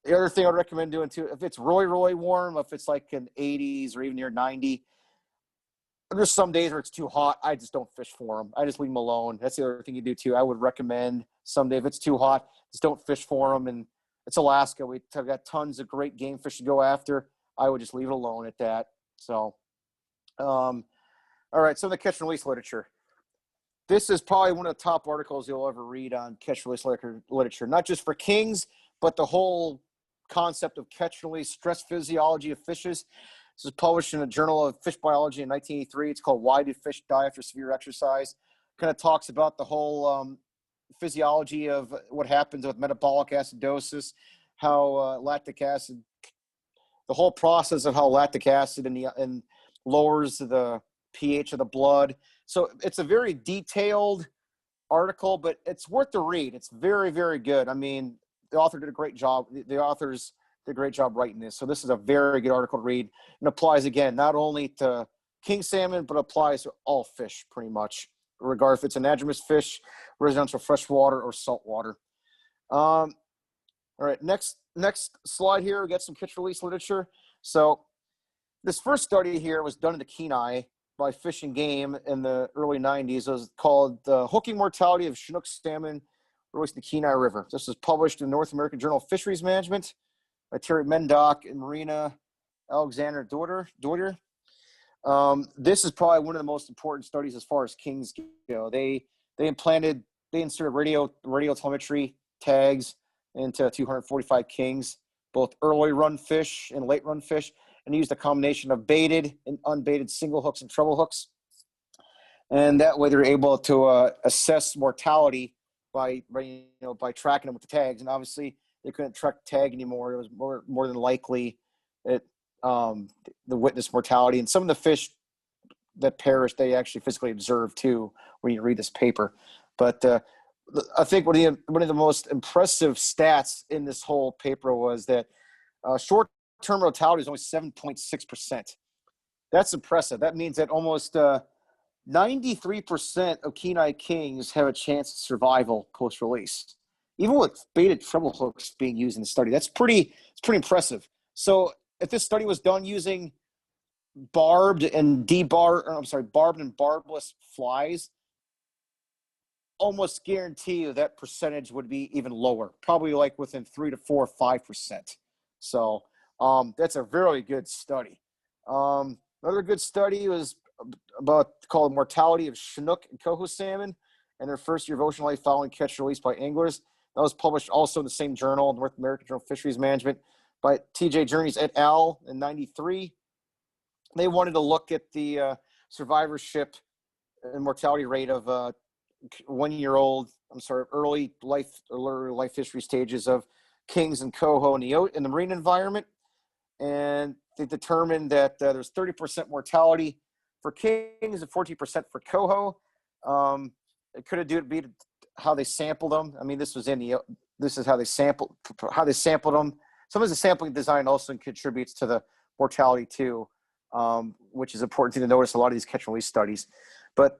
the other thing I'd recommend doing too, if it's really, really warm, if it's like in 80s or even near 90, there's some days where it's too hot. I just don't fish for them. I just leave them alone. That's the other thing you do too. I would recommend someday if it's too hot, just don't fish for them. And it's Alaska. We've got tons of great game fish to go after. I would just leave it alone at that. So, all right. So the catch and release literature. This is probably one of the top articles you'll ever read on catch and release literature, not just for kings, but the whole concept of catch and release, stress physiology of fishes. This is published in a Journal of Fish Biology in 1983. It's called Why Do Fish Die After Severe Exercise? Kind of talks about the whole physiology of what happens with metabolic acidosis, how lactic acid, the whole process of how lactic acid and lowers the pH of the blood. So it's a very detailed article, but it's worth the read. It's very, very good. I mean, the author did a great job. The authors did a great job writing this. So this is a very good article to read, and applies, again, not only to king salmon, but applies to all fish pretty much, regardless if it's an anadromous fish, residential freshwater, or saltwater. All right, next slide here, we got some catch release literature. So this first study here was done in the Kenai by Fish and Game in the early 90s. It was called The Hooking Mortality of Chinook Salmon Released in the Kenai River. This was published in the North American Journal of Fisheries Management by Terry Mendock and Marina Alexander Deuter. This is probably one of the most important studies as far as kings go. They inserted radio telemetry tags into 245 kings, both early run fish and late run fish, and used a combination of baited and unbaited single hooks and treble hooks. And that way they're able to assess mortality by tracking them with the tags. And obviously they couldn't track the tag anymore. It was more than likely that the witness mortality. And some of the fish that perished, they actually physically observed too when you read this paper. But I think one of the most impressive stats in this whole paper was that short-term mortality is only 7.6%. That's impressive. That means that almost 93% of Kenai kings have a chance of survival post-release, even with baited treble hooks being used in the study. It's pretty impressive. So if this study was done using barbed and barbless flies, almost guarantee you that percentage would be even lower, probably like within 3 to 4 or 5%. So that's a very good study. Another good study was called Mortality of Chinook and Coho Salmon and their first year of ocean life following catch release by anglers. That was published also in the same journal, North American Journal of Fisheries Management, by T.J. Journeys et al. In 93. They wanted to look at the survivorship and mortality rate of early life history stages of kings and coho in the marine environment. And they determined that there's 30% mortality for kings and 14% for coho. It could have be how they sampled them. I mean, this is how they sampled them. Sometimes the sampling design also contributes to the mortality too, which is important to notice a lot of these catch and release studies. But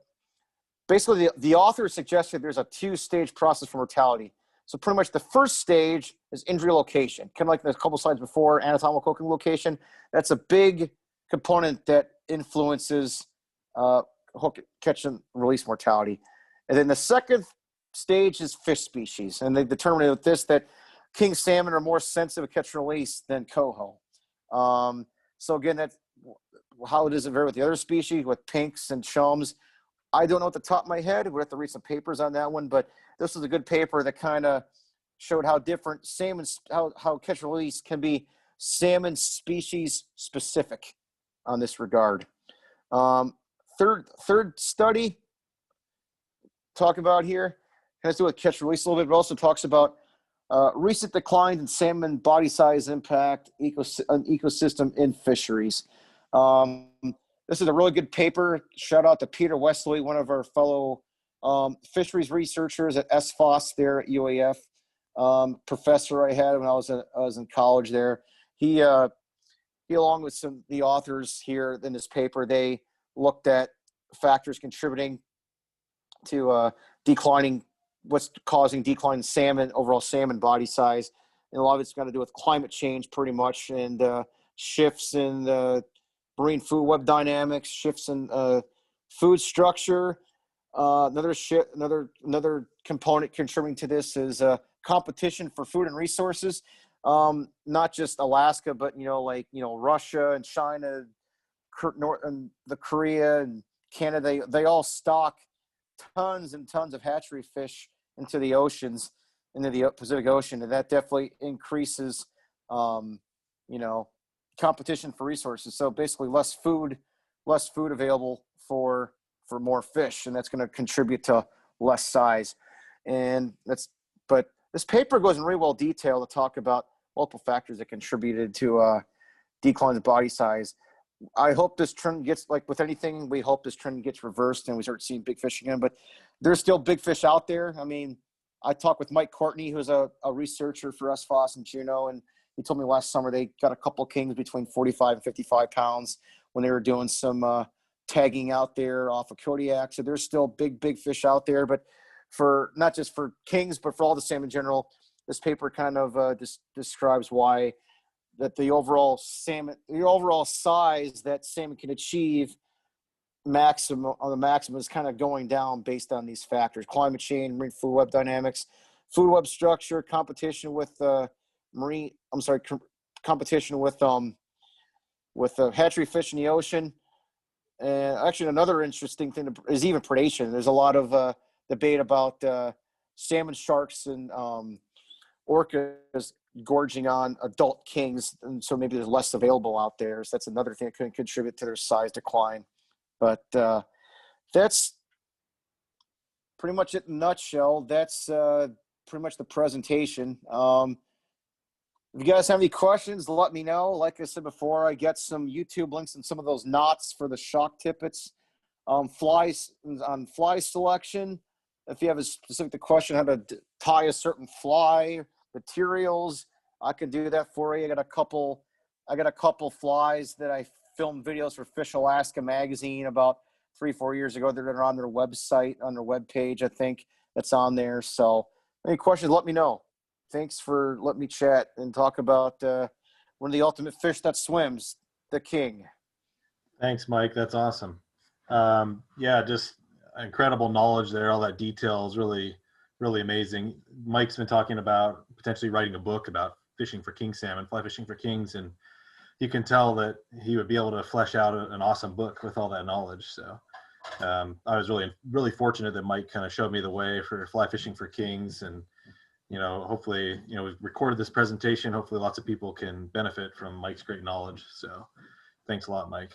basically, the author suggested there's a 2-stage process for mortality. So pretty much the first stage is injury location, kind of like the couple slides before, anatomical hooking location. That's a big component that influences hook, catch, and release mortality. And then the second stage is fish species. And they determined with this that king salmon are more sensitive to catch and release than coho. So again, that's how it is vary with the other species, with pinks and chums. I don't know at the top of my head. We'll have to read some papers on that one, but this was a good paper that kind of showed how different salmon, how catch and release can be salmon species specific on this regard. Third study talk about here has to do with catch and release a little bit, but also talks about recent declines in salmon body size impact on ecosystem in fisheries. This is a really good paper. Shout out to Peter Wesley, one of our fellow fisheries researchers at SFOS there at UAF. Professor I had when I was in college there. He along with the authors here in this paper, they looked at factors contributing to what's causing decline in salmon, overall salmon body size. And a lot of it's got to do with climate change pretty much, and shifts in the marine food web dynamics, shifts in food structure. Another component contributing to this is competition for food and resources. Not just Alaska, but Russia and China, and the Korea and Canada. They all stock tons and tons of hatchery fish into the oceans, into the Pacific Ocean, and that definitely increases, competition for resources. So basically, less food available for more fish, and that's going to contribute to less size. But this paper goes in really well detail to talk about multiple factors that contributed to decline in body size. I hope this trend gets, like with anything, we hope this trend gets reversed and we start seeing big fish again. But there's still big fish out there. I mean, I talked with Mike Courtney, who's a researcher for SFOS and Juneau, and he told me last summer they got a couple kings between 45 and 55 pounds when they were doing some tagging out there off of Kodiak. So there's still big fish out there, but for not just for kings, but for all the salmon in general, this paper kind of describes why that the overall size that salmon can achieve maximum is kind of going down based on these factors: climate change, marine food web dynamics, food web structure, competition with hatchery fish in the ocean. And actually, another interesting thing is even predation. There's a lot of debate about salmon, sharks, and orcas gorging on adult kings, and so maybe there's less available out there. So that's another thing that could contribute to their size decline. But that's pretty much it in a nutshell. That's pretty much the presentation. If you guys have any questions, let me know. Like I said before, I get some YouTube links and some of those knots for the Shock-tippets, flies on fly selection. If you have a specific question how to tie a certain fly, materials, I can do that for you. I got a couple flies that I filmed videos for Fish Alaska magazine about 3-4 years ago. They're on their website, on their webpage, I think that's on there. So any questions, let me know. Thanks for letting me chat and talk about one of the ultimate fish that swims, the king. Thanks, Mike. That's awesome. Yeah, just incredible knowledge there. All that detail is really, really amazing. Mike's been talking about potentially writing a book about fishing for king salmon, fly fishing for kings, and you can tell that he would be able to flesh out an awesome book with all that knowledge. So I was really, really fortunate that Mike kind of showed me the way for fly fishing for kings, and hopefully, we've recorded this presentation. Hopefully lots of people can benefit from Mike's great knowledge. So thanks a lot, Mike.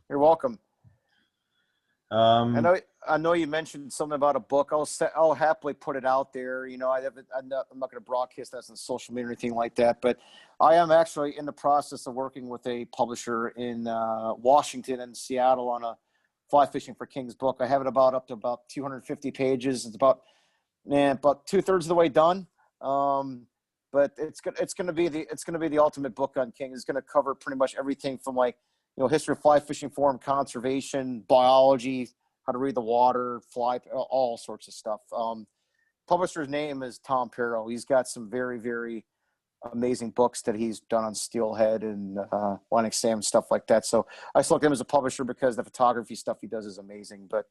You're welcome. I know you mentioned something about a book. I'll happily put it out there. I'm not going to broadcast that on social media or anything like that, but I am actually in the process of working with a publisher in Washington and Seattle on a fly fishing for kings book. I have it up to about 250 pages. It's about 2/3 of the way done. But it's going to be the ultimate book on king. It's going to cover pretty much everything from history of fly fishing, form, conservation, biology, how to read the water, fly, all sorts of stuff. Publisher's name is Tom Perro. He's got some very, very amazing books that he's done on steelhead and Atlantic salmon, stuff like that. So I select him as a publisher because the photography stuff he does is amazing. But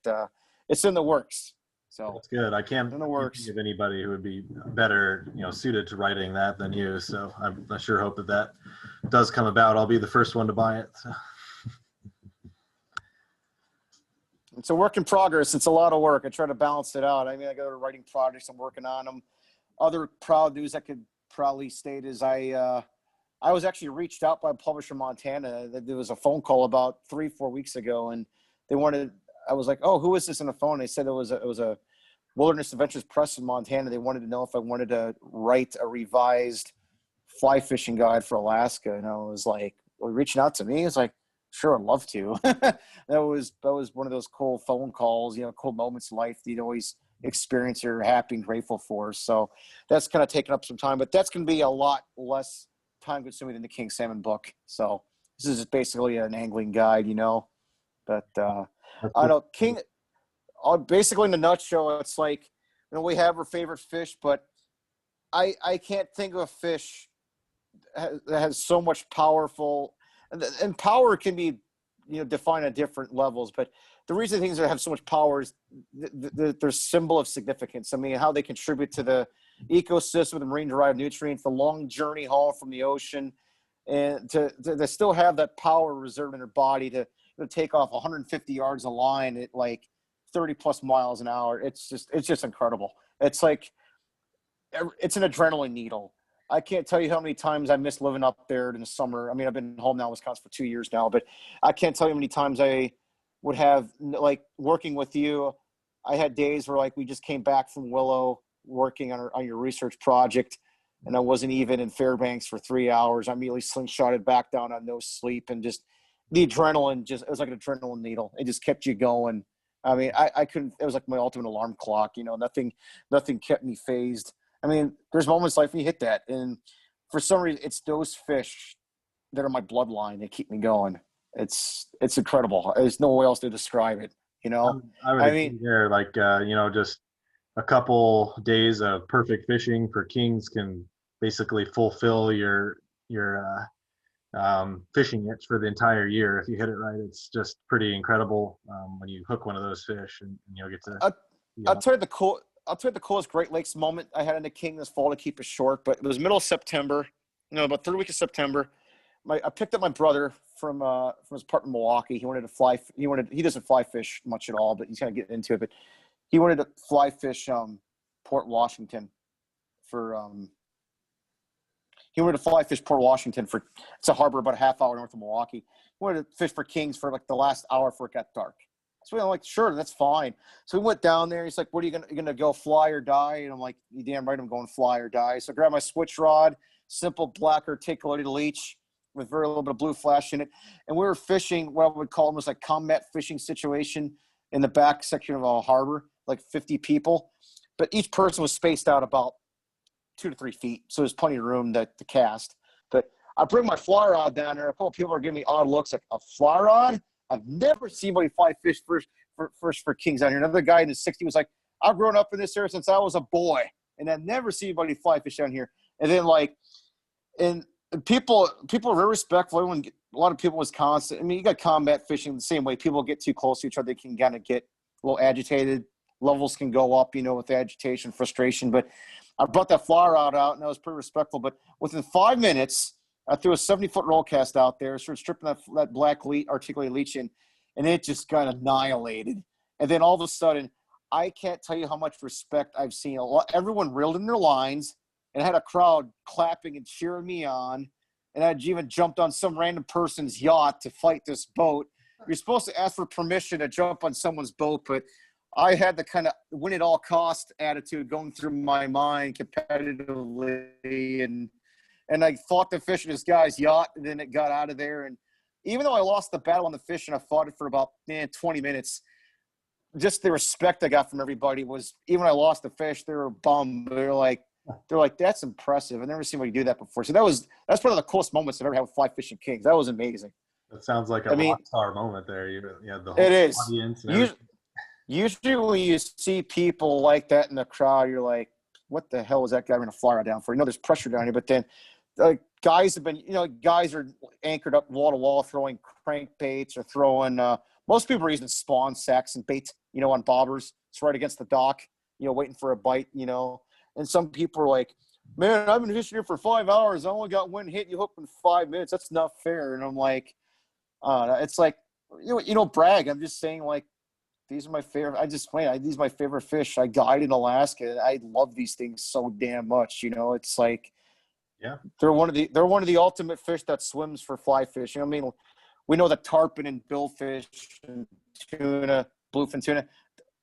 it's in the works. So that's good. I can't think of anybody who would be better, suited to writing that than you. So I sure hope that does come about. I'll be the first one to buy it. So. It's a work in progress. It's a lot of work. I try to balance it out. I mean, I got writing projects. I'm working on them. Other proud news I could probably state is I was actually reached out by a publisher in Montana. There was a phone call about 3-4 weeks ago, and I was like, oh, who is this on the phone? They said it was a Wilderness Adventures Press in Montana. They wanted to know if I wanted to write a revised fly fishing guide for Alaska. And I was like, well, reaching out to me? It's like, sure, I'd love to. that was one of those cool phone calls, cool moments in life that you'd always experience, you're happy and grateful for. So that's kind of taken up some time, but that's going to be a lot less time consuming than the King Salmon book. So this is basically an angling guide, but I know King, basically in a nutshell, it's like, we have our favorite fish, but I can't think of a fish that has so much powerful. and power can be, defined at different levels. But the reason things have so much power is their symbol of significance. I mean, how they contribute to the ecosystem, the marine-derived nutrients, the long journey haul from the ocean, and to still have that power reserved in their body to take off 150 yards of line at like 30 plus miles an hour. It's just incredible. It's like, it's an adrenaline needle. I can't tell you how many times I miss living up there in the summer. I mean, I've been home now in Wisconsin for 2 years now, but I can't tell you how many times I would have, like, working with you. I had days where, like, we just came back from Willow working on your research project, and I wasn't even in Fairbanks for 3 hours. I immediately slingshotted back down on no sleep, and just the adrenaline, it was like an adrenaline needle. It just kept you going. I mean, I couldn't, it was like my ultimate alarm clock, nothing kept me phased. I mean, there's moments like when you hit that, and for some reason, it's those fish that are my bloodline that keep me going. It's incredible. There's no way else to describe it. I would agree there. Like, just a couple days of perfect fishing for kings can basically fulfill your fishing itch for the entire year. If you hit it right, it's just pretty incredible when you hook one of those fish and get to. I'll tell you the coolest Great Lakes moment I had in the king this fall, to keep it short, but it was middle of September, about third week of September. I picked up my brother from his apartment in Milwaukee. He wanted to fly. He doesn't fly fish much at all, but he's kind of getting into it. But he wanted to fly fish Port Washington for it's a harbor about a half hour north of Milwaukee. He wanted to fish for kings for like the last hour before it got dark. So I'm like, sure, that's fine. So we went down there. He's like, what are you gonna go, fly or die? And I'm like, you damn right I'm going fly or die. So I grabbed my switch rod, simple black articulated leech with very little bit of blue flash in it. And we were fishing what I would call almost like combat fishing situation in the back section of a harbor, like 50 people. But each person was spaced out about 2 to 3 feet. So there's plenty of room to cast. But I bring my fly rod down there. A couple of people are giving me odd looks, like, a fly rod? I've never seen anybody fly fish first for kings out here. Another guy in his 60s was like, I've grown up in this area since I was a boy, and I've never seen anybody fly fish down here. And then, like, and people are very respectful. A lot of people in Wisconsin, I mean, you got combat fishing the same way. People get too close to each other, they can kind of get a little agitated. Levels can go up, with agitation, frustration. But I brought that fly rod out, and I was pretty respectful. But within 5 minutes, I threw a 70-foot roll cast out there, started stripping that black articulated leech in, and it just got annihilated. And then all of a sudden, I can't tell you how much respect I've seen. Everyone reeled in their lines, and I had a crowd clapping and cheering me on. And I even jumped on some random person's yacht to fight this boat. You're supposed to ask for permission to jump on someone's boat, but I had the kind of win at all cost attitude going through my mind competitively, and I fought the fish in this guy's yacht, and then it got out of there. And even though I lost the battle on the fish and I fought it for about 20 minutes, just the respect I got from everybody was, even when I lost the fish, they were bummed. They're like, that's impressive. I've never seen anybody do that before. So that's one of the coolest moments I've ever had with fly fishing kings. That was amazing. That sounds like a rock star moment there. You had the whole it is. Audience. And usually when you see people like that in the crowd, you're like, what the hell is that guy going to fly right down for? There's pressure down here, but then guys are anchored up wall to wall throwing crankbaits or throwing most people are using spawn sacks and baits, on bobbers. It's right against the dock, waiting for a bite, and some people are like, man, I've been fishing here for 5 hours. I only got one hit. You hooked in 5 minutes. That's not fair. And I'm like, it's like, brag. I'm just saying, like, these are my favorite. These are my favorite fish. I guide in Alaska, and I love these things so damn much. It's like, yeah, they're one of the ultimate fish that swims for fly fishing. I mean, we know that tarpon and billfish and tuna, bluefin tuna,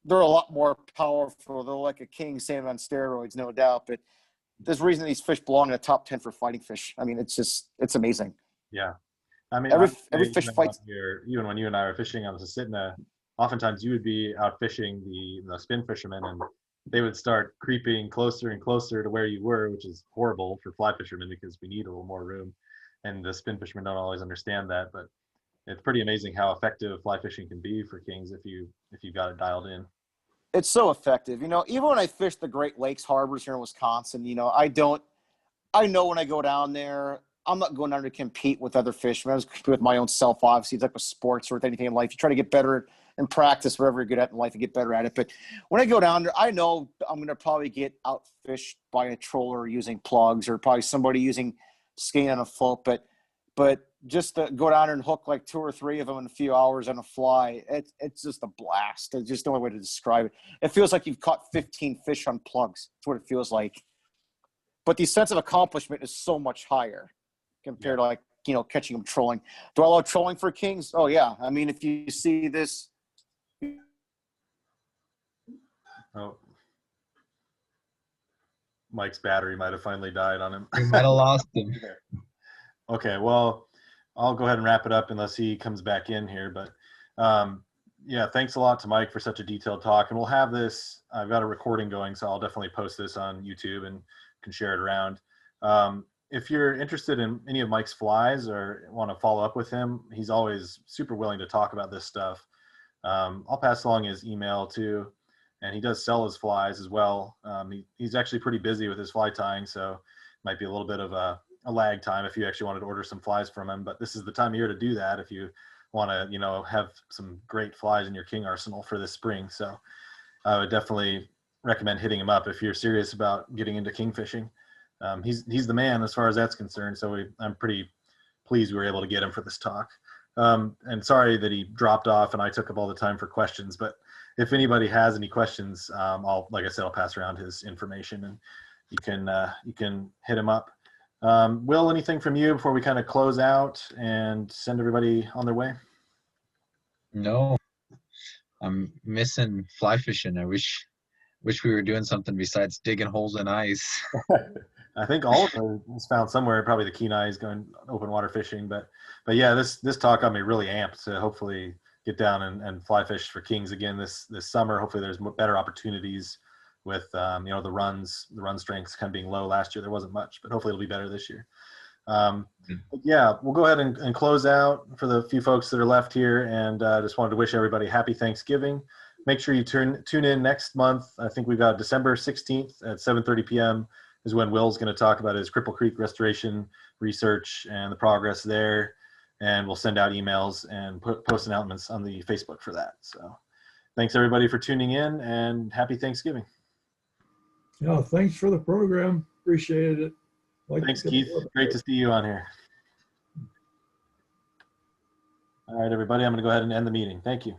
they're a lot more powerful. They're like a king salmon on steroids, no doubt. But there's a reason these fish belong in the top 10 for fighting fish. I mean, it's amazing. Yeah, I mean, every fish fights. Even when you and I were fishing on the Sitna, oftentimes you would be out fishing the spin fishermen, and they would start creeping closer and closer to where you were, which is horrible for fly fishermen because we need a little more room. And the spin fishermen don't always understand that, but it's pretty amazing how effective fly fishing can be for kings if you got it dialed in. It's so effective. Even when I fish the Great Lakes harbors here in Wisconsin, I know when I go down there, I'm not going down to compete with other fishermen. I was competing with my own self, obviously. It's like with sports or with anything in life. You try to get better and practice whatever you're good at in life and get better at it. But when I go down there, I know I'm going to probably get outfished by a troller using plugs or probably somebody using skein on a float. But just to go down there and hook like 2 or 3 of them in a few hours on a fly, it's just a blast. It's just the only way to describe it. It feels like you've caught 15 fish on plugs. That's what it feels like. But the sense of accomplishment is so much higher compared to, like, you know, catching them trolling. Do I love trolling for kings? Oh, yeah. I mean, if you see this. Oh, Mike's battery might have finally died on him. We might have lost him. Okay, well, I'll go ahead and wrap it up unless he comes back in here. But yeah, thanks a lot to Mike for such a detailed talk. And we'll have this, I've got a recording going, so I'll definitely post this on YouTube and can share it around. If you're interested in any of Mike's flies or want to follow up with him, he's always super willing to talk about this stuff. I'll pass along his email too. And he does sell his flies as well. He's actually pretty busy with his fly tying, so might be a little bit of a lag time if you actually wanted to order some flies from him. But this is the time of year to do that if you want to, you know, have some great flies in your king arsenal for this spring. So I would definitely recommend hitting him up if you're serious about getting into king fishing. He's the man as far as that's concerned. So I'm pretty pleased we were able to get him for this talk. And sorry that he dropped off and I took up all the time for questions, but if anybody has any questions, like I said, I'll pass around his information and you can hit him up. Will, anything from you before we kind of close out and send everybody on their way? No, I'm missing fly fishing. I wish we were doing something besides digging holes in ice. I think all of them was found somewhere. Probably the Kenai is going open water fishing, but yeah, this talk got me really amped to hopefully get down and fly fish for kings again this summer. Hopefully there's better opportunities with you know, the run strengths kind of being low last year. There wasn't much, but hopefully it'll be better this year. Yeah, we'll go ahead and close out for the few folks that are left here, and just wanted to wish everybody happy Thanksgiving. Make sure you tune in next month. I think we've got December 16th at 7:30 p.m. is when Will's going to talk about his Cripple Creek restoration research and the progress there. And we'll send out emails and post announcements on the Facebook for that. So thanks everybody for tuning in, and happy Thanksgiving. Yeah, thanks for the program. Appreciated it. Thanks, Keith. Great to see you on here. All right, everybody, I'm going to go ahead and end the meeting. Thank you.